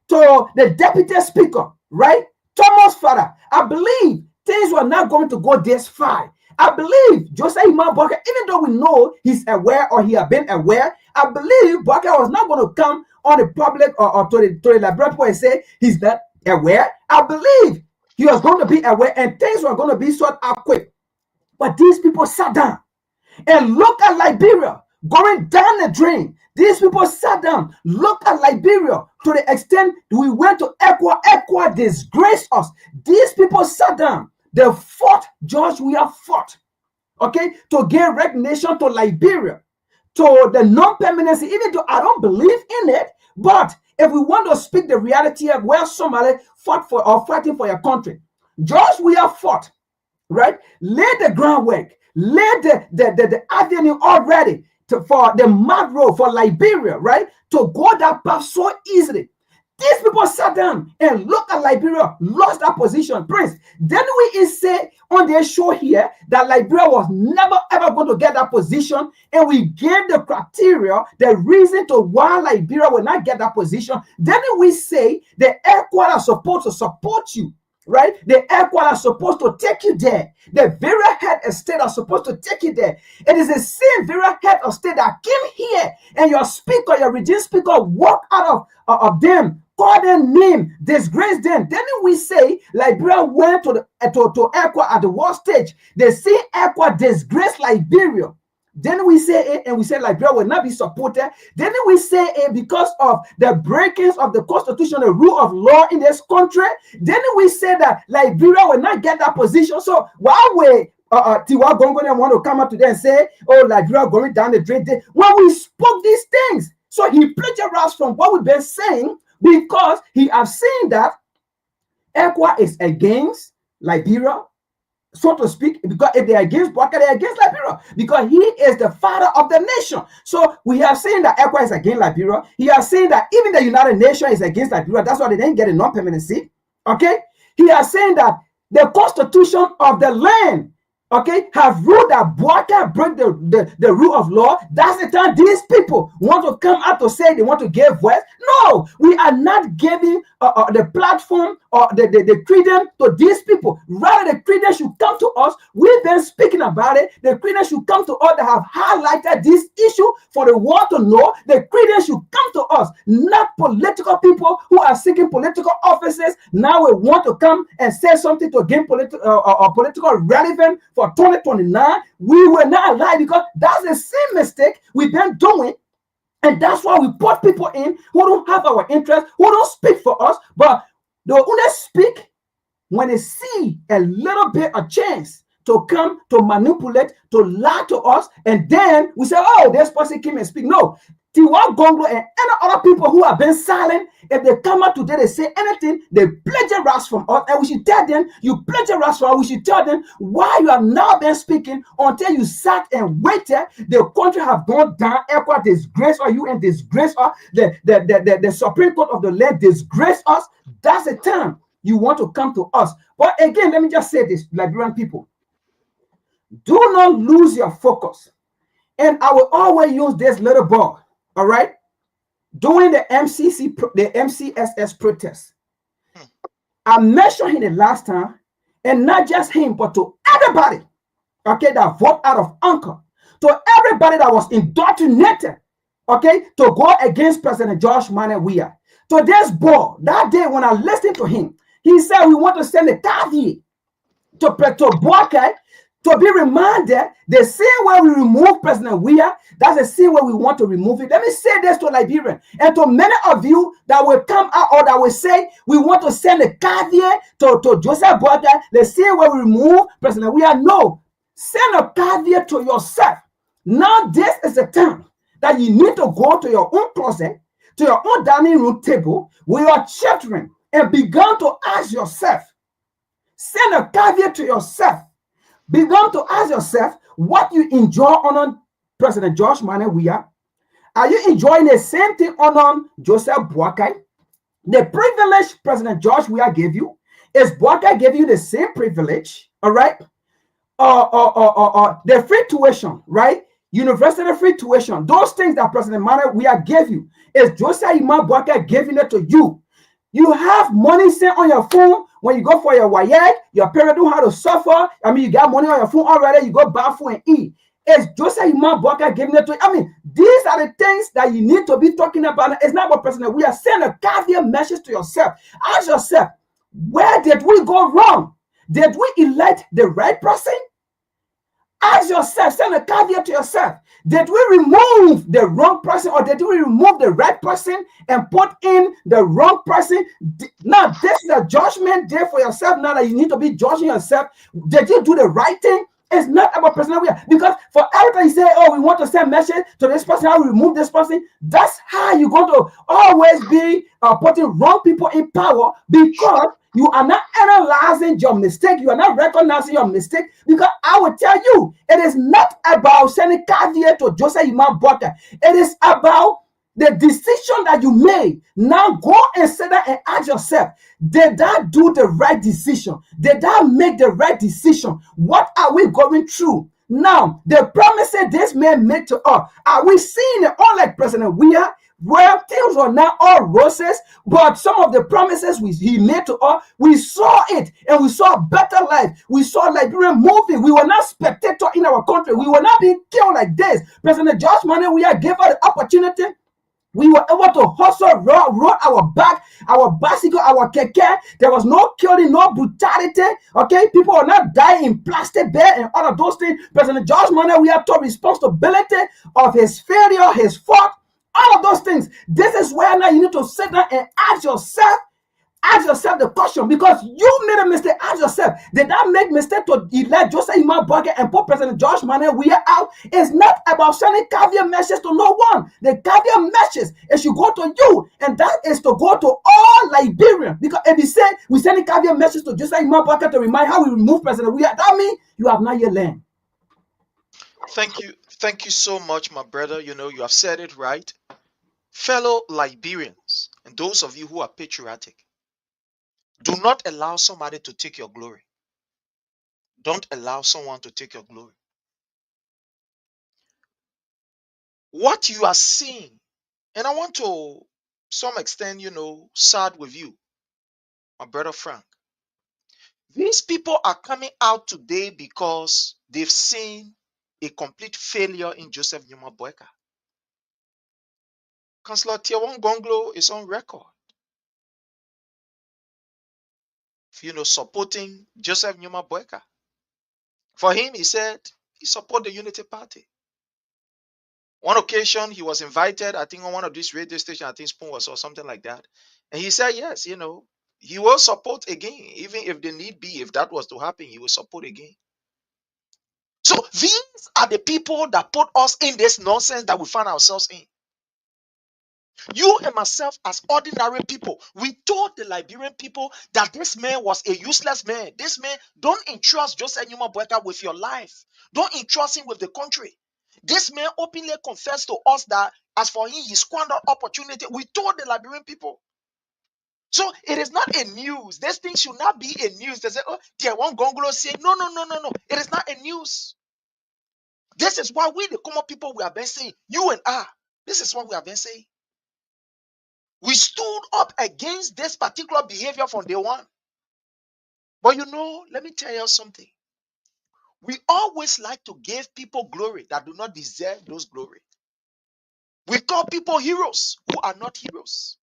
Speaker 4: to the deputy speaker, right? Thomas Father, I believe things were not going to go this far. I believe Joseph Iman Boaka, even though we know he's aware or he has been aware, I believe Boaka was not going to come on the public or to the laboratory and say he's not aware. I believe he was going to be aware and things were going to be sorted out quick. But these people sat down and look at Liberia going down the drain. These people sat down, look at Liberia to the extent we went to ECWA. ECWA disgraced us. These people sat down. They fought, George, we have fought, okay, to give recognition to Liberia, to the non-permanency, even though I don't believe in it. But if we want to speak the reality of where somebody fought for or fighting for your country, George, we have fought, right? Lay the groundwork, lay the avenue already for the mad road for Liberia, right? To go that path so easily. These people sat down and looked at Liberia, lost that position. Prince, then we say on their show here that Liberia was never ever going to get that position, and we gave the criteria, the reason to why Liberia will not get that position. Then we say the ECWA are supposed to support you, right? The ECWA are supposed to take you there. The very head of state are supposed to take you there. It is the same very head of state that came here, and your speaker, your region speaker, walked out of them, call them name, disgrace them. Then we say Liberia went to ECWA at the world stage. They see ECWA disgrace Liberia. Then we say it, and we say Liberia will not be supported. Then we say it because of the breakings of the constitution, the rule of law in this country. Then we say that Liberia will not get that position. So while we Tiwa Gongo want to come up today and say, oh, Liberia going down the drain. When we spoke these things, so he plagiarized from what we've been saying, because he has seen that ECWA is against Liberia, so to speak, because if they are against Boaka, they are against Liberia, because he is the father of the nation. So we have seen that ECWA is against Liberia. He has seen that even the United Nations is against Liberia. That's why they didn't get a non-permanent seat. Okay? He has seen that the constitution of the land, okay, have ruled that Boaka break the rule of law. That's the time these people want to come out to say they want to give voice. No, we are not giving the platform or the credence to these people. Rather, the credence should come to us. We've been speaking about it. The credence should come to us that have highlighted this issue for the world to know. The credence should come to us, not political people who are seeking political offices. Now we want to come and say something to gain political relevance for 2029. We will not lie, because that's the same mistake we've been doing. And that's why we put people in who don't have our interest, who don't speak for us, but they only speak when they see a little bit of chance to come to manipulate, to lie to us, and then we say, oh, this person came and speak. No. Tiwa Gongo and any other people who have been silent, if they come out today, they say anything, they plagiarize from us, and we should tell them, you plagiarize from us. We should tell them why you have now been speaking until you sat and waited. The country have gone down. ECWA disgrace or you and disgrace us. The Supreme Court of the land disgrace us. That's the time you want to come to us. But again, let me just say this, Liberian people. Do not lose your focus. And I will always use this little ball. All right, during the MCSS protest, I mentioned him the last time, and not just him, but to everybody, okay, that vote out of Anchor, to everybody that was indoctrinated, okay, to go against President George Weah. To this boy, that day when I listened to him, he said we want to send a caveat to Boaka, to be reminded, the same way we remove President Weah, that's the same way we want to remove it. Let me say this to Liberia and to many of you that will come out or that will say we want to send a caveat to Joseph Boaka, the same way we remove President Weah. No, send a caveat to yourself. Now this is the time that you need to go to your own closet, to your own dining room table with your children, and begin to ask yourself, Send a caveat to yourself. Begin to ask yourself what you enjoy on President George Weah. Are you enjoying the same thing on Joseph Boakai? The privilege President George Weah gave you, is Boakai gave you the same privilege, all right? Or the free tuition, right? University free tuition, those things that President Weah gave you, is Joseph Boakai giving it to you. You have money sent on your phone when you go for your Weah. Your parents don't have to suffer. I mean, you got money on your phone already. You go buy food and eat. It's Joseph Boakai giving it to you. I mean, these are the things that you need to be talking about. It's not about President. We are sending a caveat message to yourself. Ask yourself, where did we go wrong? Did we elect the right person? Ask yourself, send a caveat to yourself. Did we remove the wrong person, or did we remove the right person and put in the wrong person? Now, this is a judgment day for yourself. Now that you need to be judging yourself. Did you do the right thing? It's not about personality, because for every time you say, oh, we want to send message to this person, how we remove this person, that's how you're going to always be putting wrong people in power, because you are not analyzing your mistake. You are not recognizing your mistake. Because I will tell you, it is not about sending caveat to Joseph Boakai. It is about the decision that you made. Now go and sit down and ask yourself, did I do the right decision? Did I make the right decision? What are we going through? Now, the promises this man made to us, are we seeing it? Unlike President Weah, where things were not all roses, but some of the promises he made to us, we saw it, and we saw a better life. We saw Liberian moving. We were not spectators in our country. We were not being killed like this. President George Weah gave us the opportunity. We were able to hustle, rode our back, our bicycle, our keke. There was no killing, no brutality. Okay, people are not dying in plastic bed and all of those things. President George Weah took responsibility of his failure, his fault, all of those things. This is where now you need to sit down and ask yourself the question, because you made a mistake. Ask yourself, did I make mistake to elect Joseph Boakai and put President George Weah out? It's not about sending caveat messages to no one. The caveat message is should go to you, and that is to go to all Liberians. Because if you say we send a caveat message to Joseph Boakai to remind how we remove President Weah, that means you have not yet learned.
Speaker 3: Thank you so much, my brother. You know, you have said it right. Fellow Liberians, and those of you who are patriotic, do not allow somebody to take your glory. Don't allow someone to take your glory. What you are seeing, and I want to some extent, sad with you, my brother Frank. These people are coming out today because they've seen a complete failure in Joseph Boakai. Councillor Tiawon Gonglo is on record, supporting Joseph Boakai. For him, he said he supported the Unity Party. One occasion, he was invited, I think, on one of these radio stations, I think Spoon was or something like that. And he said, yes, he will support again, even if the need be, if that was to happen, he will support again. So these are the people that put us in this nonsense that we find ourselves in. You and myself, as ordinary people, we told the Liberian people that this man was a useless man. This man, don't entrust Joseph Boakai with your life. Don't entrust him with the country. This man openly confessed to us that as for him, he squandered opportunity. We told the Liberian people. So it is not a news. This thing should not be a news. They say, oh, there one Gongolo say, no. It is not a news. This is why we, the common people, we have been saying, you and I, this is what we have been saying. We stood up against this particular behavior from day one. But let me tell you something. We always like to give people glory that do not deserve those glory. We call people heroes who are not heroes.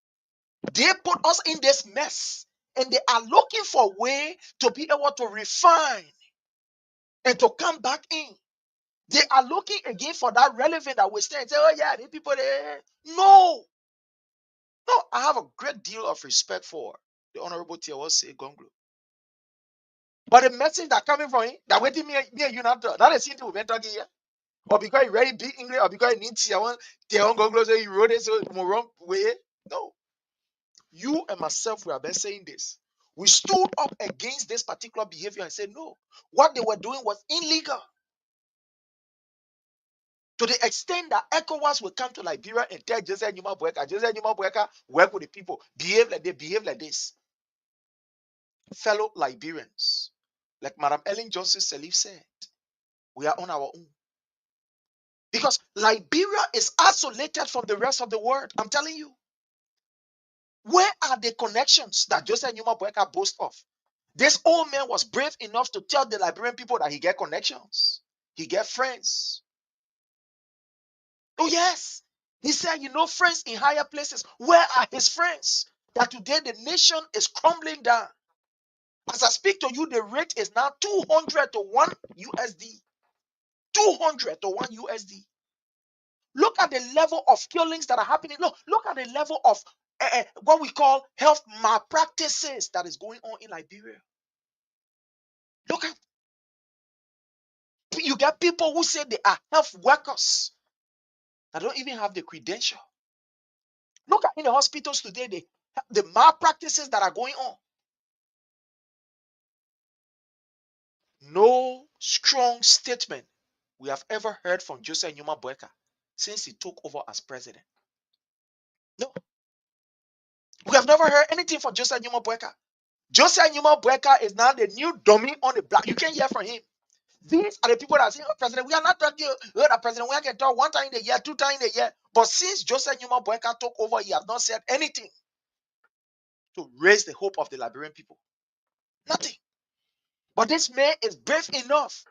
Speaker 3: They put us in this mess, and they are looking for a way to be able to refine and to come back in. They are looking again for that relevant that we stand and say, oh yeah, the people there. No, I have a great deal of respect for the Honorable Tiawose Gonglo. But the message that coming from him, that waiting me and you not that is something we've been talking here. Or because he really big English, or because he needs Tiawon Gonglo, so he wrote it so more wrong way. No. You and myself, we have been saying this. We stood up against this particular behavior and said, no, what they were doing was illegal. To the extent that ECOWAS will come to Liberia and tell Jose Numa Bueka, work with the people, behave like this. Fellow Liberians, like Madam Ellen Johnson Sirleaf said, we are on our own. Because Liberia is isolated from the rest of the world. I'm telling you. Where are the connections that Jose Numa Bueka boasts of? This old man was brave enough to tell the Liberian people that he get connections. He get friends. Oh yes. He said, friends in higher places. Where are his friends? That today the nation is crumbling down. As I speak to you, the rate is now 200 to 1 USD. 200 to 1 USD. Look at the level of killings that are happening. Look at the level of what we call health malpractices that is going on in Liberia. Look at, you get people who say they are health workers that don't even have the credential. Look at in the hospitals today, the malpractices that are going on. No strong statement we have ever heard from Jose Numa Bueka since he took over as president. No. We have never heard anything from Jose Numa Bueka. Jose Numa Bueka is now the new dummy on the block. You can't hear from him. These are the people that are saying, oh, President, we are not talking about President. We can talk 1 time in a year, 2 times in a year. But since Jose Numa Bueka took over, he has not said anything to raise the hope of the Liberian people. Nothing. But this man is brave enough.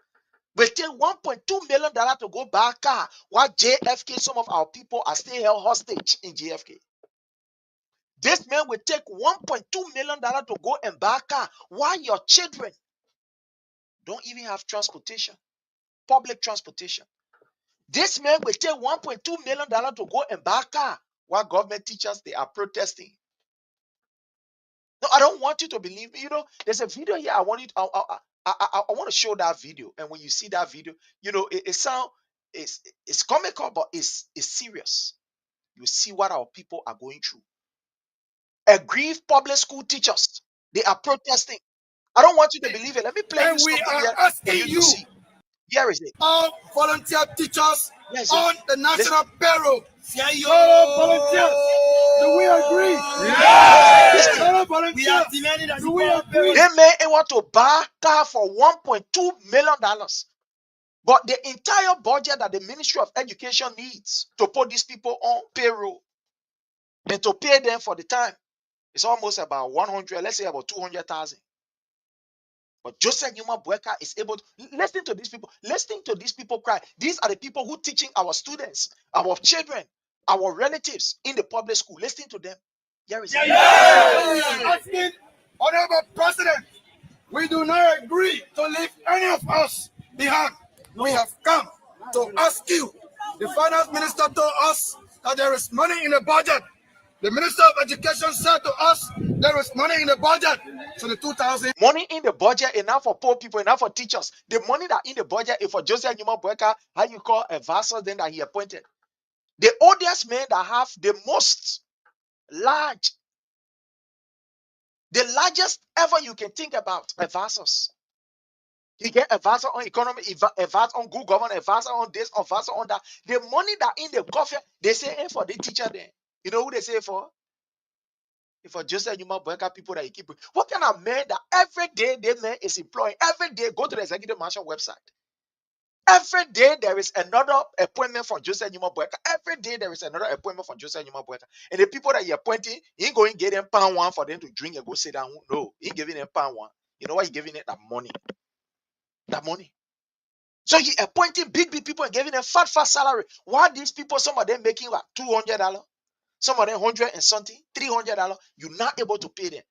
Speaker 3: We take $1.2 million to go buy a car while JFK, some of our people are still held hostage in JFK. This man will take $1.2 million to go and buy a car while your children don't even have transportation, public transportation. This man will take $1.2 million to go and buy a car while government teachers, they are protesting. No, I don't want you to believe me. There's a video here. I want you to, I want to show that video. And when you see that video, it's comical, but it's serious. You see what our people are going through. Aggrieved public school teachers, they are protesting. I don't want you to believe it. Let me play you something here for you to see. Here is it.
Speaker 5: All volunteer teachers
Speaker 3: Yes,
Speaker 5: on the national payroll.
Speaker 7: Fellow volunteers, do we agree?
Speaker 3: Yes.
Speaker 7: Fellow volunteers, do we agree?
Speaker 3: They may want to buy car for $1.2 million. But the entire budget that the Ministry of Education needs to put these people on payroll and to pay them for the time is almost about 100, let's say about 200,000. But Jose Numa Bueka is able to listen to these people. Listening to these people cry. These are the people who teaching our students, our children, our relatives in the public school. Listening to them. Here is it.
Speaker 5: Asking, Honorable President, we do not agree to leave any of us behind. We have come to ask you. The finance minister told us that there is money in the budget. The Minister of Education said to us, there is money in the budget. So the 2,000
Speaker 3: money in the budget, enough for poor people, enough for teachers. The money that in the budget is for Jose Numa Bueka, how you call a vassal then that he appointed. The oldest man that have the most large, the largest ever you can think about, a vassals. You get a vassal on economy, a vassal on good government, a vassal on this, a vassal on that. The money that in the coffee, they say for the teacher then. You know who they say for? For Jose Numa Bueka people that you keep. What kind of man that every day the man is employing? Every day, go to the executive mansion website. Every day there is another appointment for Jose Numa Bueka. Every day there is another appointment for Jose Numa Bueka. And the people that you're appointing, he ain't going to get them pound one for them to drink and go sit down. No, he giving them pound one. You know why he giving it? That money. That money. So he appointing big people and giving them fat salary. Why these people, some of them making what, $200? Some of them 100 and something, $300. You're not able to pay them.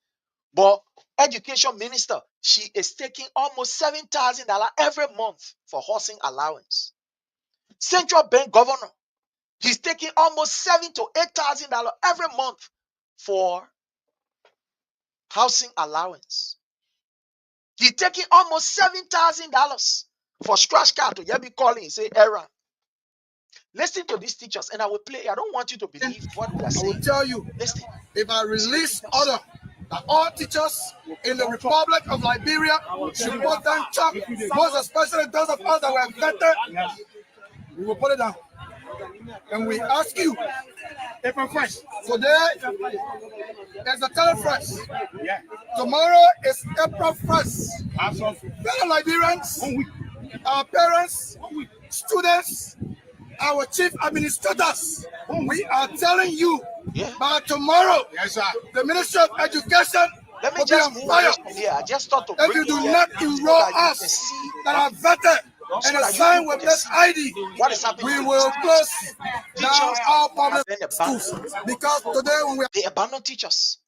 Speaker 3: But education minister, she is taking almost $7,000 every month for housing allowance. Central bank governor, he's taking almost $7,000 to $8,000 every month for housing allowance. He's taking almost $7,000 for scratch card to be calling and say error. Listen to these teachers, and I will play. I don't want you to believe what we are saying.
Speaker 5: I will tell you,
Speaker 3: Listen.
Speaker 5: if I release order
Speaker 7: that all teachers in the Republic of Liberia should put down chalk, most especially those of us that were vetted. We will put it down. And we ask you, April 1st. Today is the 31st. Tomorrow is April 1st. Fellow Liberians, our parents, students, our chief administrators, we are telling you by tomorrow, the Ministry of Education
Speaker 3: Let me
Speaker 7: will be
Speaker 3: just
Speaker 7: on
Speaker 3: move
Speaker 7: fire.
Speaker 3: this from here. I just thought to
Speaker 7: If
Speaker 3: bring
Speaker 7: you
Speaker 3: it
Speaker 7: do
Speaker 3: here
Speaker 7: not
Speaker 3: so
Speaker 7: enroll
Speaker 3: that you can
Speaker 7: us
Speaker 3: see,
Speaker 7: that are vetted
Speaker 3: so
Speaker 7: and
Speaker 3: that you
Speaker 7: assigned
Speaker 3: people
Speaker 7: with
Speaker 3: can
Speaker 7: this
Speaker 3: see
Speaker 7: ID,
Speaker 3: what is happening
Speaker 7: we
Speaker 3: to
Speaker 7: will
Speaker 3: these
Speaker 7: close
Speaker 3: teachers.
Speaker 7: down
Speaker 3: Teachers
Speaker 7: our
Speaker 3: have
Speaker 7: public
Speaker 3: been
Speaker 7: schools
Speaker 3: abandoned.
Speaker 7: because today when we
Speaker 3: They abandon teachers.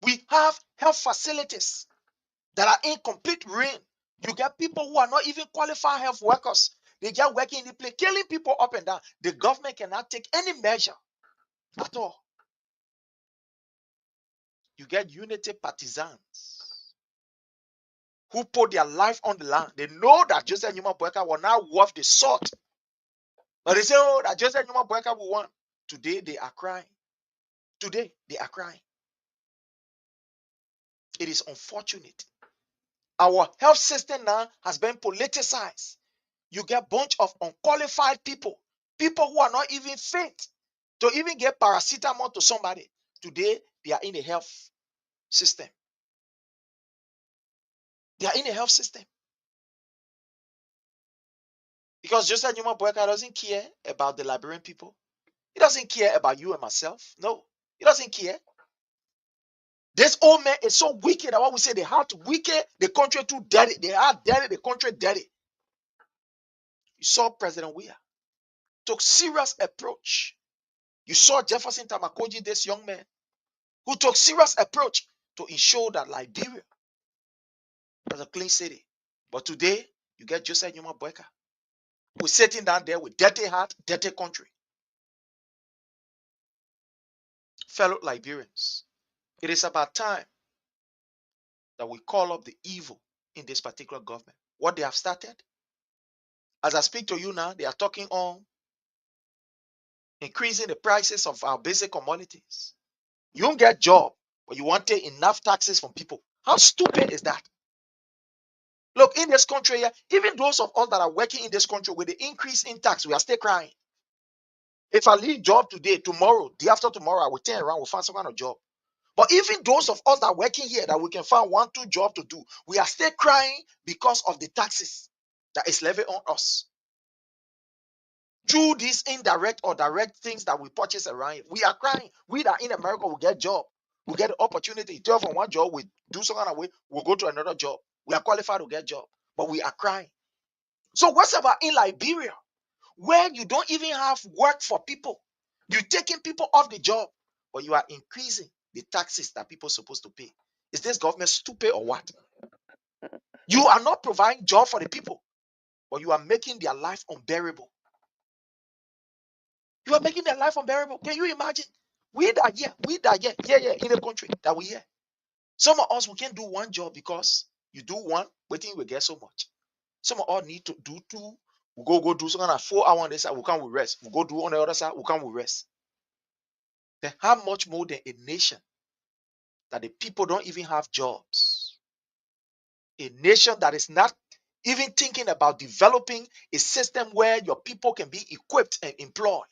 Speaker 3: We have health facilities that are in complete ruin. You get people who are not even qualified health workers. They just working in the place, killing people up and down. The government cannot take any measure at all. You get unity partisans who put their life on the line. They know that Joseph Newman Boyka will now worth the salt. But they say, oh, that Joseph Newman Boyka will won. Today they are crying. Today they are crying. It is unfortunate. Our health system now has been politicized. You get a bunch of unqualified people, people who are not even fit to even get paracetamol to somebody. Today they are in the health system. They are in the health system. Because Joseph Newman Boyka doesn't care about the Liberian people. He doesn't care about you and myself. No, he doesn't care. This old man is so wicked that what we say they have to wicked the country too dirty. They are dirty, the country dirty. You saw President Weah took serious approach. You saw Jefferson Tamakoji, this young man, who took serious approach to ensure that Liberia was a clean city. But today, you get Joseph Newman Boyka, who's sitting down there with dirty heart, dirty country. Fellow Liberians, it is about time that we call up the evil in this particular government. What they have started, as I speak to you now, they are talking on increasing the prices of our basic commodities. You don't get job, but you want to take enough taxes from people. How stupid is that? Look, in this country, even those of us that are working in this country with the increase in tax, we are still crying. If I leave job today, tomorrow, day after tomorrow, I will turn around, we'll find some kind of job. But even those of us that are working here, that we can find 1-2 jobs to do, we are still crying because of the taxes that is levied on us. Through these indirect or direct things that we purchase around, we are crying. We that in America will get job, we get the opportunity. Tell from one job, we do some kind of way, we'll go to another job. We are qualified to get job, but we are crying. So what's about in Liberia, where you don't even have work for people? You're taking people off the job, but you are increasing the taxes that people are supposed to pay. Is this government stupid or what? You are not providing job for the people, but you are making their life unbearable. You are making their life unbearable. Can you imagine? We that here in the country that we here. Some of us we can do one job because you do one, waiting we get so much. Some of us need to do two. We go do some kind of 4 hours on this side, we come with rest. We go do on the other side, we come with rest. Then how much more than a nation that the people don't even have jobs? A nation that is not even thinking about developing a system where your people can be equipped and employed.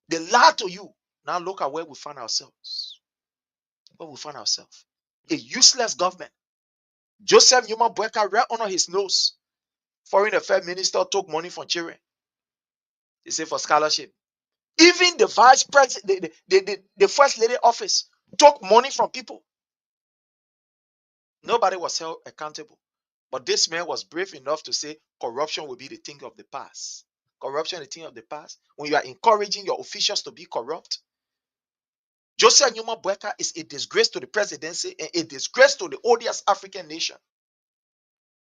Speaker 3: They lie to you. Now look at where we find ourselves. Where we find ourselves. A useless government. Joseph Newman Boyka right under his nose. Foreign Affairs Minister took money from children. They say for scholarship. Even the vice president, the first lady office took money from people. Nobody was held accountable. But this man was brave enough to say corruption will be the thing of the past. Corruption is the thing of the past. When you are encouraging your officials to be corrupt, Joseph Newman Boyka is a disgrace to the presidency and a disgrace to the odious African nation.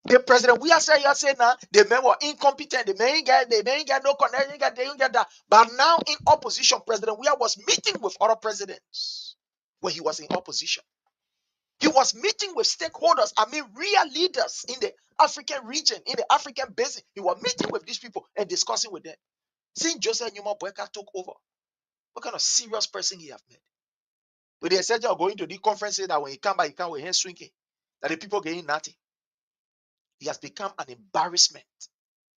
Speaker 3: The president we are saying now, the men were incompetent, the men get no connection, they didn't get that. But now in opposition, President Weah was meeting with other presidents when he was in opposition. He was meeting with stakeholders, real leaders in the African region, in the African basin. He was meeting with these people and discussing with them. Since Joseph Newman Boyka took over, what kind of serious person he have made? With the exception of going to the conferences that when he come back, he come with hands swinging, that the people getting nothing. He has become an embarrassment.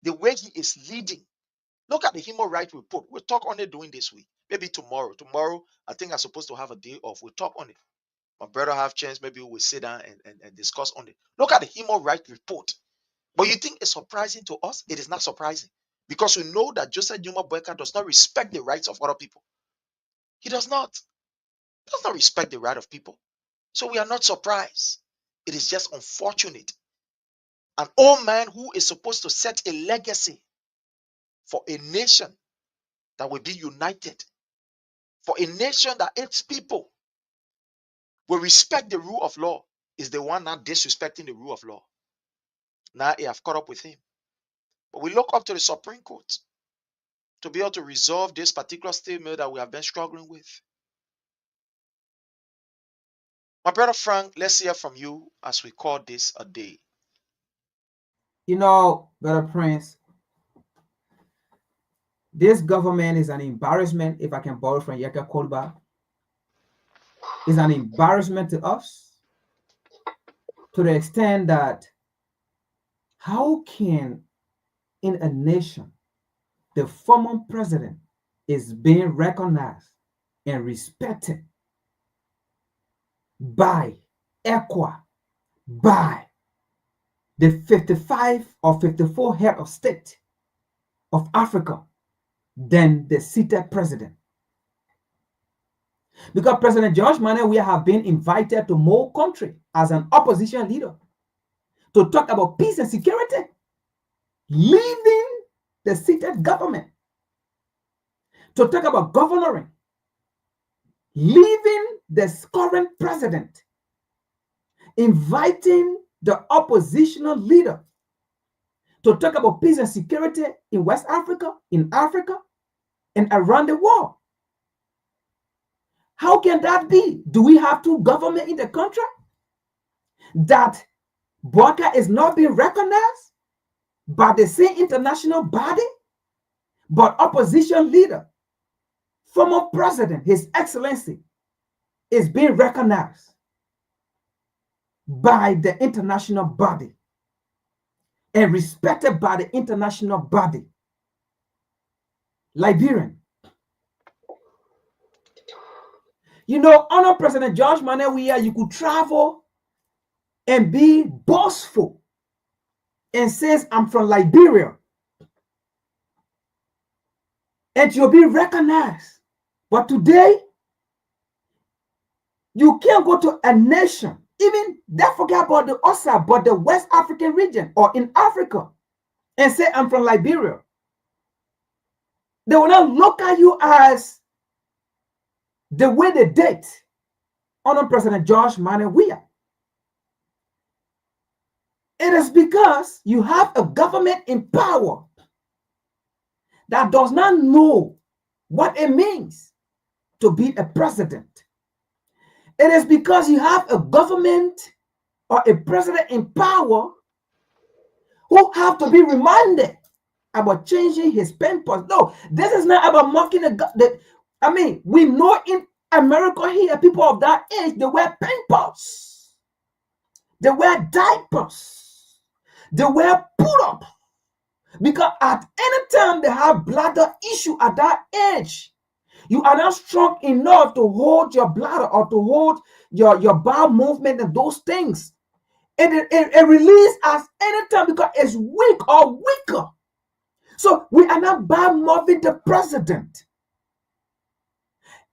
Speaker 3: The way he is leading. Look at the human rights report. We'll talk on it during this week. Maybe tomorrow. Tomorrow, I think I'm supposed to have a day off. We'll talk on it. My brother have chance. Maybe we'll sit down and discuss on it. Look at the human rights report. But you think it's surprising to us? It is not surprising. Because we know that Joseph Juma Boyka does not respect the rights of other people. He does not. He does not respect the right of people. So we are not surprised. It is just unfortunate. An old man who is supposed to set a legacy for a nation that will be united, for a nation that its people will respect the rule of law, is the one not disrespecting the rule of law. Now I have caught up with him. But we look up to the Supreme Court to be able to resolve this particular stalemate that we have been struggling with. My brother Frank, let's hear from you as we call this a day.
Speaker 4: You know, Brother Prince, this government is an embarrassment, if I can borrow from Yeka Kolba. It's an embarrassment to us to the extent that how can in a nation the former president is being recognized and respected by ECOWA, by the 55 or 54 head of state of Africa than the seated president. Because President George Manneh Weah have been invited to more country as an opposition leader to talk about peace and security, leaving the seated government, to talk about governoring, leaving the current president, inviting the oppositional leader to talk about peace and security in West Africa, in Africa, and around the world. How can that be? Do we have two governments in the country? That Boyka is not being recognized by the same international body, but opposition leader, former president, His Excellency, is being recognized by the international body and respected by the international body. Liberian. You know, under President George Manneh Weah, you could travel and be boastful and says, I'm from Liberia. And you'll be recognized. But today, you can't go to a nation, even they forget about the OSA, but the West African region or in Africa, and say, I'm from Liberia. They will not look at you as the way they did under President George Manneh Weah. It is because you have a government in power that does not know what it means to be a president. It is because you have a government or a president in power who have to be reminded about changing his pen pals. No, this is not about mocking I mean, we know in America here, people of that age, they wear pen pals. They wear diapers. They wear put-up. Because at any time they have bladder issue at that age, you are not strong enough to hold your bladder or to hold your bowel movement and those things. It release as anytime because it's weak or weaker. So we are not bad moving the president.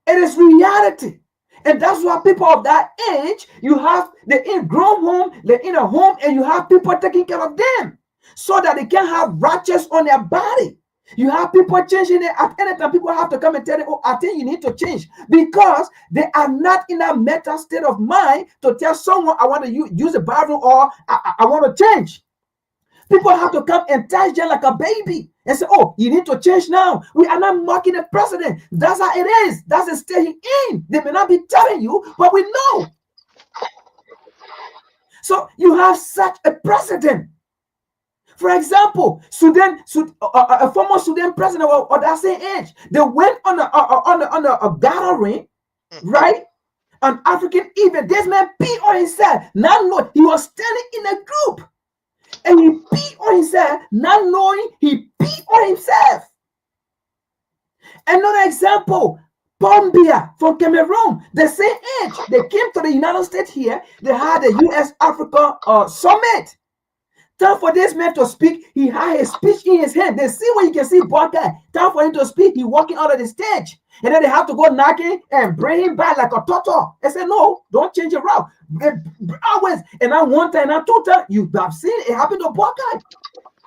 Speaker 4: It is reality. And that's why people of that age, you have the in-grown home, the inner home, and you have people taking care of them so that they can have rashes on their body. You have people changing it at any time. People have to come and tell you, oh, I think you need to change because they are not in a mental state of mind to tell someone, I want to use a bathroom or I want to change. People have to come and touch them like a baby and say, oh, you need to change now. We are not mocking the president. That's how it is. That's the state he's in. They may not be telling you, but we know. So you have such a president. For example, a former Sudan president of that same age, they went on a gathering, right? An African event. This man peed on himself. Not knowing he was standing in a group. And he peed on himself, not knowing he peed on himself. Another example, Bombia from Cameroon, the same age. They came to the United States here. They had a US Africa summit. Time for this man to speak. He had his speech in his hand. They see where you can see Bombia. Time for him to speak. He walking out of the stage. And then they have to go knocking and bring him back like a turtle. I said, no, don't change your route. Always. And I one time, and two times, you have seen it happen to Bombia.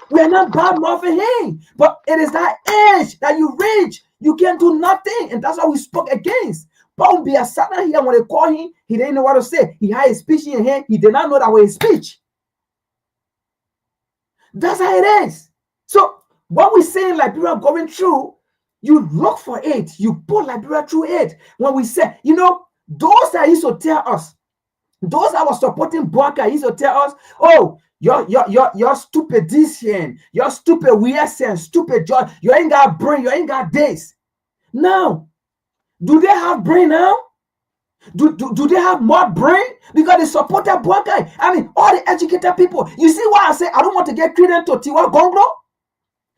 Speaker 4: We are not bad mouthing him, but it is that age that you reach. You can't do nothing. And that's what we spoke against. Paul Biya sat down here when they called him, he didn't know what to say. He had his speech in his hand. He did not know that was his speech. That's how it is. So what we're saying, Liberia going through, you look for it. You put Liberia through it. When we say, you know, those that used to tell us, those that were supporting Boaka used to tell us, oh, you're stupid this year, you're stupid Weah, stupid George, you ain't got brain, you ain't got this. Now, do they have brain now? Do they have more brain? Because they supported Boaka. I mean, all the educated people. You see why I say I don't want to get credit to Tiwa Gonglo?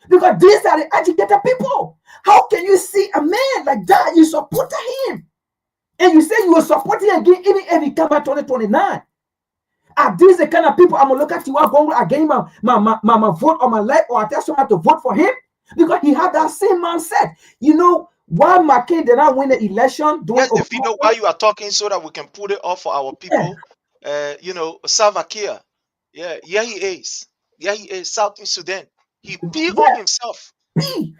Speaker 4: Because these are the educated people. How can you see a man like that? You supported him. And you say you will support him again even if he come back 2029. Are these the kind of people I'm gonna look at Tiwa Gonglo again, my vote on my life, or I tell someone to vote for him? Because he had that same mindset. You know, why McCain did not win the election?
Speaker 3: Yes, the video while you are talking so that we can put it off for our people.
Speaker 4: Yeah.
Speaker 3: You know, Salva Kiir. Yeah, he is. Yeah, he is. South Sudan. He peed on himself.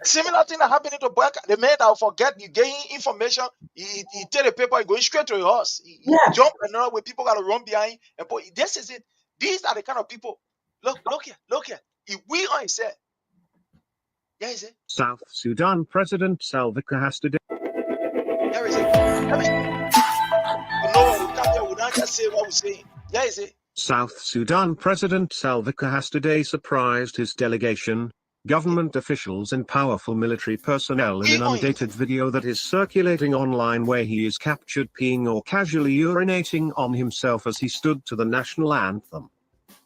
Speaker 3: Similar thing that happened to Boaka. The man that will forget, you gain information, he take the paper, he going straight to your horse. He jump another way, people gotta run behind. And boy, this is it. These are the kind of people. Look here. He we on his head. Yeah, is it?
Speaker 8: South Sudan President Salva Kiir has today.
Speaker 3: There is it. No one will come here, will not just say what we're saying. Yeah, is it?
Speaker 8: South Sudan President Salva Kiir has today surprised his delegation, government officials and powerful military personnel in an undated video that is circulating online where he is captured peeing or casually urinating on himself as he stood to the national anthem.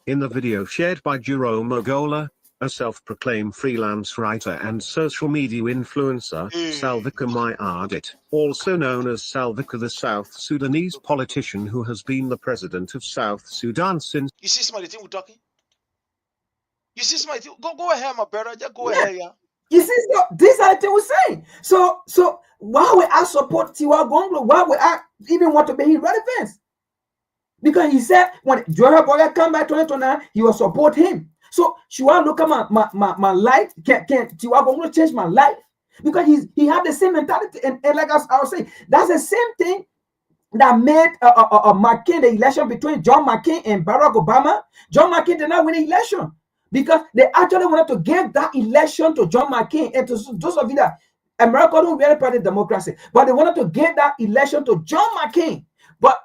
Speaker 8: In the video shared by Jerome Ogola, a self-proclaimed freelance writer and social media influencer, Salva Kiir Mayardit, also known as Salva Kiir, the South Sudanese politician who has been the president of South Sudan since...
Speaker 3: You see somebody think we're talking? You see somebody think, go ahead, my brother, just go ahead, yeah.
Speaker 4: You see, so this are the thing we're saying. So why would I support Tiwa Gonglo? Why would I even want to be his relevance? Because he said when Joel Boga come back 2029, he will support him. So should I look at my life? Can Tiwa Gonglo change my life? Because he had the same mentality, and like I was saying, that's the same thing that made McCain the election between John McCain and Barack Obama. John McCain did not win the election because they actually wanted to give that election to John McCain. And to those of you that America don't really practice democracy, but they wanted to give that election to John McCain. But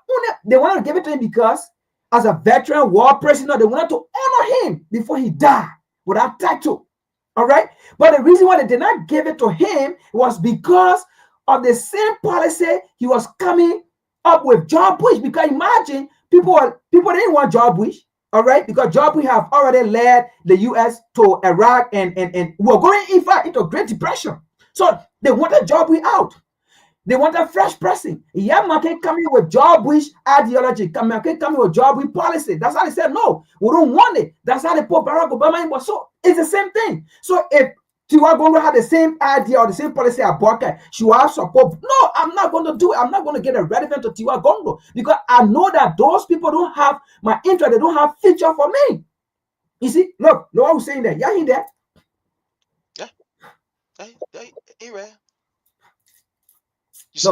Speaker 4: they wanted to give it to him because as a veteran war president, they wanted to honor him before he died with that title. All right. But the reason why they did not give it to him was because of the same policy he was coming up with George Bush. Because imagine people didn't want George Bush. All right, because George Bush have already led the U.S. to Iraq and we're going in fact into Great Depression. So they wanted George Bush out. They want a fresh person. McCain coming with George Bush ideology. McCain coming with George Bush policy. That's how they said, no, we don't want it. That's how they put Barack Obama in. But so it's the same thing. So if Tiwa Gonglo had the same idea or the same policy at Boaka, she will have support. No, I'm not going to do it. I'm not going to get a relevant to Tiwa Gonglo because I know that those people don't have my interest. They don't have future for me. You see, look what I'm saying there. You hear that?
Speaker 3: Yeah. Hey, right. You see,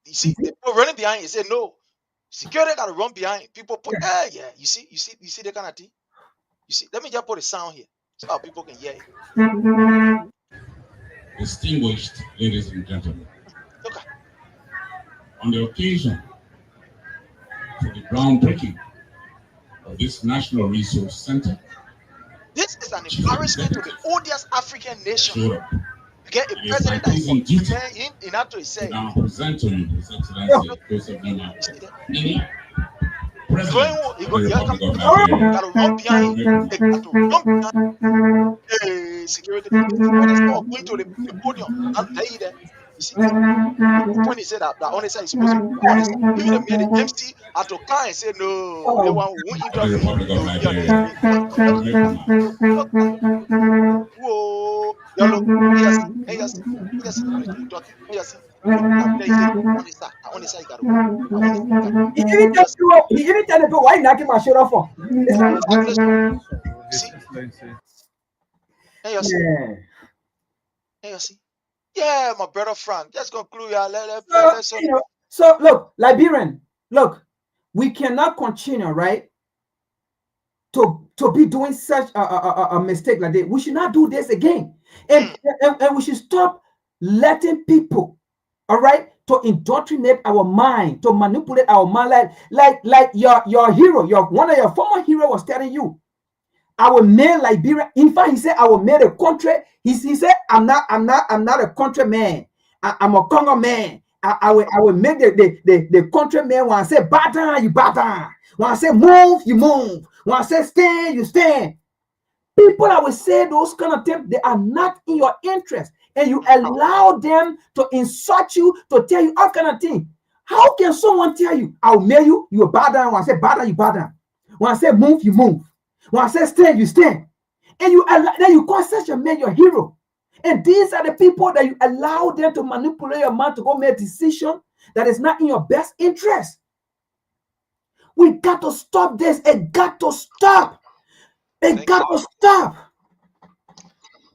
Speaker 3: you see, people running behind you say no. Security gotta run behind. People put yeah. You see that kind of thing? You see, let me just put a sound here so how people can hear it.
Speaker 9: Distinguished ladies and gentlemen.
Speaker 3: Okay.
Speaker 9: On the occasion for the groundbreaking of this National Resource Center,
Speaker 3: this is an embarrassment to the odious African nation. Get a
Speaker 9: It is my
Speaker 3: president that is
Speaker 9: pleasing duty
Speaker 3: in after he
Speaker 9: to
Speaker 3: say,
Speaker 9: now present to you His
Speaker 4: Yeah.
Speaker 9: Excellency Joseph Nana,
Speaker 3: you see that?
Speaker 9: President
Speaker 3: He
Speaker 9: of
Speaker 3: go,
Speaker 9: the
Speaker 3: yeah, come,
Speaker 9: Republic of
Speaker 3: got
Speaker 9: Nigeria.
Speaker 3: to run behind him.
Speaker 9: Make
Speaker 3: They got to run behind security. When they start going to the podium, I'll tell you that. You see, when he said that the honest side is supposed to be the honest side, even the made the MC had to come and say, no, they
Speaker 4: Oh.
Speaker 3: won't
Speaker 9: the
Speaker 3: intervene.
Speaker 9: Republic
Speaker 3: They
Speaker 9: of
Speaker 3: will be on the
Speaker 9: Nigeria.
Speaker 3: screen. Look,
Speaker 9: Make
Speaker 3: look, whoa, yellow, hey, yes, yes, you talking, hey, yes, now there you say, honest side, you got to go. Honest side, you got to go.
Speaker 4: He even tell
Speaker 3: Yes,
Speaker 4: people, he even tell people why he knocking my shoulder for.
Speaker 3: exactly so. You see, hey, yes,
Speaker 4: Yeah.
Speaker 3: hey, yes. Yeah, my brother Frank. Let's conclude. Yeah,
Speaker 4: So
Speaker 3: let's
Speaker 4: so look, Liberian, look, we cannot continue, right? To be doing such a mistake like that. We should not do this again. And we should stop letting people, all right, to indoctrinate our mind, to manipulate our mind, like your hero, one of your former hero was telling you, I will make Liberia. In fact, he said, I will make a country. He said, I'm not a country man. I'm a Congo man. I will make the country man. When I say bow down, you bow down. When I say move, you move. When I say stand, you stand. People that will say those kind of things, they are not in your interest. And you allow them to insult you, to tell you all kind of things. How can someone tell you, I'll make you, you will bow down. When I say bow down, you bow down. When I say move, you move. When I say stand, you stand. And then you call such a man your hero. And these are the people that you allow them to manipulate your mind to go make a decision that is not in your best interest. We got to stop this. It got to stop. It got to stop.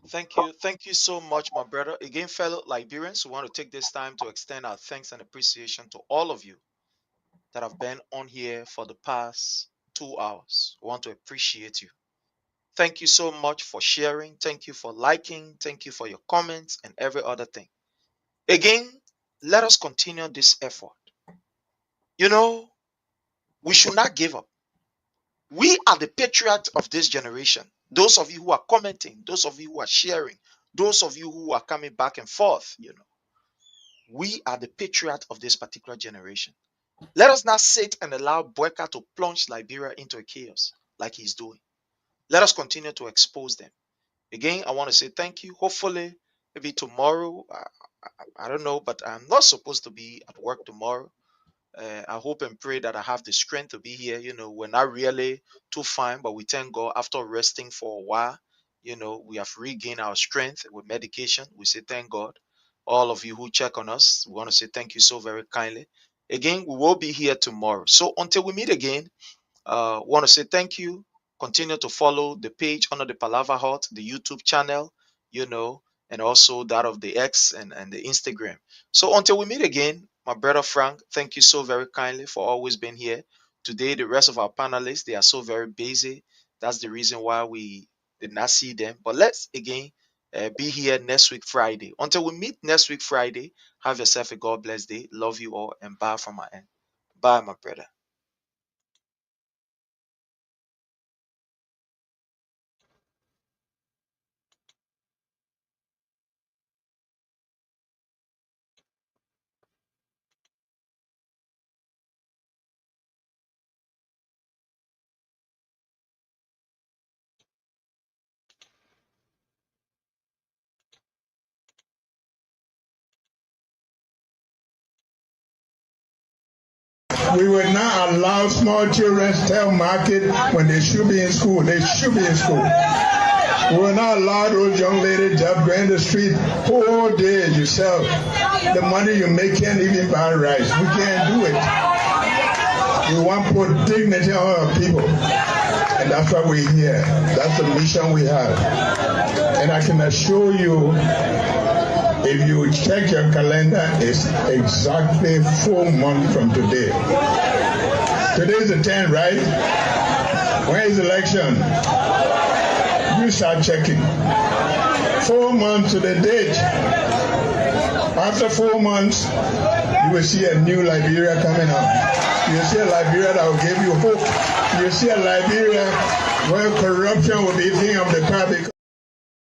Speaker 3: Thank you so much, my brother. Again, fellow Liberians, we want to take this time to extend our thanks and appreciation to all of you that have been on here for the past 2 hours. We want to appreciate you. Thank you so much for sharing. Thank you for liking. Thank you for your comments and every other thing. Again, let us continue this effort. You know, we should not give up. We are the patriots of this generation. Those of you who are commenting, those of you who are sharing, those of you who are coming back and forth, we are the patriots of this particular generation. Let us not sit and allow Boyka to plunge Liberia into a chaos like he's doing. Let us continue to expose them. Again, I want to say thank you. Hopefully, maybe tomorrow, I don't know, but I'm not supposed to be at work tomorrow. I hope and pray that I have the strength to be here. We're not really too fine, but we thank God after resting for a while. We have regained our strength with medication. We say thank God. All of you who check on us, we want to say thank you so very kindly. Again, we will be here tomorrow. So until we meet again, want to say thank you. Continue to follow the page under the Palava Hut, the YouTube channel, and also that of the X and the Instagram. So until we meet again, my brother Frank, thank you so very kindly for always being here. Today, the rest of our panelists, they are so very busy. That's the reason why we did not see them. But let's again be here next week, Friday. Until we meet next week, Friday, have yourself a God bless day. Love you all and bye from my end. Bye, my brother.
Speaker 1: We will not allow small children to tell market when they should be in school. They should be in school. We will not allow those young ladies to go in the street whole day yourself. The money you make can't even buy rice. We can't do it. We want to put dignity on our people. And that's why we're here. That's the mission we have. And I can assure you, if you check your calendar, it's exactly 4 months from today. Today's the 10th, right? When is the election? You start checking. 4 months to the date. After 4 months, you will see a new Liberia coming up. You will see a Liberia that will give you hope. You will see a Liberia where corruption will be a thing of the past.